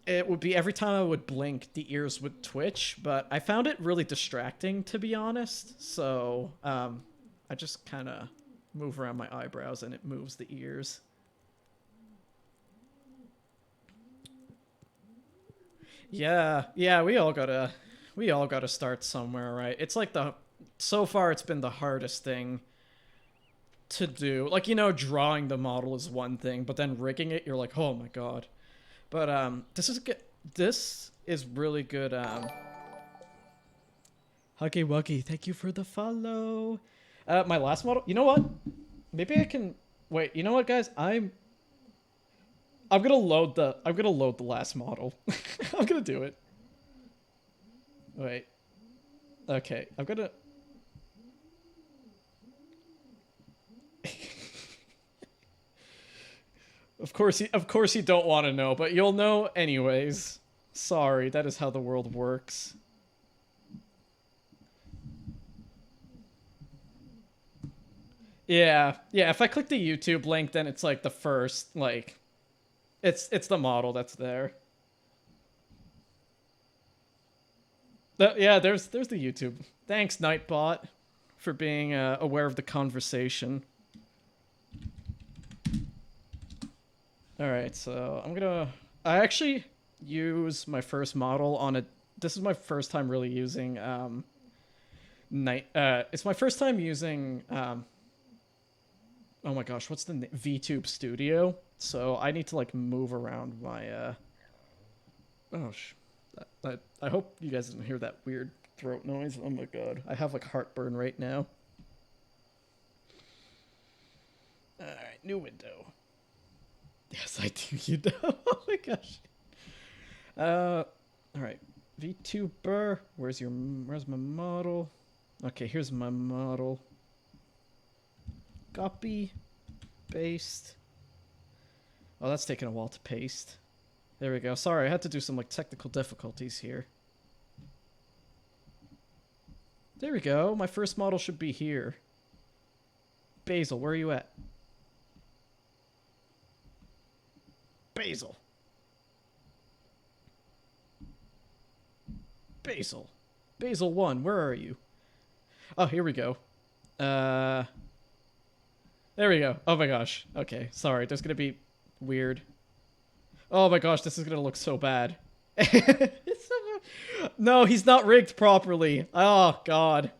It would be every time I would blink, the ears would twitch, but I found it really distracting, to be honest. So, I just kind of move around my eyebrows and it moves the ears. Yeah, yeah, we all gotta start somewhere, right? It's like so far it's been the hardest thing to do. Like, you know, drawing the model is one thing, but then rigging it, you're like, oh my god. But this is good. This is really good. Huggy Wuggy, thank you for the follow. My last model. You know what? Maybe I can wait. You know what, guys? I'm gonna load the last model. I'm gonna do it. Wait. Okay, I'm gonna. Of course you don't want to know, but you'll know anyways. Sorry, that is how the world works. Yeah, yeah, if I click the YouTube link, then it's like the first, like, it's the model that's there. Yeah, there's the YouTube. Thanks, Nightbot, for being aware of the conversation. Alright, so I actually use my first model on this is my first time really using, it's my first time using, oh my gosh, what's the name? VTube Studio. So I need to, like, move around my, I hope you guys didn't hear that weird throat noise. Oh my god, I have, like, heartburn right now. Alright, new window. Yes, I do, you know. Oh my gosh. Alright. VTuber. Where's my model? Okay, here's my model. Copy. Paste. Oh, that's taking a while to paste. There we go. Sorry, I had to do some, like, technical difficulties here. There we go. My first model should be here. Basil, where are you at? Basil. Basil. Basil 1, where are you? Oh, here we go. There we go. Oh my gosh. Okay, sorry. There's gonna be weird. Oh my gosh, this is gonna look so bad. No, he's not rigged properly. Oh god.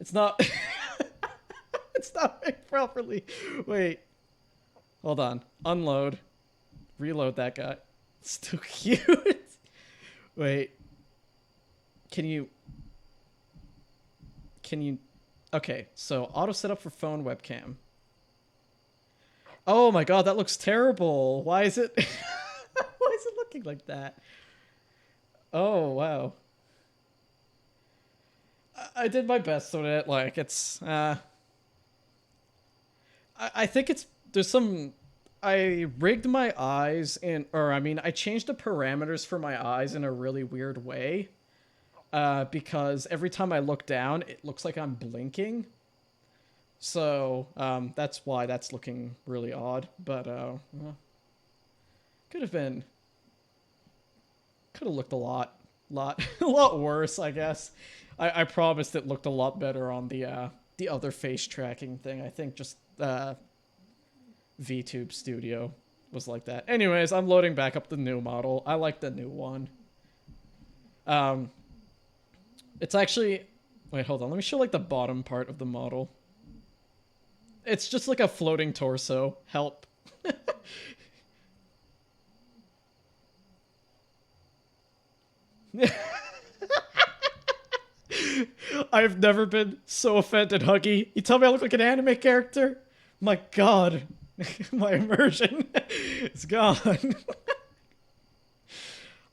It's not... It's not rigged properly. Wait. Hold on. Unload. Reload that guy. It's too cute. Wait. Can you... Okay, so auto setup for phone webcam. Oh my god, that looks terrible. Why is it... Why is it looking like that? Oh, wow. I did my best on it. Like, it's... I think it's... There's some... I rigged my eyes in... Or, I mean, I changed the parameters for my eyes in a really weird way. Because every time I look down, it looks like I'm blinking. So, that's why that's looking really odd. But, well, could have been... Could have looked a lot a lot worse, I guess. I promised it looked a lot better on the other face tracking thing. I think just VTube Studio was like that. Anyways, I'm loading back up the new model. I like the new one. It's actually... Wait, hold on. Let me show like the bottom part of the model. It's just like a floating torso. Help. I've never been so offended, Huggy. You tell me I look like an anime character? My god. My immersion is gone.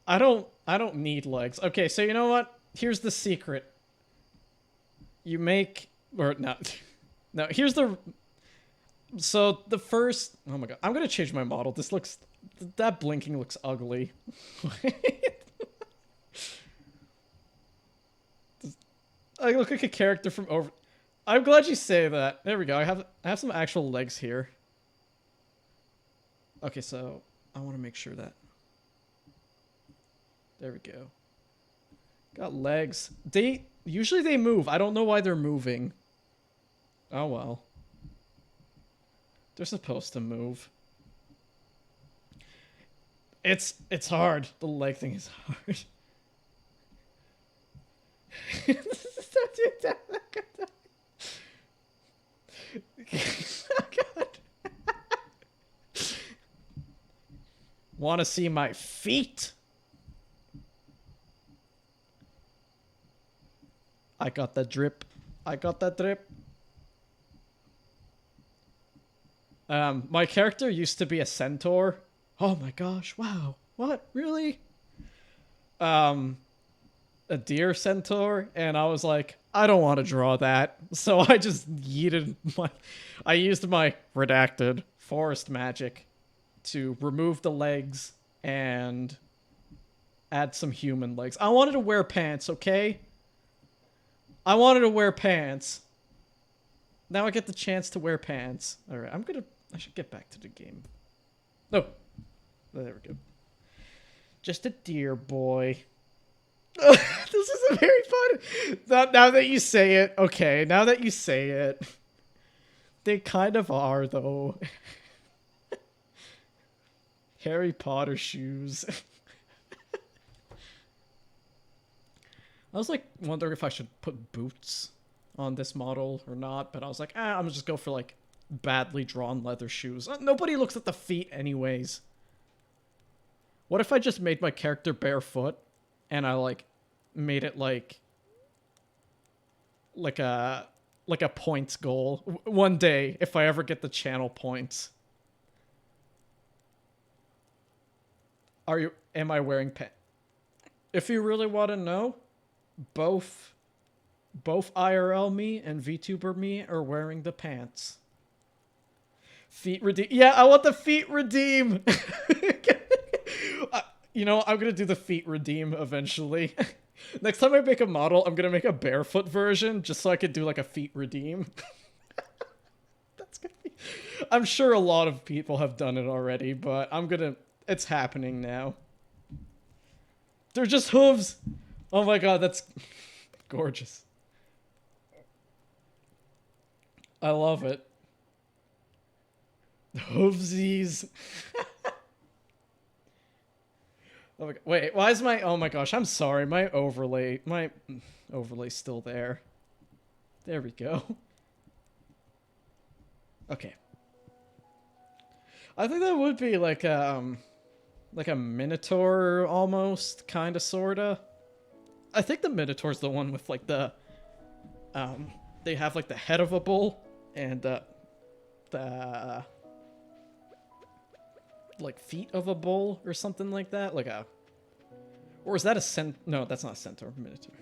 I don't need legs. Okay, so you know what? Here's the secret. You make... Or, no. No, here's the... So, the first... Oh my god. I'm gonna change my model. This looks... That blinking looks ugly. I look like a character from over... I'm glad you say that. There we go. I have some actual legs here. Okay, so I want to make sure that... There we go. Got legs. Usually they move. I don't know why they're moving. Oh well. They're supposed to move. It's hard. The leg thing is hard. Want to see my feet? I got that drip. I got that drip. My character used to be a centaur. Oh my gosh, wow. What? Really? A deer centaur, and I was like, I don't want to draw that. So I just I used my redacted forest magic to remove the legs and add some human legs. I wanted to wear pants, okay? I wanted to wear pants. Now I get the chance to wear pants. Alright, I should get back to the game. Oh. There we go. Just a deer boy. This is very fun. Now that you say it, okay. Now that you say it, they kind of are though. Harry Potter shoes. I was like wondering if I should put boots on this model or not, but I was like, I'm gonna just go for like badly drawn leather shoes. Nobody looks at the feet anyways. What if I just made my character barefoot and I like made it like a points goal one day if I ever get the channel points? Am I wearing pants? If you really want to know, both IRL me and VTuber me are wearing the pants. Feet redeem. Yeah, I want the feet redeem. You know, I'm gonna do the feet redeem eventually. Next time I make a model, I'm gonna make a barefoot version just so I could do like a feet redeem. That's gonna be... I'm sure a lot of people have done it already, but it's happening now. They're just hooves. Oh my god, that's gorgeous. I love it. Hoovesies. Oh my god. Wait, why is my... Oh my gosh, I'm sorry. My overlay's still there. There we go. Okay. I think that would be like a minotaur almost, kind of, sorta. I think the minotaur's the one with like the they have like the head of a bull and the like feet of a bull or something like that, like a, or is that a no, that's not a centaur. Minotaur.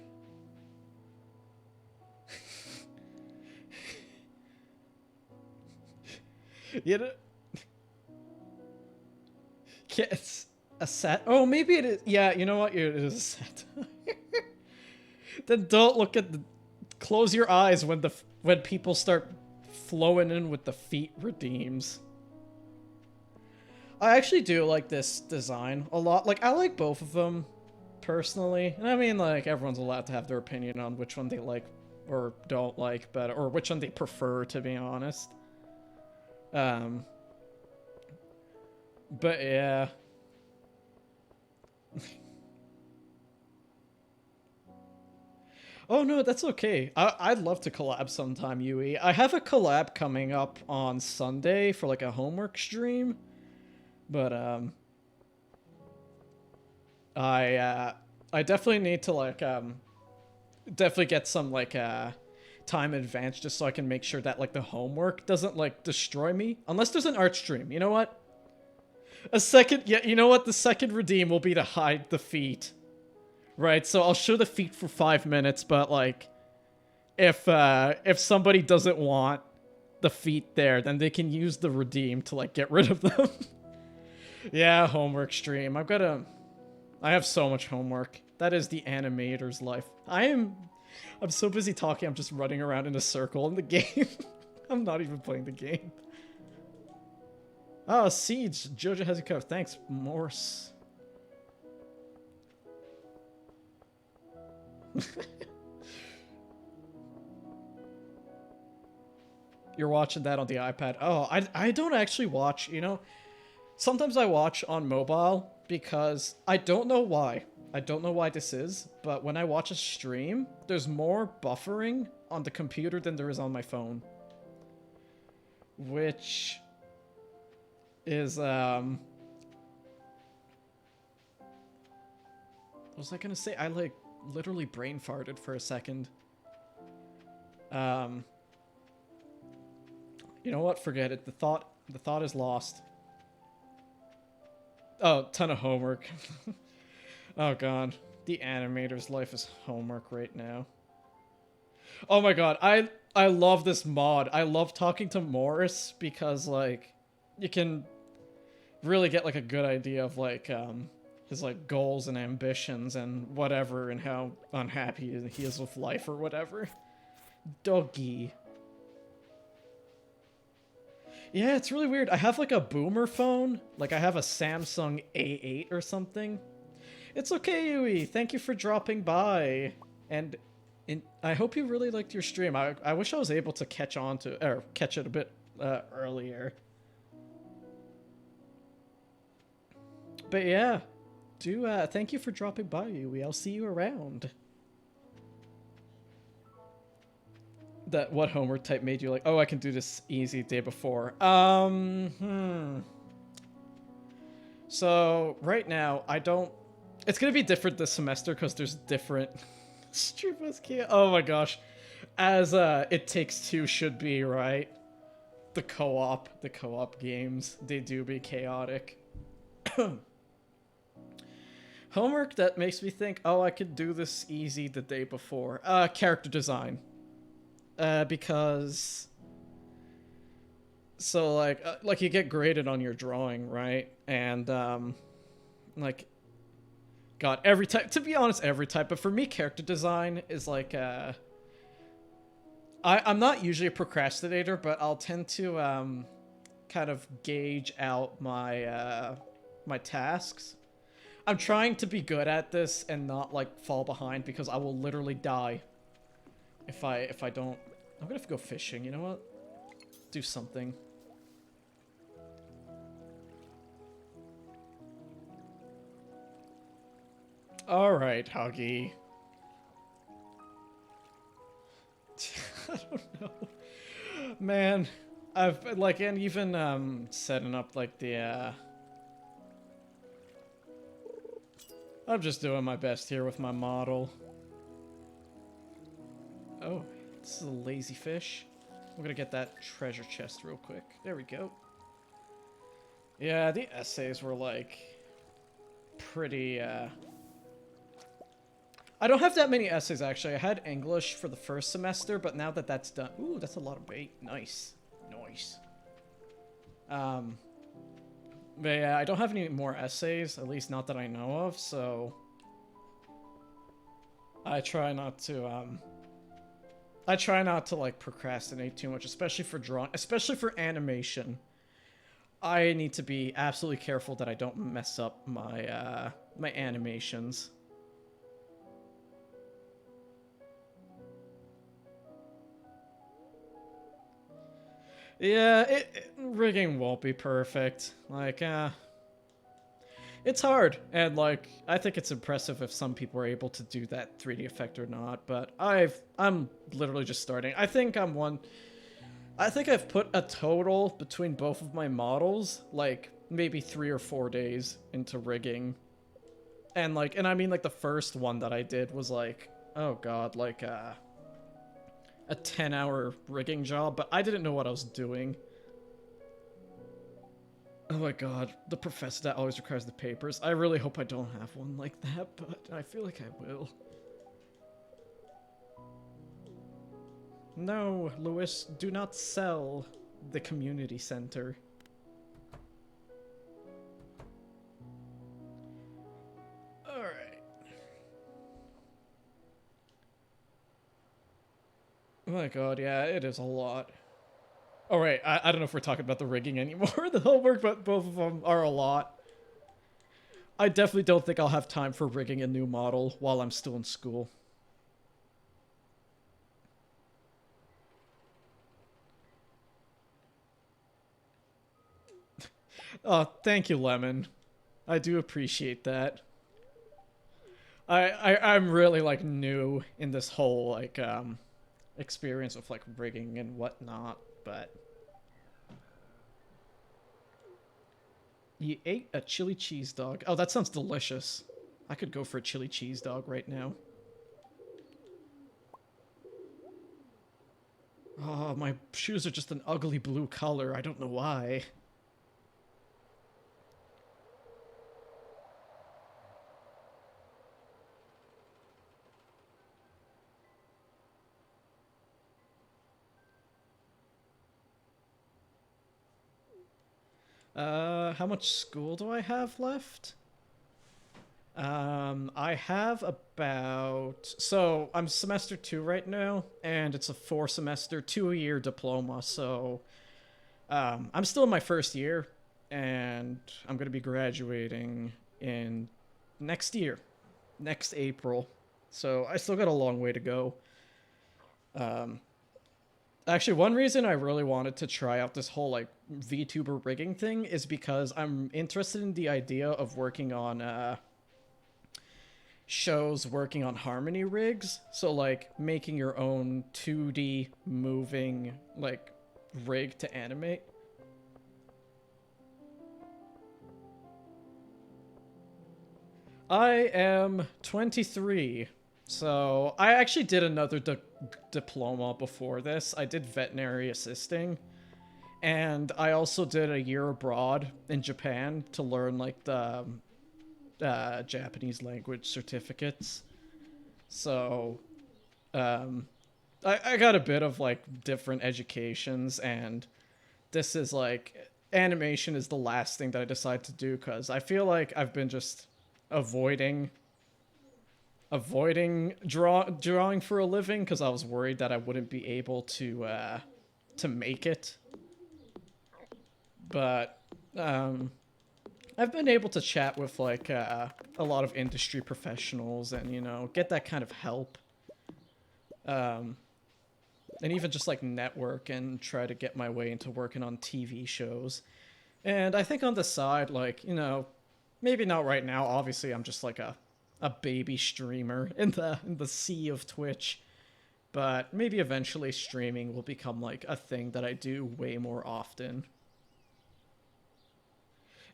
You know, it's a set. Oh, maybe it is. Yeah, you know what? It is a set. Then don't look at the. Close your eyes when people start flowing in with the feet redeems. I actually do like this design a lot. Like, I like both of them personally. And I mean, like, everyone's allowed to have their opinion on which one they like or don't like better, or which one they prefer, to be honest. But yeah. Oh no, that's okay. I'd love to collab sometime, Yui. I have a collab coming up on Sunday for like a homework stream, but I definitely need to like definitely get some like time advance just so I can make sure that like the homework doesn't like destroy me, unless there's an art stream. You know what? A second, yeah, you know what? The second redeem will be to hide the feet. Right, so I'll show the feet for 5 minutes, but like, if somebody doesn't want the feet there, then they can use the redeem to like get rid of them. Yeah, homework stream. I have so much homework. That is the animator's life. I'm so busy talking, I'm just running around in a circle in the game. I'm not even playing the game. Oh, Siege. Jojo has a cover. Thanks, Morse. You're watching that on the iPad. Oh, I don't actually watch, you know. Sometimes I watch on mobile because I don't know why. I don't know why this is, but when I watch a stream, there's more buffering on the computer than there is on my phone. Which is, what was I gonna say? I, like, literally brain farted for a second. You know what? Forget it. The thought is lost. Oh, ton of homework. Oh god. The animator's life is homework right now. Oh my god, I love this mod. I love talking to Morris because, like, you can really get, like, a good idea of, like, his, like, goals and ambitions and whatever, and how unhappy he is with life or whatever. Doggy. Yeah, it's really weird. I have, like, a boomer phone. Like, I have a Samsung A8 or something. It's okay, Yui. Thank you for dropping by. And I hope you really liked your stream. I wish I was able to catch it a bit earlier. But yeah, thank you for dropping by, Yui. I'll see you around. What homework type made you like, oh, I can do this easy day before? So right now, it's gonna be different this semester because there's different streamers. Oh my gosh, as It Takes Two should be, right? The co-op games, they do be chaotic. Homework that makes me think, oh, I could do this easy the day before. Character design. Because... So, like you get graded on your drawing, right? And, like... God, every type... To be honest, every type. But for me, character design is like, I'm not usually a procrastinator, but I'll tend to, kind of gauge out my, my tasks. I'm trying to be good at this and not, like, fall behind because I will literally die if I don't... I'm gonna have to go fishing, you know what? Do something. Alright, Huggy. I don't know. Man, I've like, and even setting up like the I'm just doing my best here with my model. Oh, this is a lazy fish. I'm gonna get that treasure chest real quick. There we go. Yeah, the essays were like pretty I don't have that many essays actually. I had English for the first semester, but now that that's done, ooh, that's a lot of bait. Nice. Nice. But yeah, I don't have any more essays, at least not that I know of, so I try not to like procrastinate too much, especially for drawing, especially for animation. I need to be absolutely careful that I don't mess up my my animations. Yeah, rigging won't be perfect. Like, it's hard, and like, I think it's impressive if some people are able to do that 3D effect or not. But I'm literally just starting. I think I've put a total between both of my models, like maybe 3 or 4 days into rigging, and like, and I mean like the first one that I did was like, oh god, like a 10-hour rigging job, but I didn't know what I was doing. Oh my god, the professor that always requires the papers. I really hope I don't have one like that, but I feel like I will. No, Louis, do not sell the community center. Alright. Oh my god, yeah, it is a lot. Alright, I don't know if we're talking about the rigging anymore, the homework, but both of them are a lot. I definitely don't think I'll have time for rigging a new model while I'm still in school. Oh, thank you, Lemon. I do appreciate that. I'm really like new in this whole like experience of like rigging and whatnot, but you ate a chili cheese dog. Oh, that sounds delicious. I could go for a chili cheese dog right now. Oh, my shoes are just an ugly blue color. I don't know why. How much school do I have left? I have about... So, I'm semester 2 right now, and it's a 4-semester, 2-year diploma, so... I'm still in my first year, and I'm gonna be graduating in next year. Next April. So, I still got a long way to go. Um, Actually, one reason I really wanted to try out this whole, like, VTuber rigging thing is because I'm interested in the idea of working on, shows working on harmony rigs. So, like, making your own 2D moving, like, rig to animate. I am 23. So, I actually did another diploma before this. I did veterinary assisting. And I also did a year abroad in Japan to learn, like, the Japanese language certificates. So, I got a bit of, like, different educations, and this is, like, animation is the last thing that I decide to do, because I feel like I've been just avoiding drawing for a living, because I was worried that I wouldn't be able to make it. But, I've been able to chat with, like, a lot of industry professionals and, you know, get that kind of help. And even just, like, network and try to get my way into working on TV shows. And I think on the side, like, you know, maybe not right now. Obviously, I'm just, like, a baby streamer in the sea of Twitch. but maybe eventually streaming will become like a thing that I do way more often.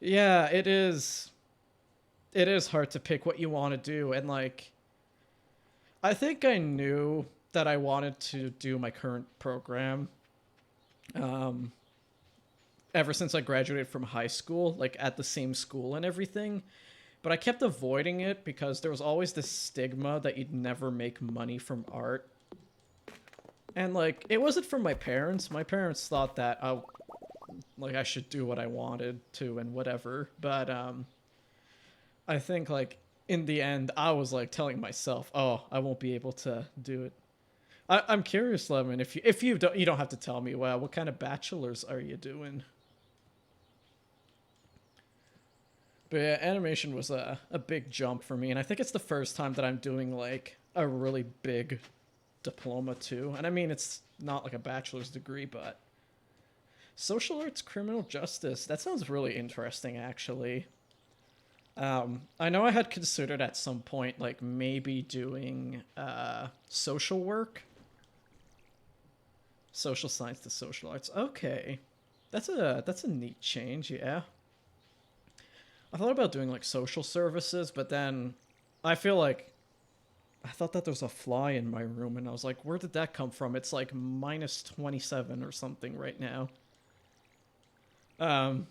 Yeah, it is. It is hard to pick what you want to do, and like I think I knew that I wanted to do my current program um ever since I graduated from high school, like at the same school and everything. But I kept avoiding it because there was always this stigma that you'd never make money from art. And like it wasn't from my parents. My parents thought that I should do what I wanted to and whatever. But I think like in the end I was like telling myself, "Oh, I won't be able to do it." I'm curious, Lemon, if you don't have to tell me. Well, what kind of bachelors are you doing? But yeah, animation was a big jump for me, and I think it's the first time that I'm doing like a really big diploma too. And I mean, it's not like a bachelor's degree, but social arts criminal justice. That sounds really interesting, actually. I know I had considered at some point like maybe doing social work, social science to social arts. Okay, that's a neat change. Yeah, I thought about doing like social services, but then I feel like I thought that there was a fly in my room, and I was like, where did that come from? It's like minus 27 or something right now. Um,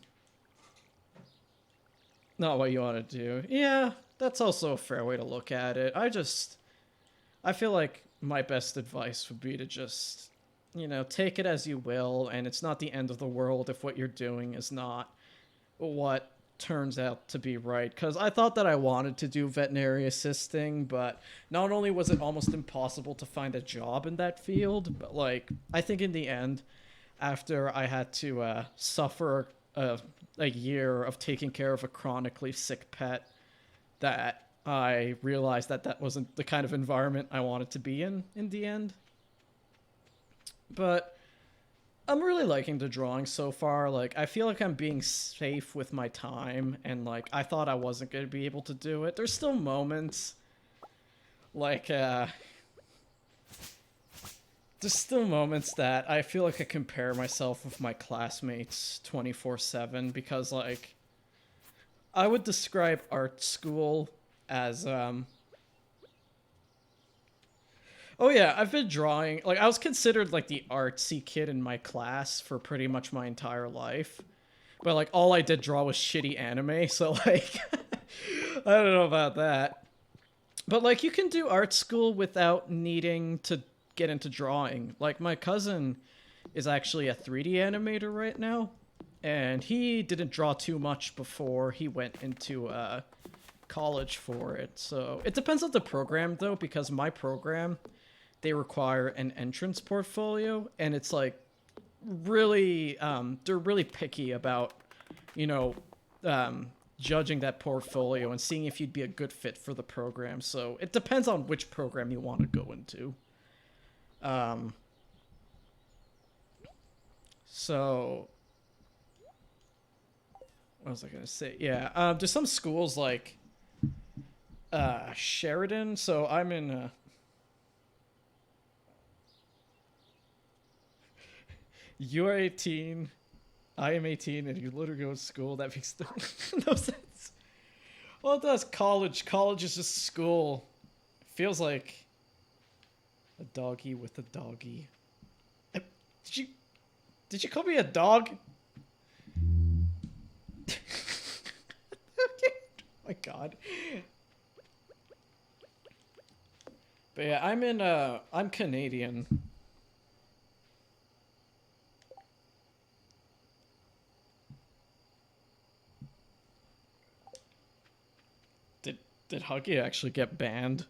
Not what you want to do. Yeah, that's also a fair way to look at it. I feel like my best advice would be to just, take it as you will, and it's not the end of the world if what you're doing is not what turns out to be right. Because I thought that I wanted to do veterinary assisting, but not only was it almost impossible to find a job in that field, but like, I think in the end, after I had to suffer a year of taking care of a chronically sick pet, that I realized that that wasn't the kind of environment I wanted to be in the end. But I'm really liking the drawing so far. Like, I feel like I'm being safe with my time, and like, I thought I wasn't going to be able to do it. There's still moments like, there's still moments that I feel like I compare myself with my classmates 24/7 because, like, I would describe art school as, oh yeah, I've been drawing. Like, I was considered like the artsy kid in my class for pretty much my entire life. But like all I did draw was shitty anime, so like I don't know about that. But like you can do art school without needing to get into drawing. Like my cousin is actually a 3D animator right now, and he didn't draw too much before he went into college for it. So it depends on the program though, because my program, they require an entrance portfolio, and it's like really they're really picky about, you know, judging that portfolio and seeing if you'd be a good fit for the program. So it depends on which program you want to go into. Um, so what was I gonna say? Yeah, there's some schools like Sheridan. So I'm in. You're 18. I am 18, and you literally go to school. That makes no sense. Well, it does. College. College is just school. Feels like a doggy with a doggy. Did you did you call me a dog? Okay. Oh my god. But yeah, I'm Canadian. Did did Huggy actually get banned?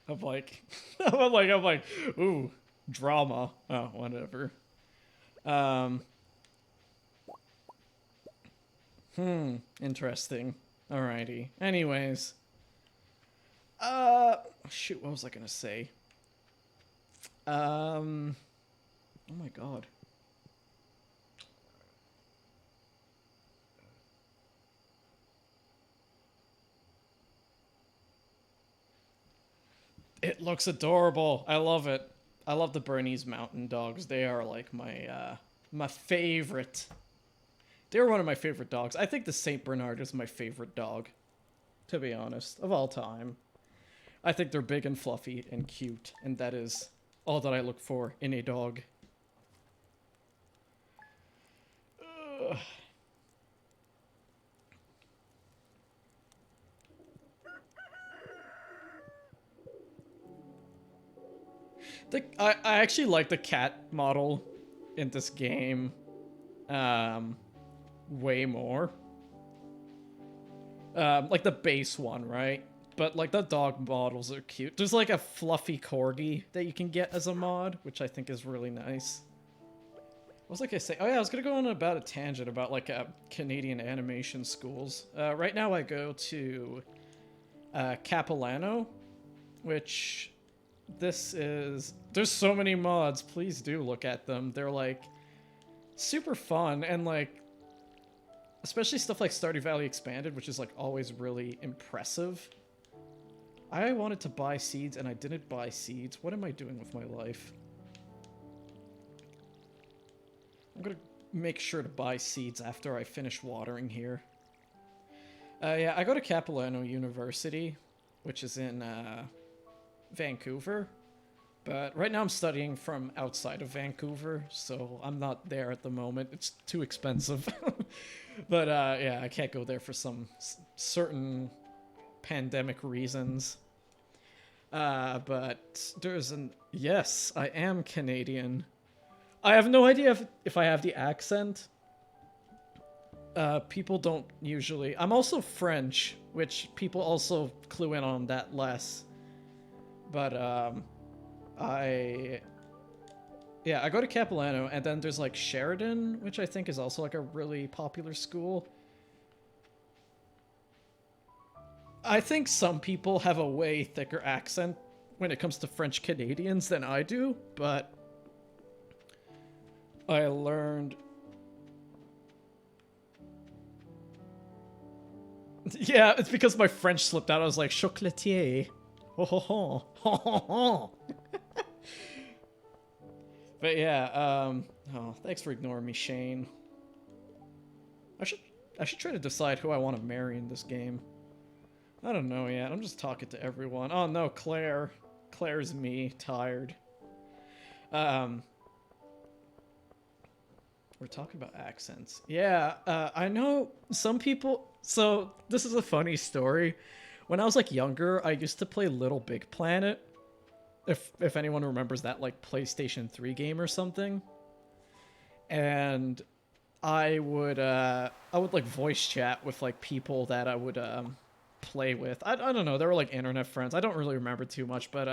I'm like I'm like, ooh, drama. Oh, whatever. Um Interesting. Alrighty. Anyways. Shoot, what was I gonna say? Um oh my god. It looks adorable. I love it. I love the Bernese Mountain Dogs. They are like my favorite. They're one of my favorite dogs. I think the Saint Bernard is my favorite dog, to be honest, of all time. I think they're big and fluffy and cute, and that is all that I look for in a dog. Ugh. I actually like the cat model in this game way more. Like the base one, right? But like the dog models are cute. There's like a fluffy corgi that you can get as a mod, which I think is really nice. What was I gonna say? Oh yeah, I was gonna go on about a tangent about like Canadian animation schools. Right now I go to Capilano, which there's so many mods. Please do look at them. They're like super fun, and like especially stuff like Stardew Valley Expanded, which is like always really impressive. I wanted to buy seeds and I didn't buy seeds. What am I doing with my life? I'm gonna make sure to buy seeds after I finish watering here. Yeah, I go to Capilano University, which is in Vancouver. But right now I'm studying from outside of Vancouver, so I'm not there at the moment. It's too expensive. But yeah, I can't go there for some certain pandemic reasons. But there's an... Yes, I am Canadian. I have no idea if I have the accent. People don't usually... I'm also French, which people also clue in on that less. But, Yeah, I go to Capilano, and then there's, like, Sheridan, which I think is also, like, a really popular school. I think some people have a way thicker accent when it comes to French Canadians than I do, but I learned... Yeah, it's because my French slipped out. I was like, chocolatier. Ho ho ho. Ho ho ho. But yeah, oh, thanks for ignoring me, Shane. I should try to decide who I want to marry in this game. I don't know yet. I'm just talking to everyone. Oh no, Claire. Claire's me, tired. We're talking about accents. Yeah, I know some people... So, this is a funny story. When I was, like, younger, I used to play Little Big Planet. If anyone remembers that, like, PlayStation 3 game or something. And I would like, voice chat with, like, people that I would, play with. I don't know, they were, like, internet friends. I don't really remember too much, but,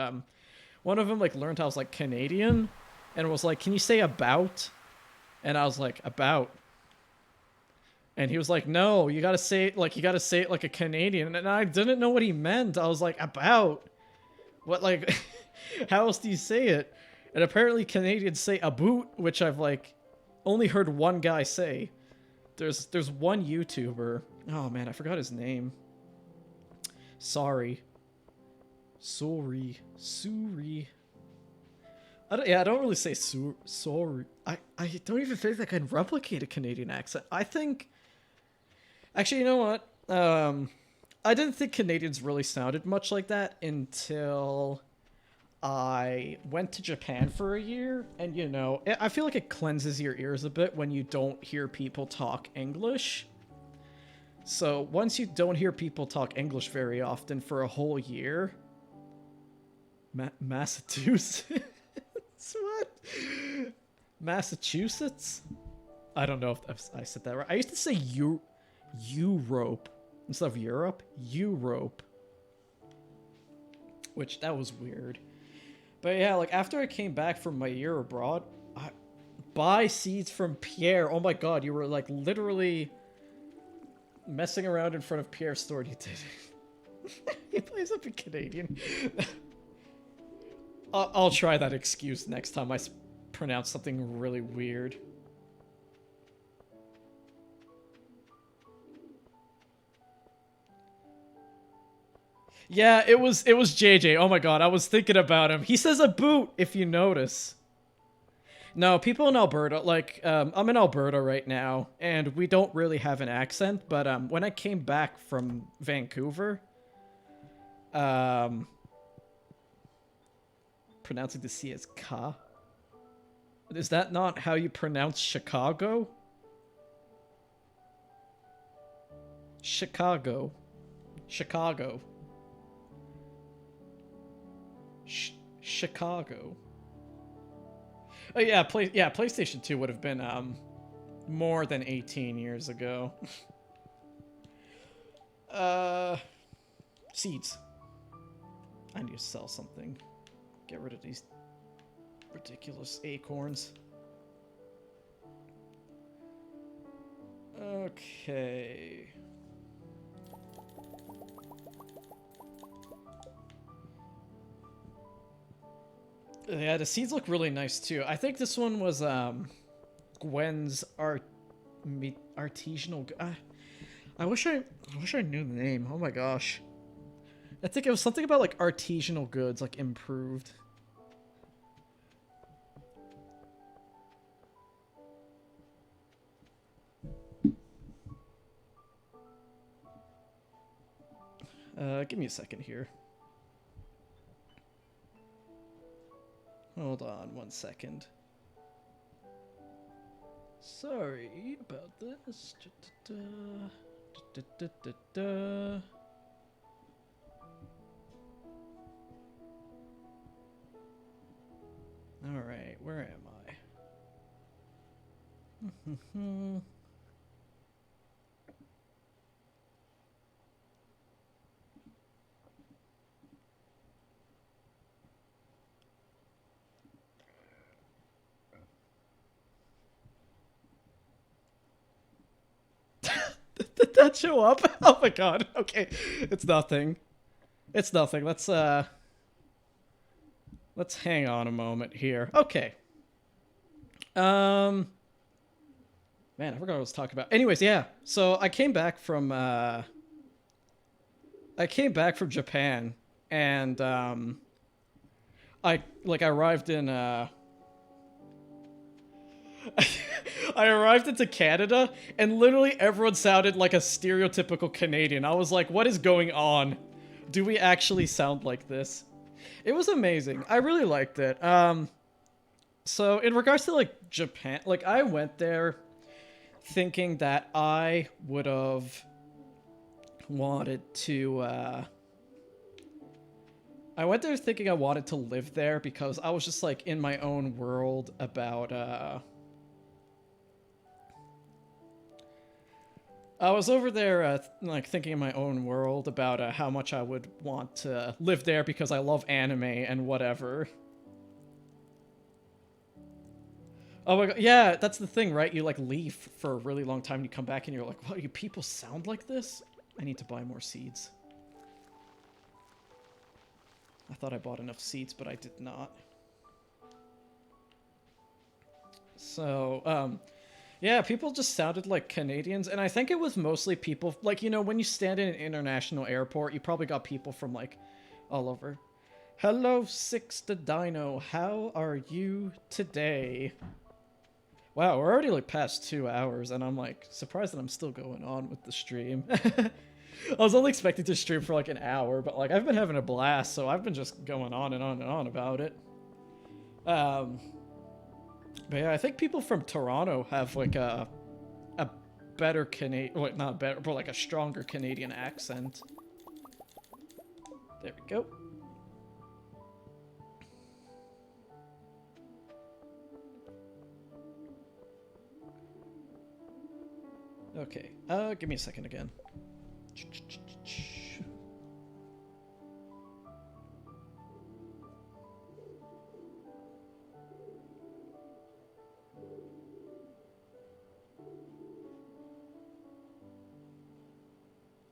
one of them, like, learned I was, like, Canadian. And was like, can you say about? And I was like, about? And he was like, no, you gotta say it like a Canadian. And I didn't know what he meant. I was like, about? What, like, how else do you say it? And apparently Canadians say aboot, which I've, like, only heard one guy say. There's one YouTuber. Oh, man, I forgot his name. Sorry. I don't really say sorry. I don't even think I can replicate a Canadian accent. I think... Actually, you know what? I didn't think Canadians really sounded much like that until I went to Japan for a year. And, you know, I feel like it cleanses your ears a bit when you don't hear people talk English. So once you don't hear people talk English very often for a whole year... Massachusetts? What? Massachusetts? I don't know if I said that right. I used to say Europe instead of Europe. Europe. Which, that was weird. But yeah, like, after I came back from my year abroad, I buy seeds from Pierre. Oh my god, you were, like, literally messing around in front of Pierre's store. You did. He plays up in Canadian. I'll try that excuse next time I pronounce something really weird. Yeah, it was JJ. Oh my god, I was thinking about him. He says a boot if you notice. No, people in Alberta, like, I'm in Alberta right now, and we don't really have an accent, but when I came back from Vancouver, um, pronouncing the C as ka. Is that not how you pronounce Chicago? Chicago. Chicago. Chicago. Oh yeah, PlayStation 2 would have been more than 18 years ago. Seeds. I need to sell something. Get rid of these ridiculous acorns. Okay. Yeah, the seeds look really nice too. I think this one was Gwen's artisanal. I wish I knew the name. Oh my gosh. I think it was something about like artisanal goods, like improved. Give me a second here. Hold on 1 second. Sorry about this. Alright, where am I? Did that show up? Oh my god. Okay. It's nothing. It's nothing. Let's hang on a moment here. Okay. Man, I forgot what I was talking about. Anyways, yeah. So I came back from Japan, and I arrived in I arrived into Canada, and literally everyone sounded like a stereotypical Canadian. I was like, what is going on? Do we actually sound like this? It was amazing. I really liked it. So in regards to like Japan, like I went there thinking that I would have wanted to I went there thinking I wanted to live there because I was just like in my own world about I was over there, like, thinking in my own world about how much I would want to live there because I love anime and whatever. Oh my god, yeah, that's the thing, right? You, like, leave for a really long time, and you come back and you're like, what, you people sound like this? I need to buy more seeds. I thought I bought enough seeds, but I did not. So, yeah, people just sounded like Canadians, and I think it was mostly people, like, you know, when you stand in an international airport, you probably got people from, like, all over. Hello, Six the Dino, how are you today? Wow, we're already, like, past 2 hours, and I'm, like, surprised that I'm still going on with the stream. I was only expecting to stream for, like, an hour, but, like, I've been having a blast, so I've been just going on and on and on about it. But yeah, I think people from Toronto have like a better Canadian, well, not better, but like a stronger Canadian accent. There we go. Okay, give me a second again.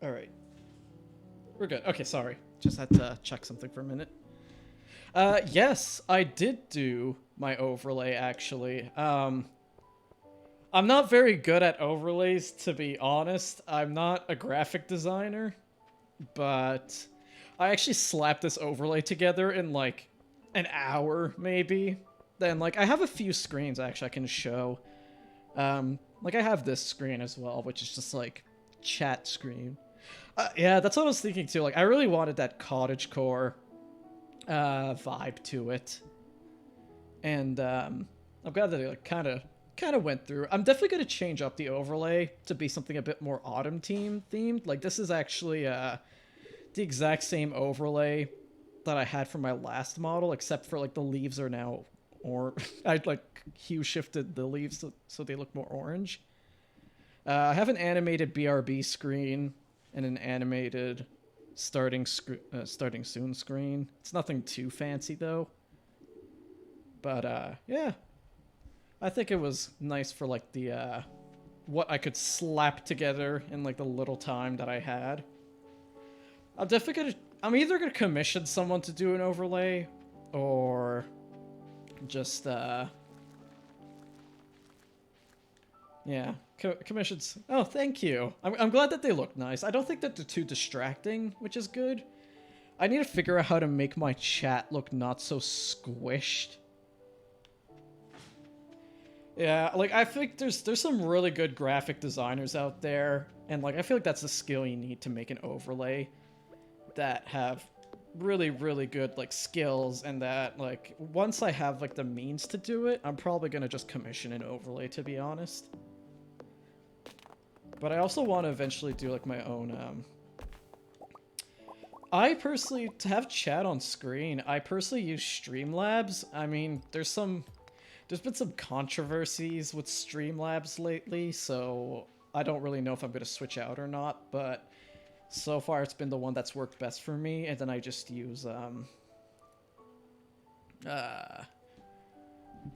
All right. We're good. Okay, sorry. Just had to check something for a minute. Yes, I did do my overlay, actually. I'm not very good at overlays, to be honest. I'm not a graphic designer, but I actually slapped this overlay together in like an hour, maybe. Then like I have a few screens actually I can show. Like I have this screen as well, which is just like chat screen. Yeah, that's what I was thinking too. Like I really wanted that cottagecore vibe to it, and I'm glad that it like kind of went through. I'm definitely gonna change up the overlay to be something a bit more autumn themed. Like this is actually the exact same overlay that I had for my last model, except for like the leaves are now, or I'd like hue shifted the leaves so they look more orange. I have an animated BRB screen and an animated starting soon screen. It's nothing too fancy though. But yeah, I think it was nice for like the what I could slap together in like the little time that I had. I'm either gonna commission someone to do an overlay, or just yeah, commissions. Oh, thank you. I'm glad that they look nice. I don't think that they're too distracting, which is good. I need to figure out how to make my chat look not so squished. Yeah, like I think there's some really good graphic designers out there, and like I feel like that's a skill you need to make an overlay that have really good like skills, and that like once I have like the means to do it, I'm probably gonna just commission an overlay, to be honest. But I also want to eventually do like my own I personally, to have chat on screen, I personally use Streamlabs. I mean, there's been some controversies with Streamlabs lately, so I don't really know if I'm going to switch out or not, but so far it's been the one that's worked best for me, and then I just use,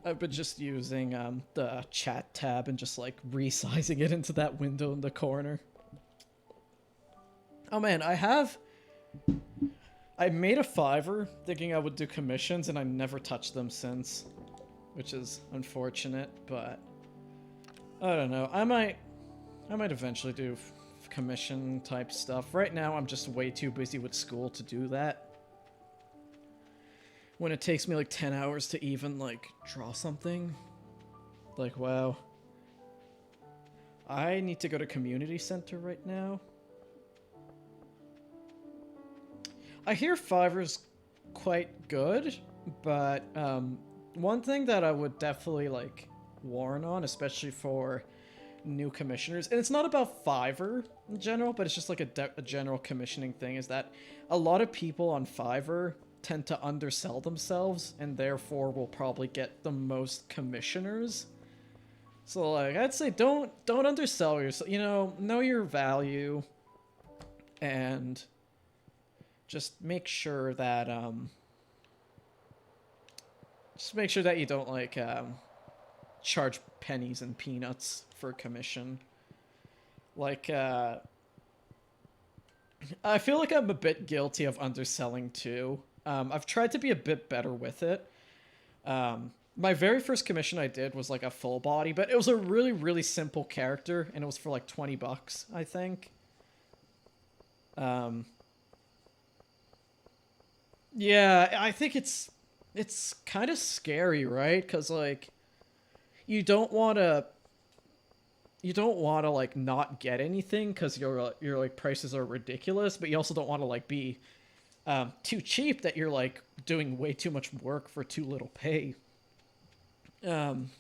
I've been just using, the chat tab and just, like, resizing it into that window in the corner. Oh man, I made a Fiverr thinking I would do commissions, and I never touched them since, which is unfortunate, but I don't know. I might eventually do commission type stuff. Right now, I'm just way too busy with school to do that. When it takes me like 10 hours to even like draw something. Like, wow. I need to go to community center right now. I hear Fiverr's quite good, but one thing that I would definitely like warn on, especially for new commissioners, and it's not about Fiverr in general, but it's just like a general commissioning thing, is that a lot of people on Fiverr tend to undersell themselves, and therefore will probably get the most commissioners. So like I'd say don't undersell yourself, you know your value, and just make sure that you don't like charge pennies and peanuts for commission. Like I feel like I'm a bit guilty of underselling too. I've tried to be a bit better with it. My very first commission I did was like a full body, but it was a really simple character, and it was for like 20 bucks, I think. Yeah, I think it's kind of scary, right? Because like you don't want to like not get anything because your like prices are ridiculous, but you also don't want to like be too cheap that you're like doing way too much work for too little pay. I'm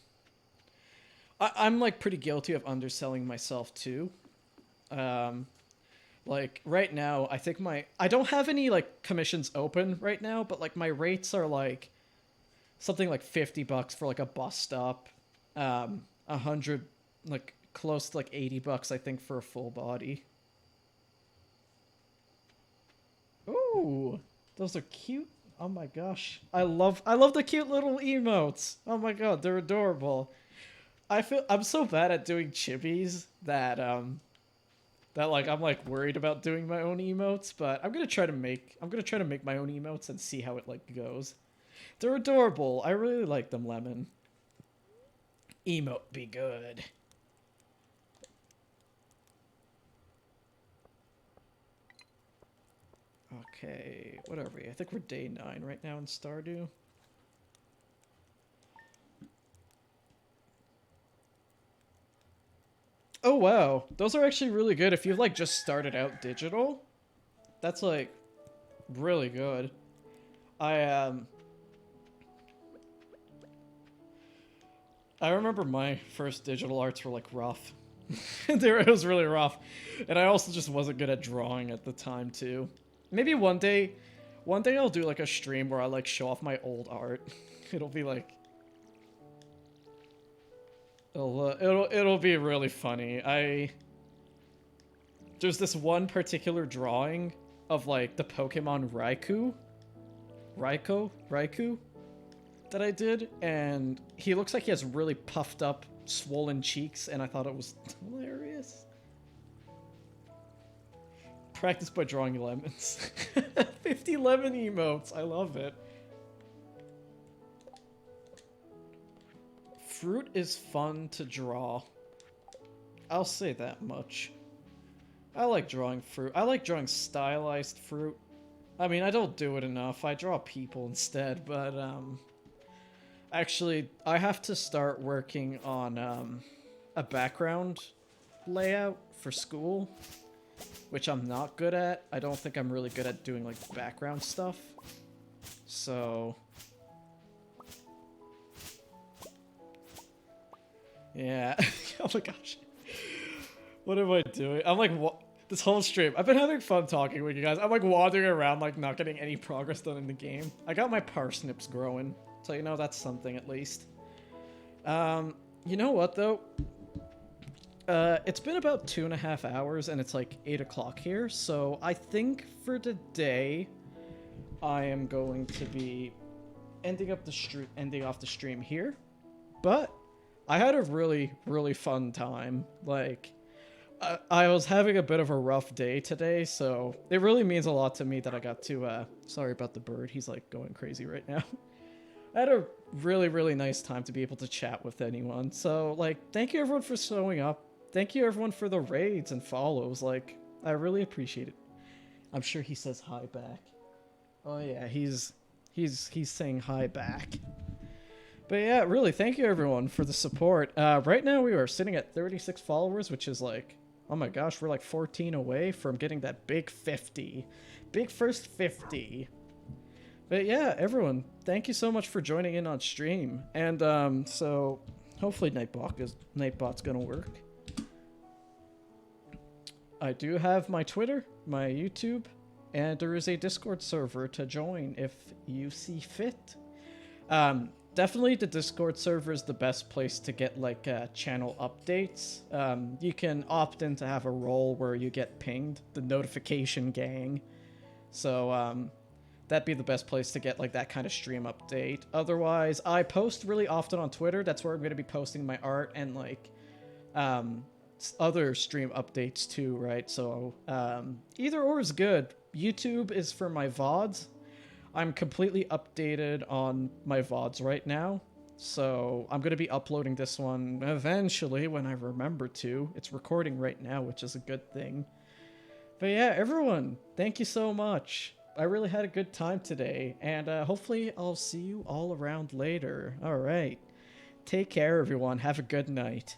like pretty guilty of underselling myself too. Like right now, I think I don't have any like commissions open right now, but like my rates are like something like 50 bucks for like a bus stop, 100, like close to like 80 bucks I think for a full body. Ooh, those are cute. Oh my gosh. I love the cute little emotes. Oh my god, they're adorable. I'm so bad at doing chibis that like I'm like worried about doing my own emotes, but I'm gonna try to make my own emotes and see how it like goes. They're adorable. I really like them, Lemon. Emote be good. Okay, what are we? I think we're day 9 right now in Stardew. Oh wow, those are actually really good if you've like just started out digital. That's like really good. I I remember my first digital arts were like rough. It was really rough. And I also just wasn't good at drawing at the time too. Maybe one day I'll do like a stream where I like show off my old art. It'll be like it'll be really funny. There's this one particular drawing of like the Pokemon Raikou that I did, and he looks like he has really puffed up, swollen cheeks, and I thought it was hilarious. Practice by drawing lemons. 50 lemon emotes, I love it. Fruit is fun to draw. I'll say that much. I like drawing fruit. I like drawing stylized fruit. I mean, I don't do it enough. I draw people instead, but, actually, I have to start working on, a background layout for school, which I'm not good at. I don't think I'm really good at doing, like, background stuff. So... yeah. Oh my gosh. What am I doing? I'm like, this whole stream, I've been having fun talking with you guys. I'm like wandering around, like not getting any progress done in the game. I got my parsnips growing, so you know that's something at least. You know what though? It's been about 2.5 hours and it's like 8 o'clock here, so I think for today I am going to be ending off the stream here. But I had a really, really fun time. Like, I was having a bit of a rough day today, so it really means a lot to me that I got to, sorry about the bird, he's like going crazy right now. I had a really, really nice time to be able to chat with anyone, so, like, thank you everyone for showing up. Thank you everyone for the raids and follows, like, I really appreciate it. I'm sure he says hi back. Oh yeah, he's saying hi back. But yeah, really, thank you everyone for the support. Right now we are sitting at 36 followers, which is like, oh my gosh, we're like 14 away from getting that big 50. Big first 50. But yeah, everyone, thank you so much for joining in on stream. And so hopefully Nightbot's gonna work. I do have my Twitter, my YouTube, and there is a Discord server to join if you see fit. Definitely the Discord server is the best place to get like channel updates. You can opt in to have a role where you get pinged, the notification gang. So that'd be the best place to get like that kind of stream update. Otherwise, I post really often on Twitter. That's where I'm going to be posting my art and like other stream updates too, right? So either or is good. YouTube is for my VODs. I'm completely updated on my VODs right now, so I'm going to be uploading this one eventually when I remember to. It's recording right now, which is a good thing. But yeah, everyone, thank you so much. I really had a good time today, and hopefully I'll see you all around later. All right. Take care, everyone. Have a good night.